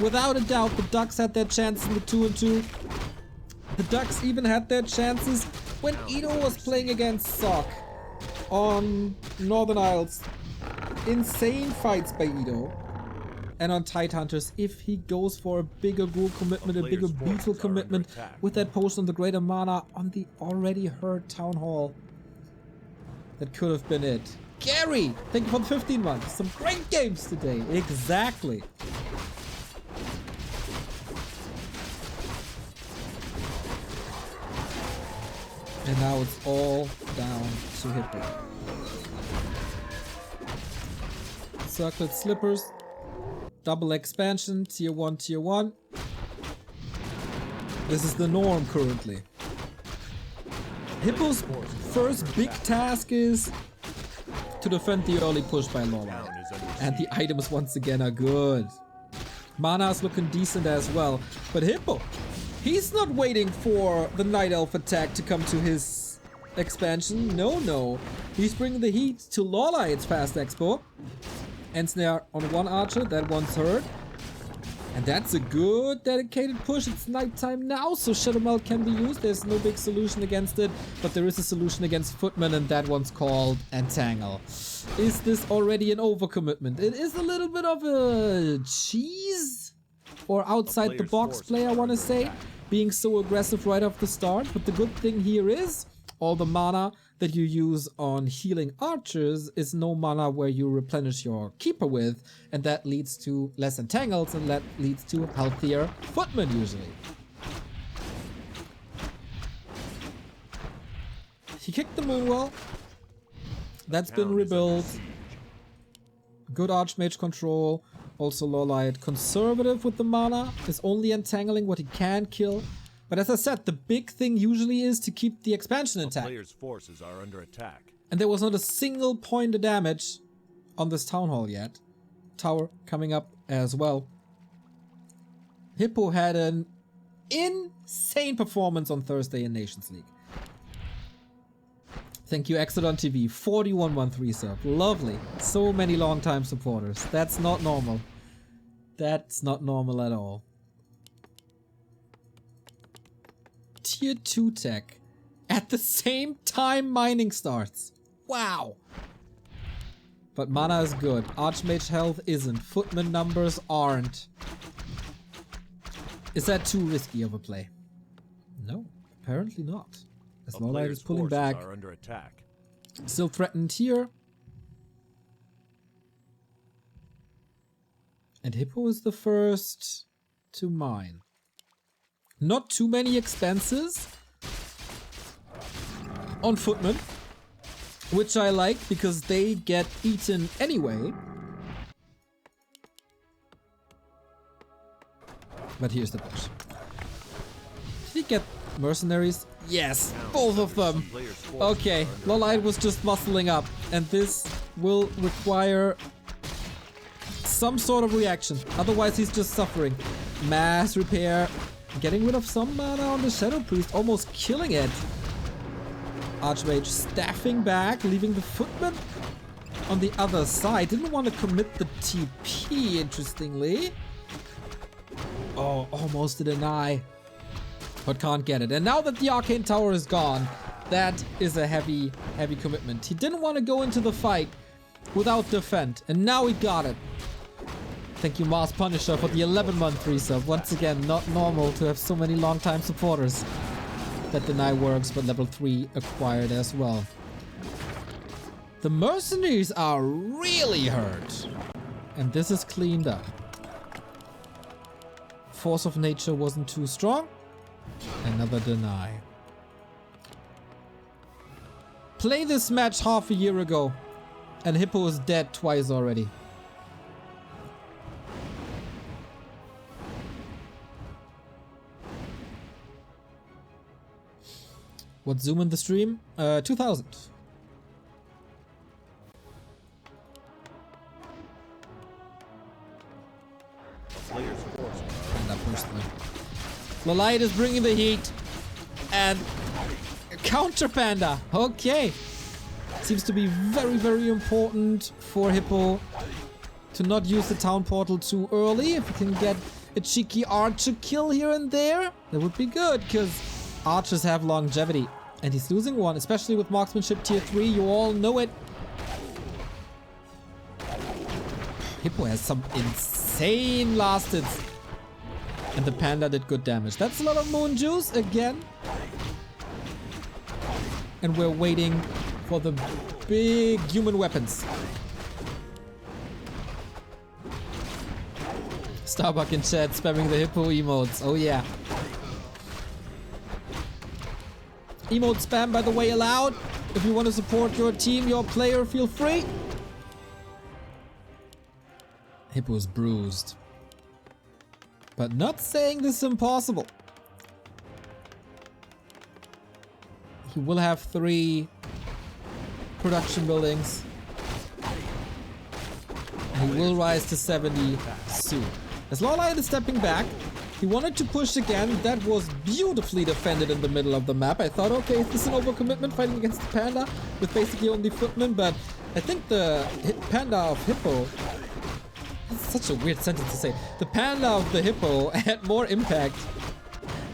Without a doubt, the Ducks had their chances in the 2-on-2. The Ducks even had their chances when Edo was playing against Sock on Northern Isles. Insane fights by Edo. And on Tidehunters, if he goes for a bigger ghoul commitment, a bigger beetle commitment with that potion on the greater mana on the already heard Town Hall. That could have been it. Gary, thank you for the 15 months. Some great games today. Exactly. And now it's all down to Hippo. Circlet Slippers. Double expansion. Tier 1, Tier 1. This is the norm currently. Hippo's first big task is to defend the early push by LawLiet. And the items once again are good. Mana is looking decent as well. But Hippo, he's not waiting for the Night Elf attack to come to his expansion. No. He's bringing the heat to LawLiet's fast expo. Ensnare on one archer, that one's hurt. And that's a good dedicated push. It's nighttime now, so Shadow Melt can be used. There's no big solution against it, but there is a solution against Footman, and that one's called Entangle. Is this already an overcommitment? It is a little bit of a cheese or outside the box play, I want to say. being so aggressive right off the start, but the good thing here is all the mana that you use on healing archers is no mana where you replenish your keeper with, and that leads to less entangles, and that leads to healthier footmen usually. He kicked the moonwell. That's been rebuilt. Good archmage control. Also LawLiet conservative with the mana. Is only entangling what he can kill. But as I said, the big thing usually is to keep the expansion intact. Players' forces are under attack. And there was not a single point of damage on this town hall yet. Tower coming up as well. Hippo had an insane performance on Thursday in Nations League. Thank you, Exodon TV. 4113 sub. Lovely. So many long-time supporters. That's not normal. That's not normal at all. Tier 2 tech. At the same time mining starts. Wow. But mana is good. Archmage health isn't. Footman numbers aren't. Is that too risky of a play? No, apparently not. As LawLiet is pulling back. Are under attack. Still threatened here. And Hippo is the first to mine. Not too many expenses on footmen, which I like because they get eaten anyway. But here's the push. Did he get mercenaries? Yes, both of them. Okay, LawLiet was just muscling up, and this will require some sort of reaction. Otherwise, he's just suffering. Mass repair, getting rid of some mana on the Shadow Priest, almost killing it. Archmage staffing back, leaving the footman on the other side. Didn't want to commit the TP, interestingly. Oh, almost a deny. But can't get it. And now that the Arcane Tower is gone, that is a heavy commitment. He didn't want to go into the fight without defend, and now he got it. Thank you, Mars Punisher, for the 11-month resub. Once again, not normal to have so many long-time supporters. That deny works, but level 3 acquired as well. The mercenaries are really hurt. And this is cleaned up. Force of nature wasn't too strong. Another deny. Play this match half a year ago, and Hippo is dead twice already. What zoom in the stream? 2000. LawLiet is bringing the heat. And counter panda. Okay. Seems to be very, very important for Hippo to not use the town portal too early. If he can get a cheeky archer kill here and there, that would be good, because archers have longevity. And he's losing one, especially with marksmanship tier 3. You all know it. Hippo has some insane last hits. And the panda did good damage. That's a lot of moon juice again. And we're waiting for the big human weapons. Starbuck in chat spamming the Hippo emotes. Oh yeah. Emote spam, by the way, allowed. If you want to support your team, your player, feel free. Hippo's bruised. But not saying this is impossible. He will have 3 production buildings. And he will rise to 70 soon. As LawLiet is stepping back, he wanted to push again. That was beautifully defended in the middle of the map. I thought, okay, is this an overcommitment fighting against the panda with basically only footmen? But I think the panda of Hippo... That's such a weird sentence to say. The panda of the Hippo had more impact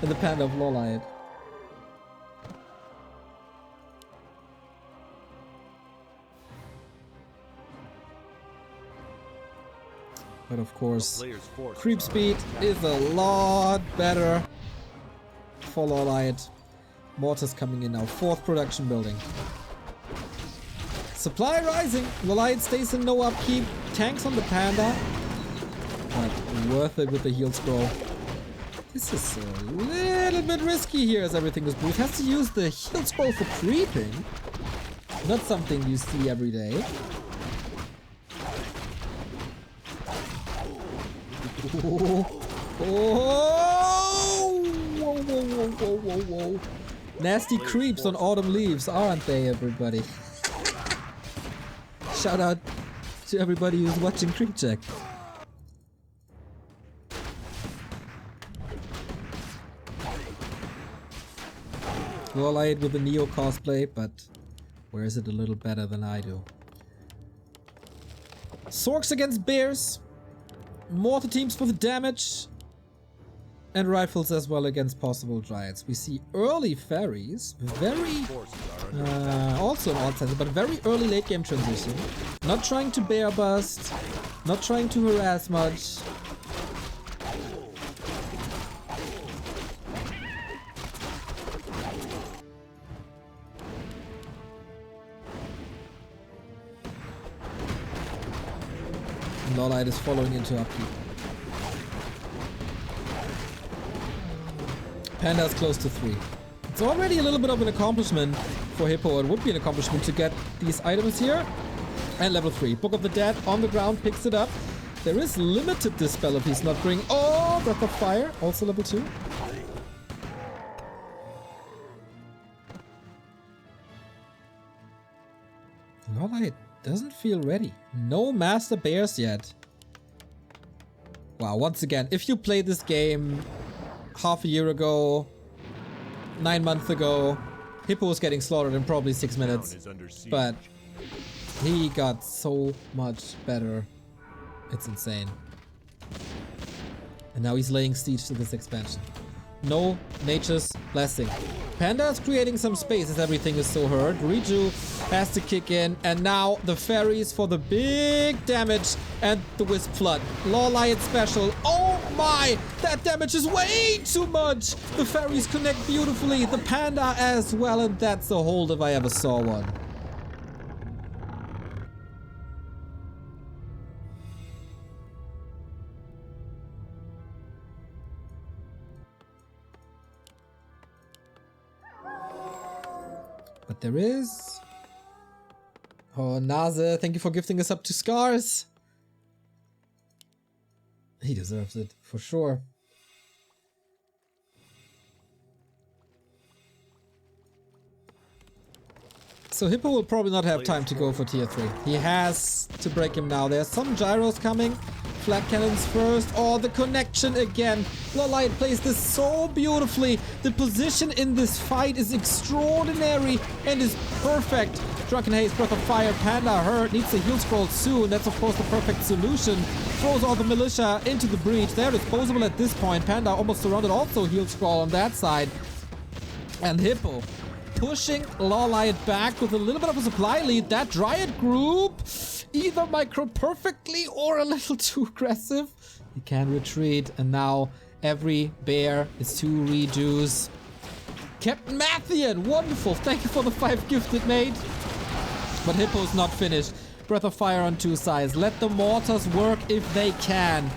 than the panda of LawLiet. But of course, creep speed is a lot better for LawLiet. Mortars coming in now. 4th production building. Supply rising. LawLiet stays in no upkeep. Tanks on the Panda. But worth it with the heal scroll. This is a little bit risky here as everything is boosted. Has to use the heal scroll for creeping. Not something you see every day. Oh, oh, whoa, whoa, whoa, whoa, whoa, whoa. Nasty creeps on autumn leaves, aren't they, everybody? Shout out to everybody who's watching Creep Check. LawLiet with the Neo cosplay, but where is it a little better than I do? Sorks against bears. Mortar teams for the damage. And rifles as well against possible dryads. We see early fairies. Very... also an odd sense, but very early late game transition. Not trying to bear bust. Not trying to harass much. LawLiet is following into upkeep. Panda is close to 3. It's already a little bit of an accomplishment for Hippo. It would be an accomplishment to get these items here. And level 3. Book of the Dead on the ground, picks it up. There is limited dispel if he's not bringing... Oh, Breath of Fire, also level 2. LawLiet doesn't feel ready. No Master Bears yet. Wow, once again, if you played this game half a year ago, 9 months ago, Hippo was getting slaughtered in probably 6 minutes. But he got so much better. It's insane. And now he's laying siege to this expansion. No Nature's Blessing. Panda is creating some space as everything is so hurt. Riju has to kick in. And now the fairies for the big damage and the Wisp Flood. LawLiet special. Oh my! That damage is way too much! The fairies connect beautifully. The Panda as well. And that's a hold if I ever saw one. But there is... Oh, Nase, thank you for gifting us up to Scars. He deserves it, for sure. So Hippo will probably not have time to go for tier 3. He has to break him now. There's some gyros coming. Flat cannons first. Oh, the connection again. LawLiet plays this so beautifully. The position in this fight is extraordinary and is perfect. Drunken Haze, Breath of Fire, Panda hurt. Needs a heal scroll soon. That's of course the perfect solution. Throws all the militia into the breach. They're disposable at this point. Panda almost surrounded. Also heal scroll on that side. And Hippo pushing LawLiet back with a little bit of a supply lead. That Dryad group either micro perfectly or a little too aggressive. He can retreat, and now every bear is 2 redos. Captain Mathian, wonderful. Thank you for the 5 gifted, mate. But Hippo's not finished. Breath of Fire on 2 sides. Let the mortars work if they can.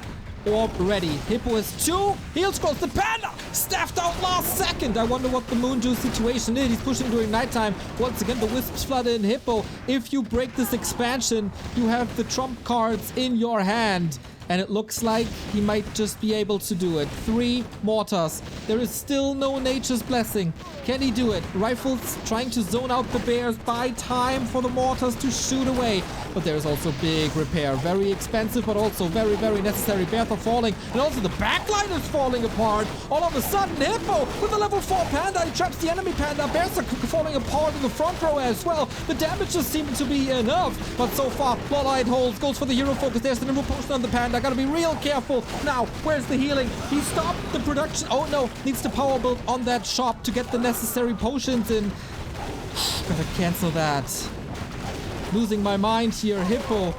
Orb ready. Hippo has 2 heal scrolls. The Panda staffed out last second. I wonder what the Moon Juice situation is. He's pushing during nighttime. Once again, the Wisps flood in. Hippo, if you break this expansion, you have the trump cards in your hand. And it looks like he might just be able to do it. 3 mortars. There is still no Nature's Blessing. Can he do it? Rifles trying to zone out the bears. Buy time for the mortars to shoot away. But there's also big repair. Very expensive, but also very, very necessary. Bears are falling. And also the backline is falling apart. All of a sudden, Hippo with a level 4 Panda. He traps the enemy Panda. Bears are falling apart in the front row as well. The damage just seemed to be enough. But so far, LawLiet holds. Goes for the hero focus. There's the Nimble Potion on the Panda. I gotta be real careful. Now, where's the healing? He stopped the production. Oh no, needs to power build on that shop to get the necessary potions in. Gotta cancel that. Losing my mind here. Hippo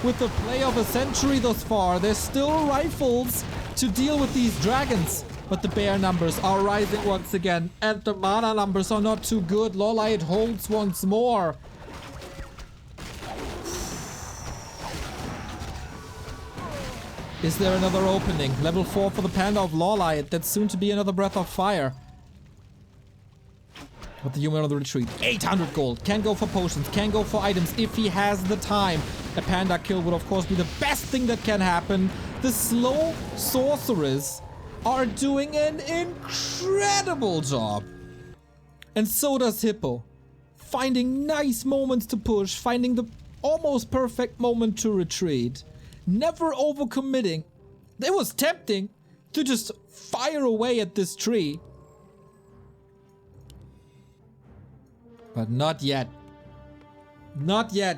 with the play of a century thus far. There's still rifles to deal with these dragons. but the bear numbers are rising once again, and the mana numbers are not too good. LawLiet holds once more. Is there another opening? Level 4 for the Panda of LawLiet. That's soon to be another Breath of Fire. But the human on the retreat. 800 gold. Can go for potions. Can go for items if he has the time. A panda kill would of course be the best thing that can happen. The slow sorcerers are doing an incredible job. And so does Hippo. Finding nice moments to push. Finding the almost perfect moment to retreat. Never overcommitting. It was tempting to just fire away at this tree. But not yet. Not yet.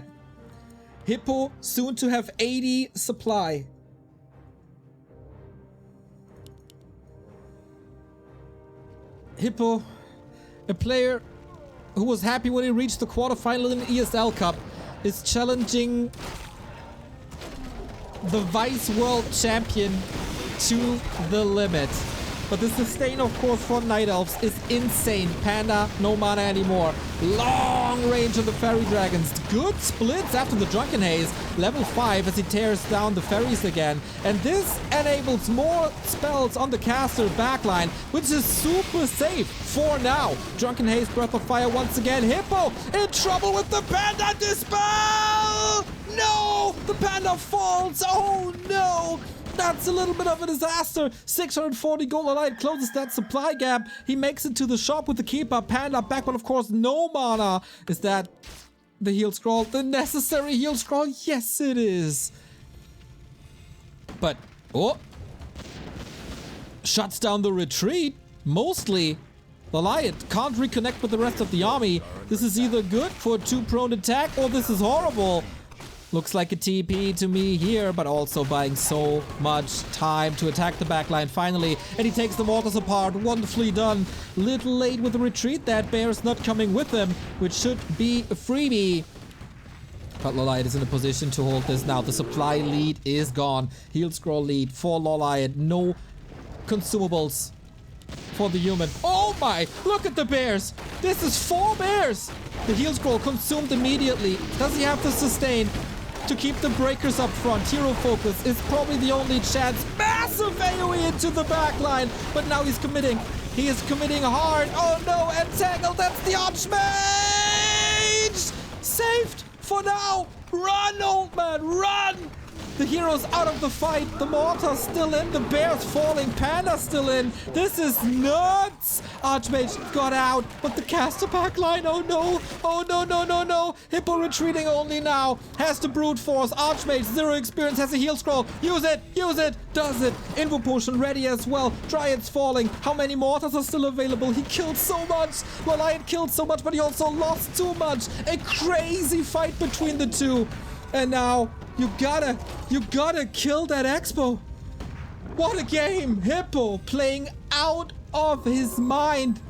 Hippo soon to have 80 supply. Hippo, a player who was happy when he reached the quarterfinal in the ESL Cup, is challenging the Vice World Champion to the limit. But the sustain, of course, for Night Elves is insane. Panda, no mana anymore. Long range on the Fairy Dragons. Good splits after the Drunken Haze. Level 5 as he tears down the fairies again. And this enables more spells on the caster backline, which is super safe for now. Drunken Haze, Breath of Fire once again. Hippo in trouble with the Panda Dispel! No! The Panda falls! Oh no! That's a little bit of a disaster. 640 gold LawLiet closes that supply gap. He makes it to the shop with the keeper. Panda back, but of course no mana. Is that the heal scroll? The necessary heal scroll? Yes, it is. But, oh. Shuts down the retreat. Mostly. LawLiet can't reconnect with the rest of the army. This is either good for a 2-prone attack or this is horrible. Looks like a TP to me here, but also buying so much time to attack the backline finally. And he takes the mortars apart. Wonderfully done. Little late with the retreat. That bear's not coming with him, which should be a freebie. But LawLiet is in a position to hold this now. The supply lead is gone. Heal scroll lead for LawLiet. No consumables for the human. Oh my! Look at the bears! This is 4 bears! The heal scroll consumed immediately. Does he have the sustain to keep the breakers up front? Hero focus is probably the only chance. Massive AoE into the backline, but now he's committing. He is committing hard. Oh no, entangled. That's the Archmage! Saved for now. Run, old man, run! The hero's out of the fight. The mortar's still in. The bear's falling. Panda's still in. This is nuts. Archmage got out, but the caster backline. Oh no. Oh no, no, no, no. Hippo retreating only now. Has the brute force. Archmage, 0 experience, has a heal scroll. Use it. Use it. Does it. Invo potion ready as well. Dryad's falling. How many mortars are still available? He killed so much. LawLiet killed so much, but he also lost too much. A crazy fight between the two. And now you gotta kill that Expo. What a game. Hippo playing out of his mind.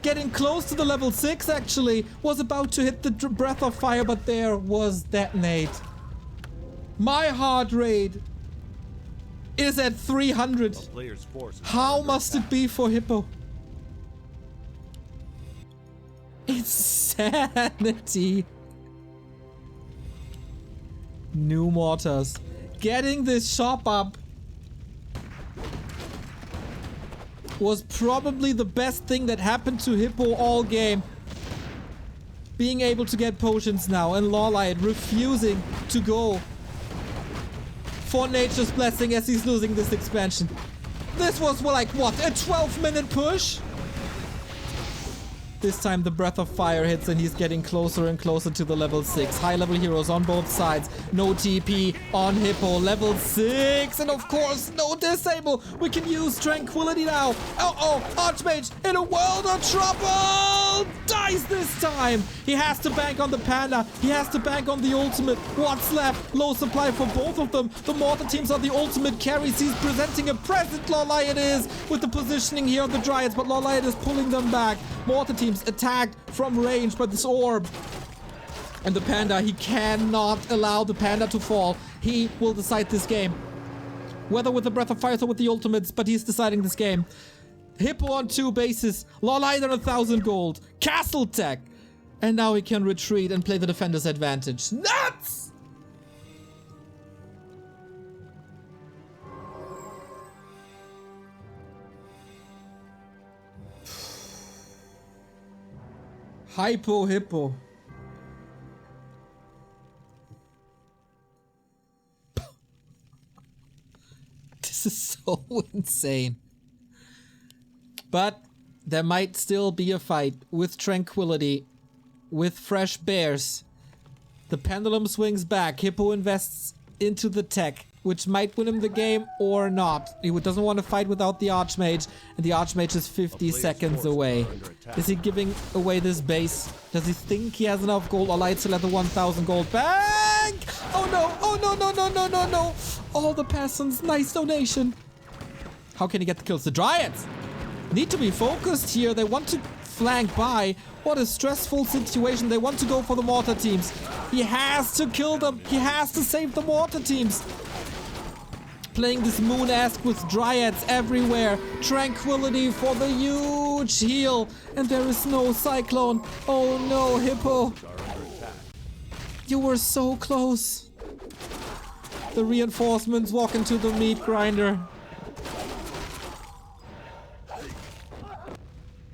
Getting close to the level 6 actually. Was about to hit the Breath of Fire, but there was Detonate. My heart rate is at 300. How must it be for Hippo? Insanity. New mortars. Getting this shop up was probably the best thing that happened to Hippo all game. Being able to get potions now, and LawLiet refusing to go for Nature's Blessing as he's losing this expansion. This was like what, a 12-minute push? This time the Breath of Fire hits and he's getting closer and closer to the level 6. High level heroes on both sides. No TP on Hippo. Level 6. And of course, no disable. We can use Tranquility now. Uh-oh, Archmage in a world of trouble. Dies this time. He has to bank on the Panda. He has to bank on the ultimate. What's left? Low supply for both of them. The mortar teams are the ultimate carries. He's presenting a present, LawLiet is, with the positioning here on the Dryads. But LawLiet is pulling them back. Mortar teams attacked from range by this orb. And the Panda, he cannot allow the Panda to fall. He will decide this game. Whether with the Breath of Fire or with the ultimates, but he's deciding this game. Hippo on 2 bases, LawLiet on 1,000 gold, Castle Tech, and now he can retreat and play the defender's advantage. Nuts! Hippo. This is so insane. But there might still be a fight with tranquility, with fresh bears. The pendulum swings back. Hippo invests into the tech, which might win him the game or not. He doesn't want to fight without the Archmage, and the Archmage is 50 seconds away. Is he giving away this base? Does he think he has enough gold? LawLiet still at the 1,000 gold bank! Oh no! Oh no, no, no, no, no, no! All the peasants, nice donation. How can he get the kills? The Dryads need to be focused here. They want to flank by. What a stressful situation. They want to go for the mortar teams. He has to kill them. He has to save the mortar teams. Playing this Moon-esque with Dryads everywhere. Tranquility for the huge heal. And there is no Cyclone. Oh no, Hippo. You were so close. The reinforcements walk into the meat grinder.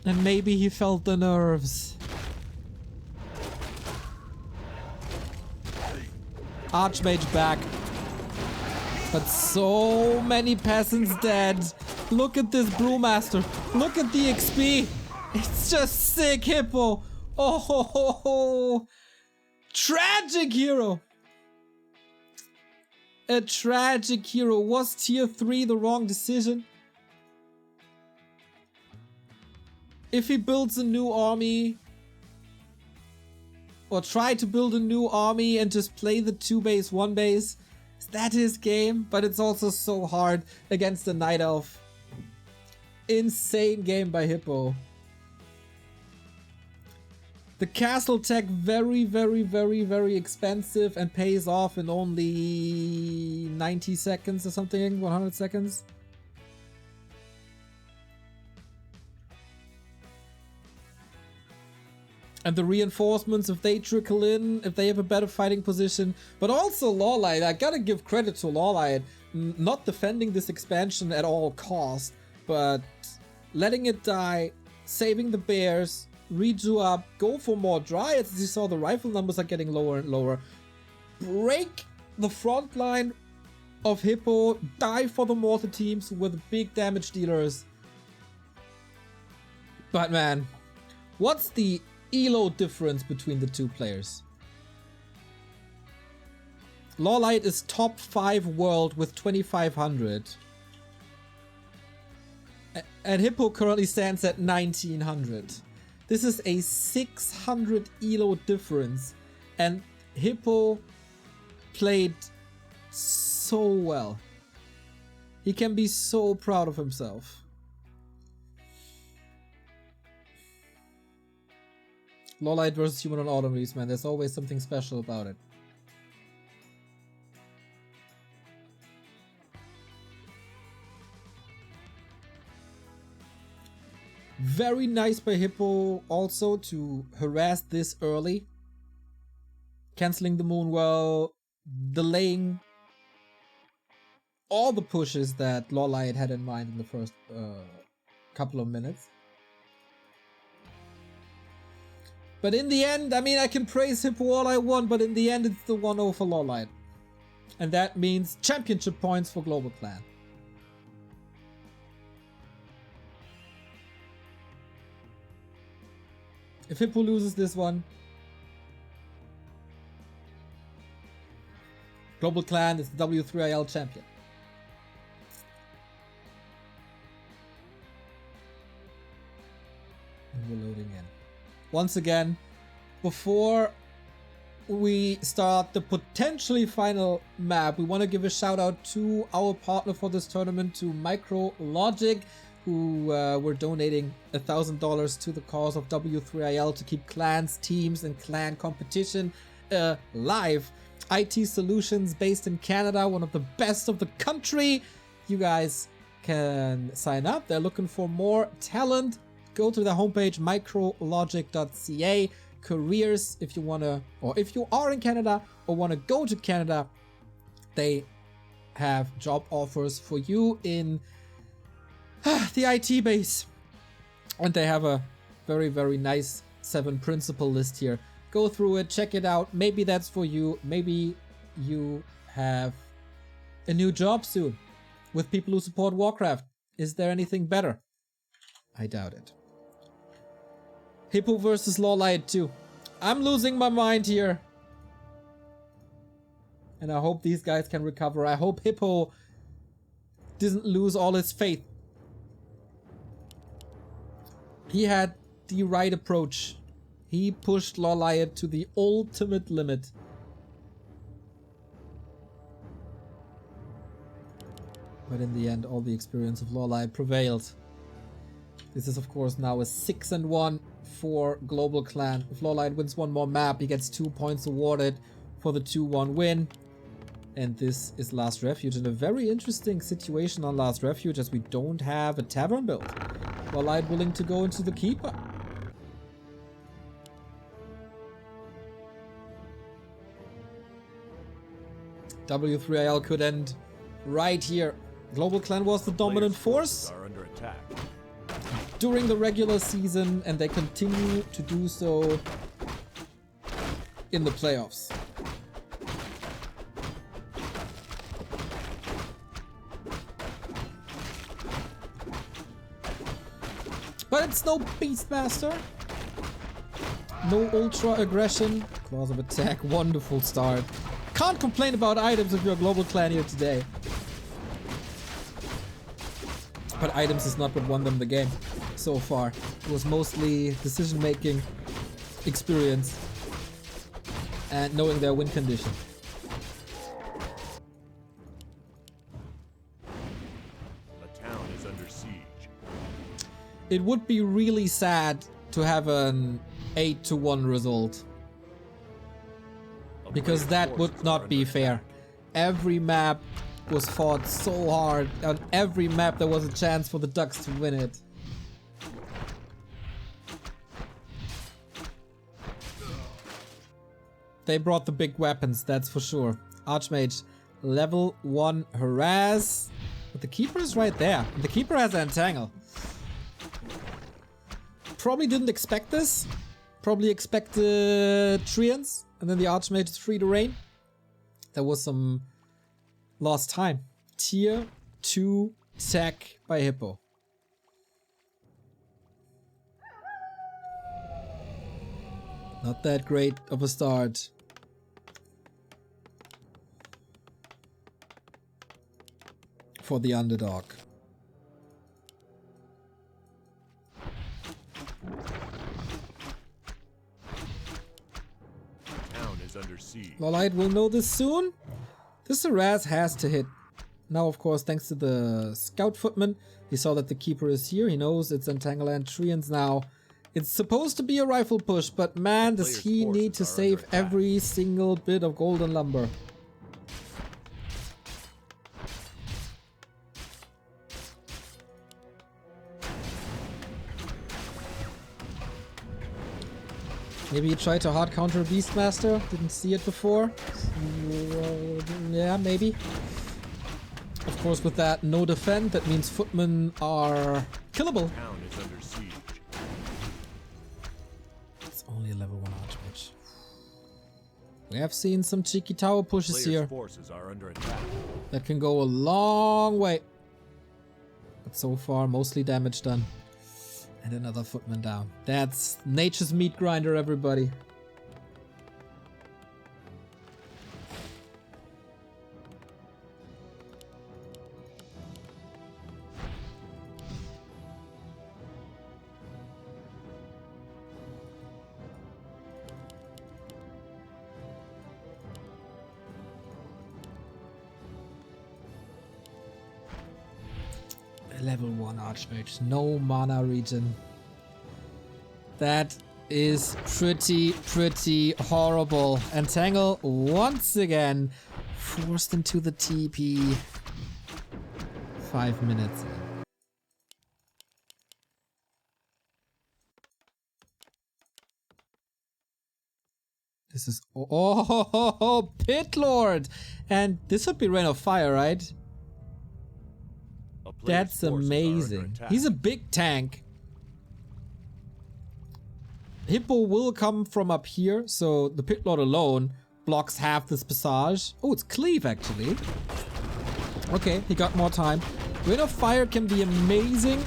And maybe he felt the nerves. Archmage back. But so many peasants dead. Look at this Brewmaster. Look at the XP. It's just sick, Hippo. Oh, ho, ho, ho. Tragic hero. A tragic hero. Was tier 3 the wrong decision? If he builds a new army, or try to build a new army and just play the 2 base, 1 base, is that his game? But it's also so hard against the Night Elf. Insane game by Hippo. The Castle Tech very, very, very, very expensive and pays off in only 90 seconds or something, 100 seconds. And the reinforcements, if they trickle in, if they have a better fighting position. But also LawLiet, I gotta give credit to LawLiet, not defending this expansion at all cost, but letting it die, saving the bears, redo up, go for more Dryads. As you saw, the rifle numbers are getting lower and lower. Break the front line of Hippo, die for the mortar teams with big damage dealers. But man, what's the elo difference between the two players? LawLiet is top 5 world with 2,500. And Hippo currently stands at 1,900. This is a 600 elo difference. And Hippo played so well. He can be so proud of himself. LawLiet versus Human on Autumn Leaves, man. There's always something special about it. Very nice by Hippo also to harass this early. Canceling the Moonwell, delaying all the pushes that LawLiet had in mind in the first couple of minutes. But in the end, I mean, I can praise Hippo all I want, but in the end, it's the 1-0 for LawLiet. And that means championship points for Global Clan. If Hippo loses this one, Global Clan is the W3IL champion. And we're loading in. Once again, before we start the potentially final map, we want to give a shout out to our partner for this tournament, to MicroLogic, who were donating $1,000 to the cause of W3IL to keep clans, teams, and clan competition alive. IT Solutions based in Canada, one of the best of the country. you guys can sign up. They're looking for more talent. Go to the homepage micrologic.ca. Careers, if you want to, or if you are in Canada or want to go to Canada, they have job offers for you in the IT base. And they have a very, very nice 7 principle list here. Go through it, check it out. Maybe that's for you. Maybe you have a new job soon with people who support Warcraft. Is there anything better? I doubt it. Hippo versus LawLiet 2. I'm losing my mind here. And I hope these guys can recover. I hope Hippo doesn't lose all his faith. He had the right approach. He pushed LawLiet to the ultimate limit. But in the end, all the experience of LawLiet prevailed. This is of course now a 6-1 for Global Clan. If LawLiet wins one more map, he gets 2 points awarded for the 2-1 win. And this is Last Refuge in a very interesting situation on Last Refuge, as we don't have a tavern build. LawLiet willing to go into the Keeper. W3IL could end right here. Global Clan was the dominant force during the regular season, and they continue to do so in the playoffs. But it's no Beastmaster, no Ultra Aggression, Claws of Attack, wonderful start. Can't complain about items if you're a Global Clan here today. But items is not what won them the game so far. It was mostly decision making, experience, and knowing their win condition. The town is under siege. It would be really sad to have an 8-1 result, because that would not be fair. Every map was fought so hard. On every map there was a chance for the Ducks to win it. They brought the big weapons, that's for sure. Archmage, level 1 harass. But the Keeper is right there. And the Keeper has Entangle. Probably didn't expect this. Probably expected Treants. And then the Archmage is free to reign. There was some lost time. Tier 2 tech by Hippo. Not that great of a start. For the underdog. Under siege. LawLiet will know this soon. This harass has to hit. Now, of course, thanks to the scout footman, he saw that the Keeper is here. He knows it's Entangle and Treants now. It's supposed to be a rifle push, but man, does he need to save every single bit of golden lumber. Maybe he tried to hard counter Beastmaster, didn't see it before. Yeah, maybe. Of course, with that no defend, that means footmen are killable. Town is under siege. It's only a level 1 Archmage. We have seen some cheeky tower pushes here. Forces are under attack. That can go a long way. But so far, mostly damage done. And another footman down. That's nature's meat grinder, everybody. Level 1 Archmage, no mana regen. That is pretty horrible. Entangle once again forced into the TP. 5 minutes in. This is oh, Pit Lord, and this would be Rain of Fire, right? That's amazing. He's a big tank. Hippo will come from up here, so the Pit Lord alone blocks half this passage. Oh, it's Cleave actually. Okay, he got more time. Rain of Fire can be amazing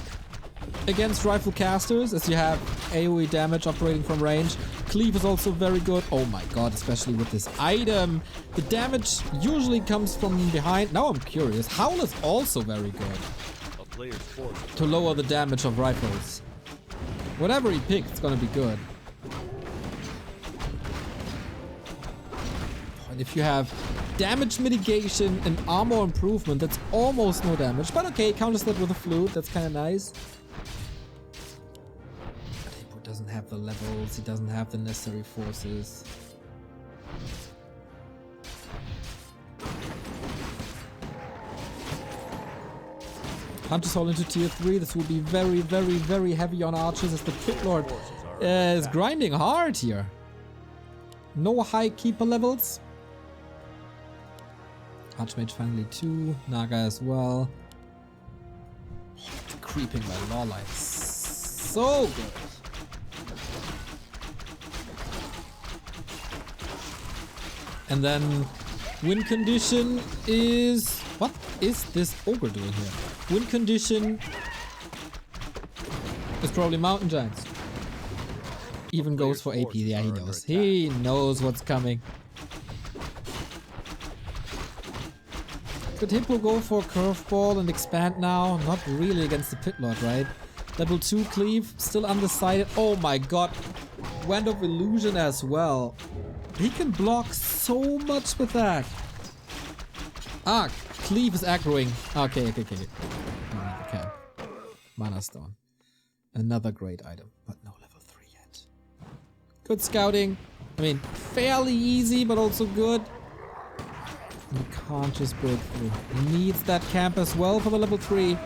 against rifle casters, as you have AoE damage operating from range. Cleave is also very good. Oh my god, especially with this item. The damage usually comes from behind. Now I'm curious. Howl is also very good to lower the damage of rifles. Whatever he picks, it's gonna be good. And if you have damage mitigation and armor improvement, that's almost no damage. But okay, counters that with a flute. That's kind of nice. Doesn't have the levels, he doesn't have the necessary forces. Hunter's Hall into tier 3, this will be very, very, very heavy on archers as the Pit Lord is grinding hard here. No high keeper levels. Archmage finally 2, Naga as well. Creeping by LawLiet. So good. And then win condition is... What is this ogre doing here? Win condition is probably mountain giants. Even goes for AP. Yeah, he knows. He knows what's coming. Could Hippo go for a curveball and expand now? Not really against the Pit Lord, right? Level 2 cleave, still undecided. Oh my god. Wand of Illusion as well. He can block so much with that. Ah, Cleave is aggroing. Okay. Okay. Mana Stone. Another great item, but no level 3 yet. Good scouting. I mean, fairly easy, but also good. You can't just break through. Needs that camp as well for the level 3.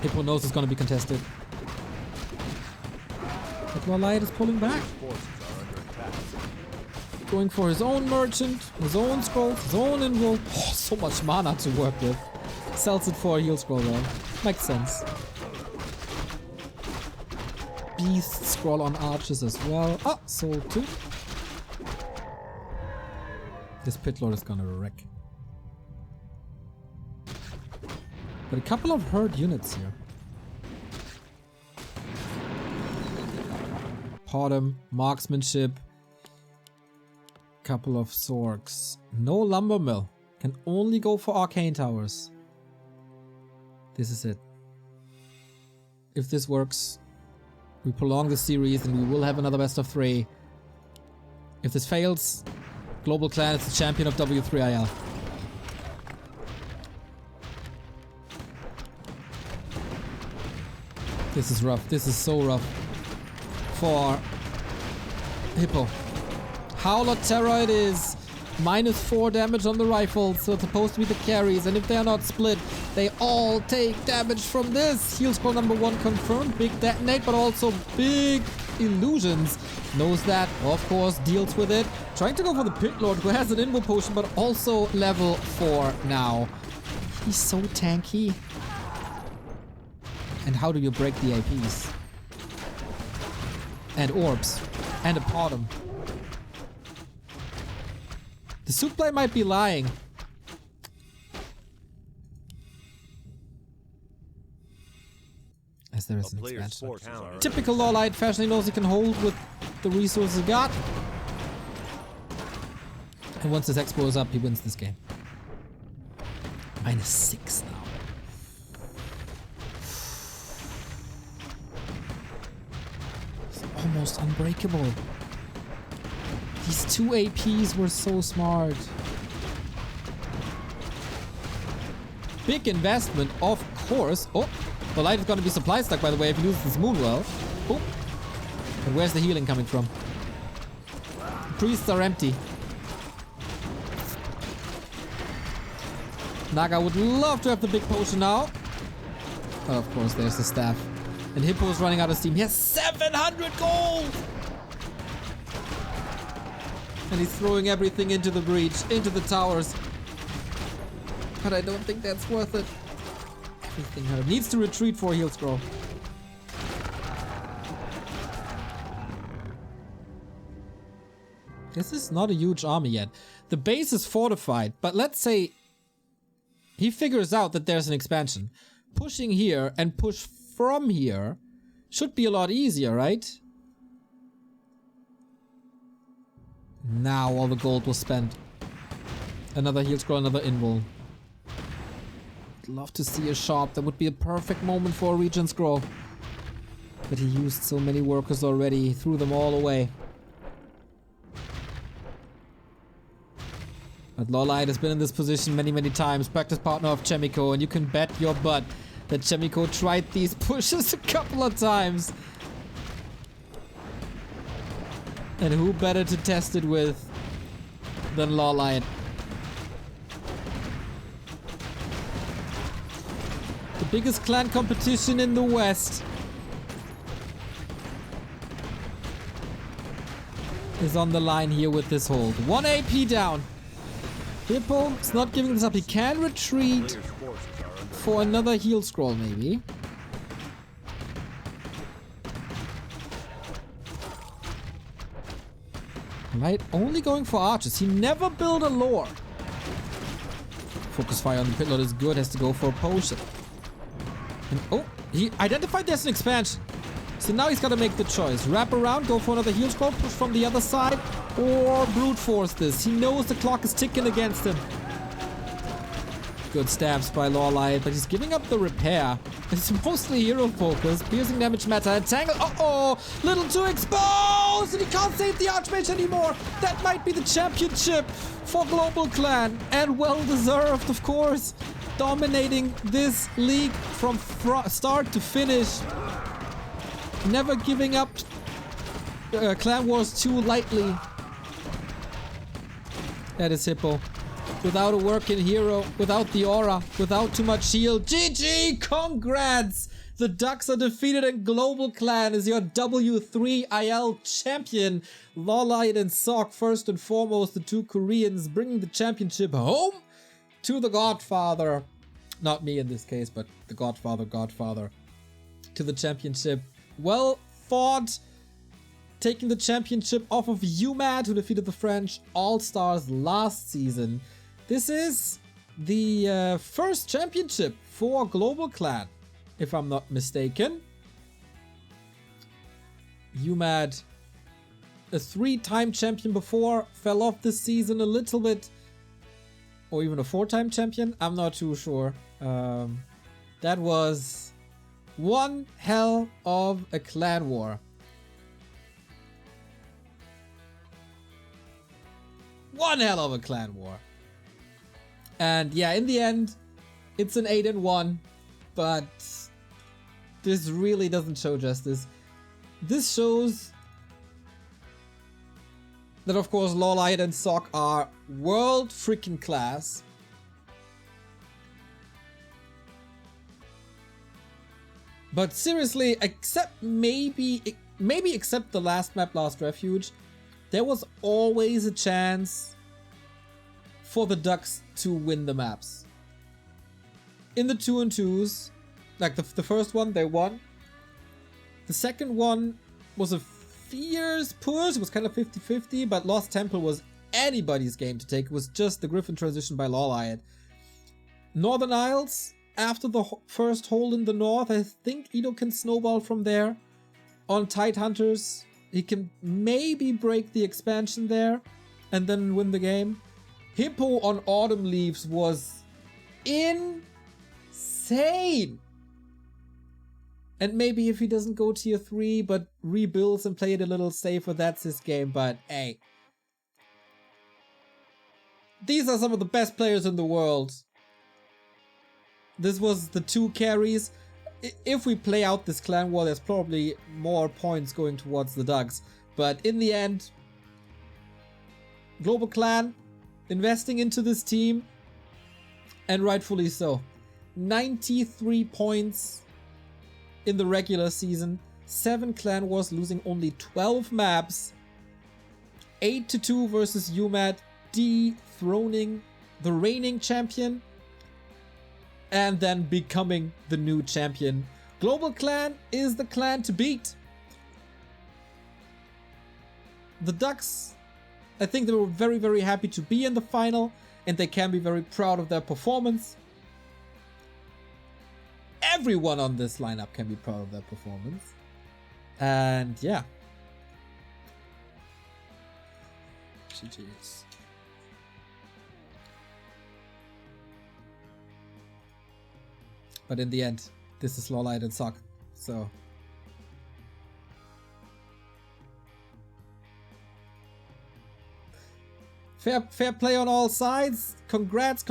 Hippo knows it's gonna be contested. But LawLiet is pulling back. Going for his own merchant, his own scroll, his own inroll. Oh, so much mana to work with. Sells it for a heal scroll though. Makes sense. Beast scroll on archers as well. Ah, soul 2. This Pit Lord is gonna wreck. But a couple of herd units here. Bottom, marksmanship. Couple of Zorks. No lumber mill. Can only go for arcane towers. This is it. If this works, we prolong the series and we will have another best of 3. If this fails, Global Clan is the champion of W3IL. This is rough. This is so rough for Hippo. Howl of Terror it is. -4 damage on the rifles, so it's supposed to be the carries, and if they are not split, they all take damage from this. Heal scroll number 1 confirmed. Big detonate, but also big illusions. Knows that, of course, deals with it. Trying to go for the Pit Lord, who has an invo potion, but also level 4 now. He's so tanky. And how do you break the APs? And orbs. And a bottom. The suit play might be lying. As there is an expansion. Typical LawLiet fashion, he knows he can hold with the resources he got. And once this expo is up, he wins this game. -6 now. It's almost unbreakable. These 2 APs were so smart. Big investment, of course. Oh, the light is going to be supply stuck, by the way, if he loses this moon well. Oh, but where's the healing coming from? The priests are empty. Naga would love to have the big potion now. Oh, of course, there's the staff. And Hippo is running out of steam. He has 700 gold! And he's throwing everything into the breach, into the towers. But I don't think that's worth it. Everything hurt. Needs to retreat for heal scroll. This is not a huge army yet. The base is fortified, but let's say he figures out that there's an expansion. Pushing here and push from here should be a lot easier, right? Now all the gold was spent. Another heal scroll, another invul. I'd love to see a shop. That would be a perfect moment for a regen scroll. But he used so many workers already. He threw them all away. But LawLiet has been in this position many, many times. Practice partner of Chemico, and you can bet your butt that Chemico tried these pushes a couple of times. And who better to test it with than LawLiet? The biggest clan competition in the West is on the line here with this hold. 1 AP down. Hippo is not giving this up. He can retreat for another heal scroll, maybe. Right, only going for archers. He never built a lore. Focus fire on the pitlord is good. Has to go for a potion. And oh, he identified there's an expansion. So now he's got to make the choice. Wrap around, go for another heal scroll, push from the other side, or brute force this. He knows the clock is ticking against him. Good stabs by LawLiet, but he's giving up the repair. It's mostly hero focus. Piercing damage matter. Entangle. Uh-oh! Little too exposed! And he can't save the Archmage anymore! That might be the championship for Global Clan. And well deserved, of course. Dominating this league from start to finish. Never giving up Clan Wars too lightly. That is Hippo. Without a working hero, without the aura, without too much shield. GG! Congrats! The Ducks are defeated and Global Clan is your W3IL champion. LawLiet and Sok, first and foremost, the two Koreans, bringing the championship home to the Godfather. Not me in this case, but the Godfather to the championship. Well fought. Taking the championship off of UMAD, who defeated the French All-Stars last season. This is the first championship for Global Clan, if I'm not mistaken. UMAD, a 3-time champion before, fell off this season a little bit. Or even a 4-time champion, I'm not too sure. That was one hell of a clan war. One hell of a clan war. And yeah, in the end, it's an 8-1, but this really doesn't show justice. This shows that, of course, LawLiet and Sok are world freaking class. But seriously, except maybe except the last map, Last Refuge, there was always a chance for the Ducks to win the maps. In the 2-2s, like the first one, they won. The second one was a fierce push. It was kind of 50-50, but Lost Temple was anybody's game to take. It was just the Griffin transition by LawLiet. Northern Isles, after the first hole in the north, I think Ido can snowball from there. On Tide Hunters, he can maybe break the expansion there and then win the game. Hippo on Autumn Leaves was insane. And maybe if he doesn't go tier 3 but rebuilds and play it a little safer, that's his game. But hey, these are some of the best players in the world. This was the 2 carries. If we play out this clan war, there's probably more points going towards the Ducks. But in the end, Global Clan investing into this team. And rightfully so. 93 points in the regular season. 7 clan wars, losing only 12 maps. 8-2 versus UMAT, dethroning the reigning champion. And then becoming the new champion. Global Clan is the clan to beat. The Ducks, I think they were very, very happy to be in the final, and they can be very proud of their performance. Everyone on this lineup can be proud of their performance. And yeah. GG's. But in the end, this is LawLiet and Sock, so... Fair play on all sides. Congrats.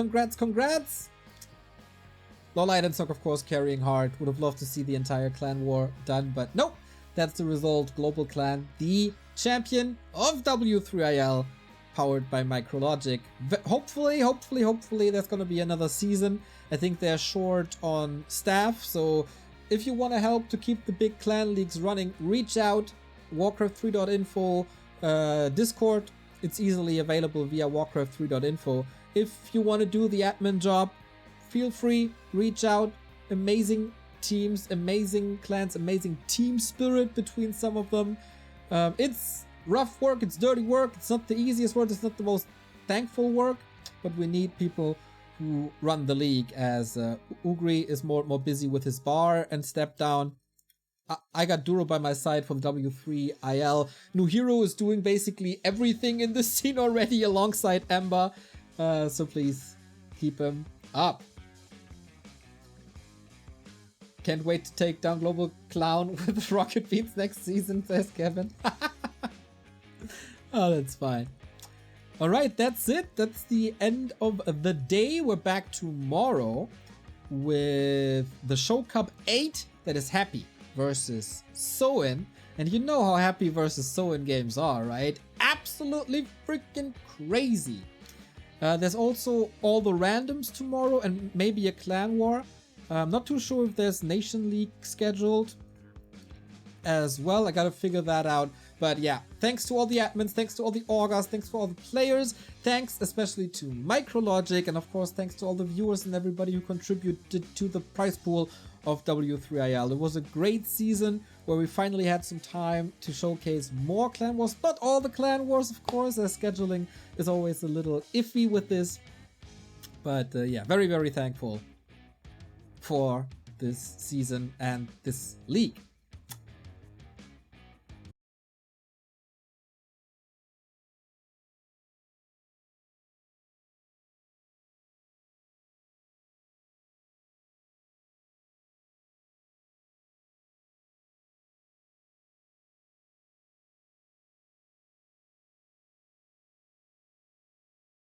LawLiet and Sock, of course, carrying hard. Would have loved to see the entire clan war done, but nope. That's the result. Global Clan, the champion of W3IL, powered by Micrologic. Hopefully there's gonna be another season. I think they're short on staff, so if you want to help to keep the big clan leagues running, reach out. Warcraft3.info Discord. It's easily available via Warcraft3.info. If you want to do the admin job, feel free, reach out. Amazing teams, amazing clans, amazing team spirit between some of them. It's rough work, it's dirty work, it's not the easiest work, it's not the most thankful work, but we need people who run the league, as Ugri is more busy with his bar and step down. I got Duro by my side for the W3IL. New Hero is doing basically everything in the scene already alongside Ember, so please keep him up. Can't wait to take down Global Clown with Rocket Beans next season, says Kevin. Oh, that's fine. Alright, that's it. That's the end of the day. We're back tomorrow with the Show Cup 8, that is Happy versus Soin. And you know how Happy versus Soin games are, right? Absolutely freaking crazy. There's also all the randoms tomorrow and maybe a clan war. I'm not too sure if there's Nation League scheduled as well. I gotta figure that out. But yeah, thanks to all the admins, thanks to all the augurs, thanks to all the players, thanks especially to Micrologic, and of course thanks to all the viewers and everybody who contributed to the prize pool of W3IL. It was a great season where we finally had some time to showcase more clan wars. Not all the clan wars, of course, as scheduling is always a little iffy with this. But yeah, very, very thankful for this season and this league.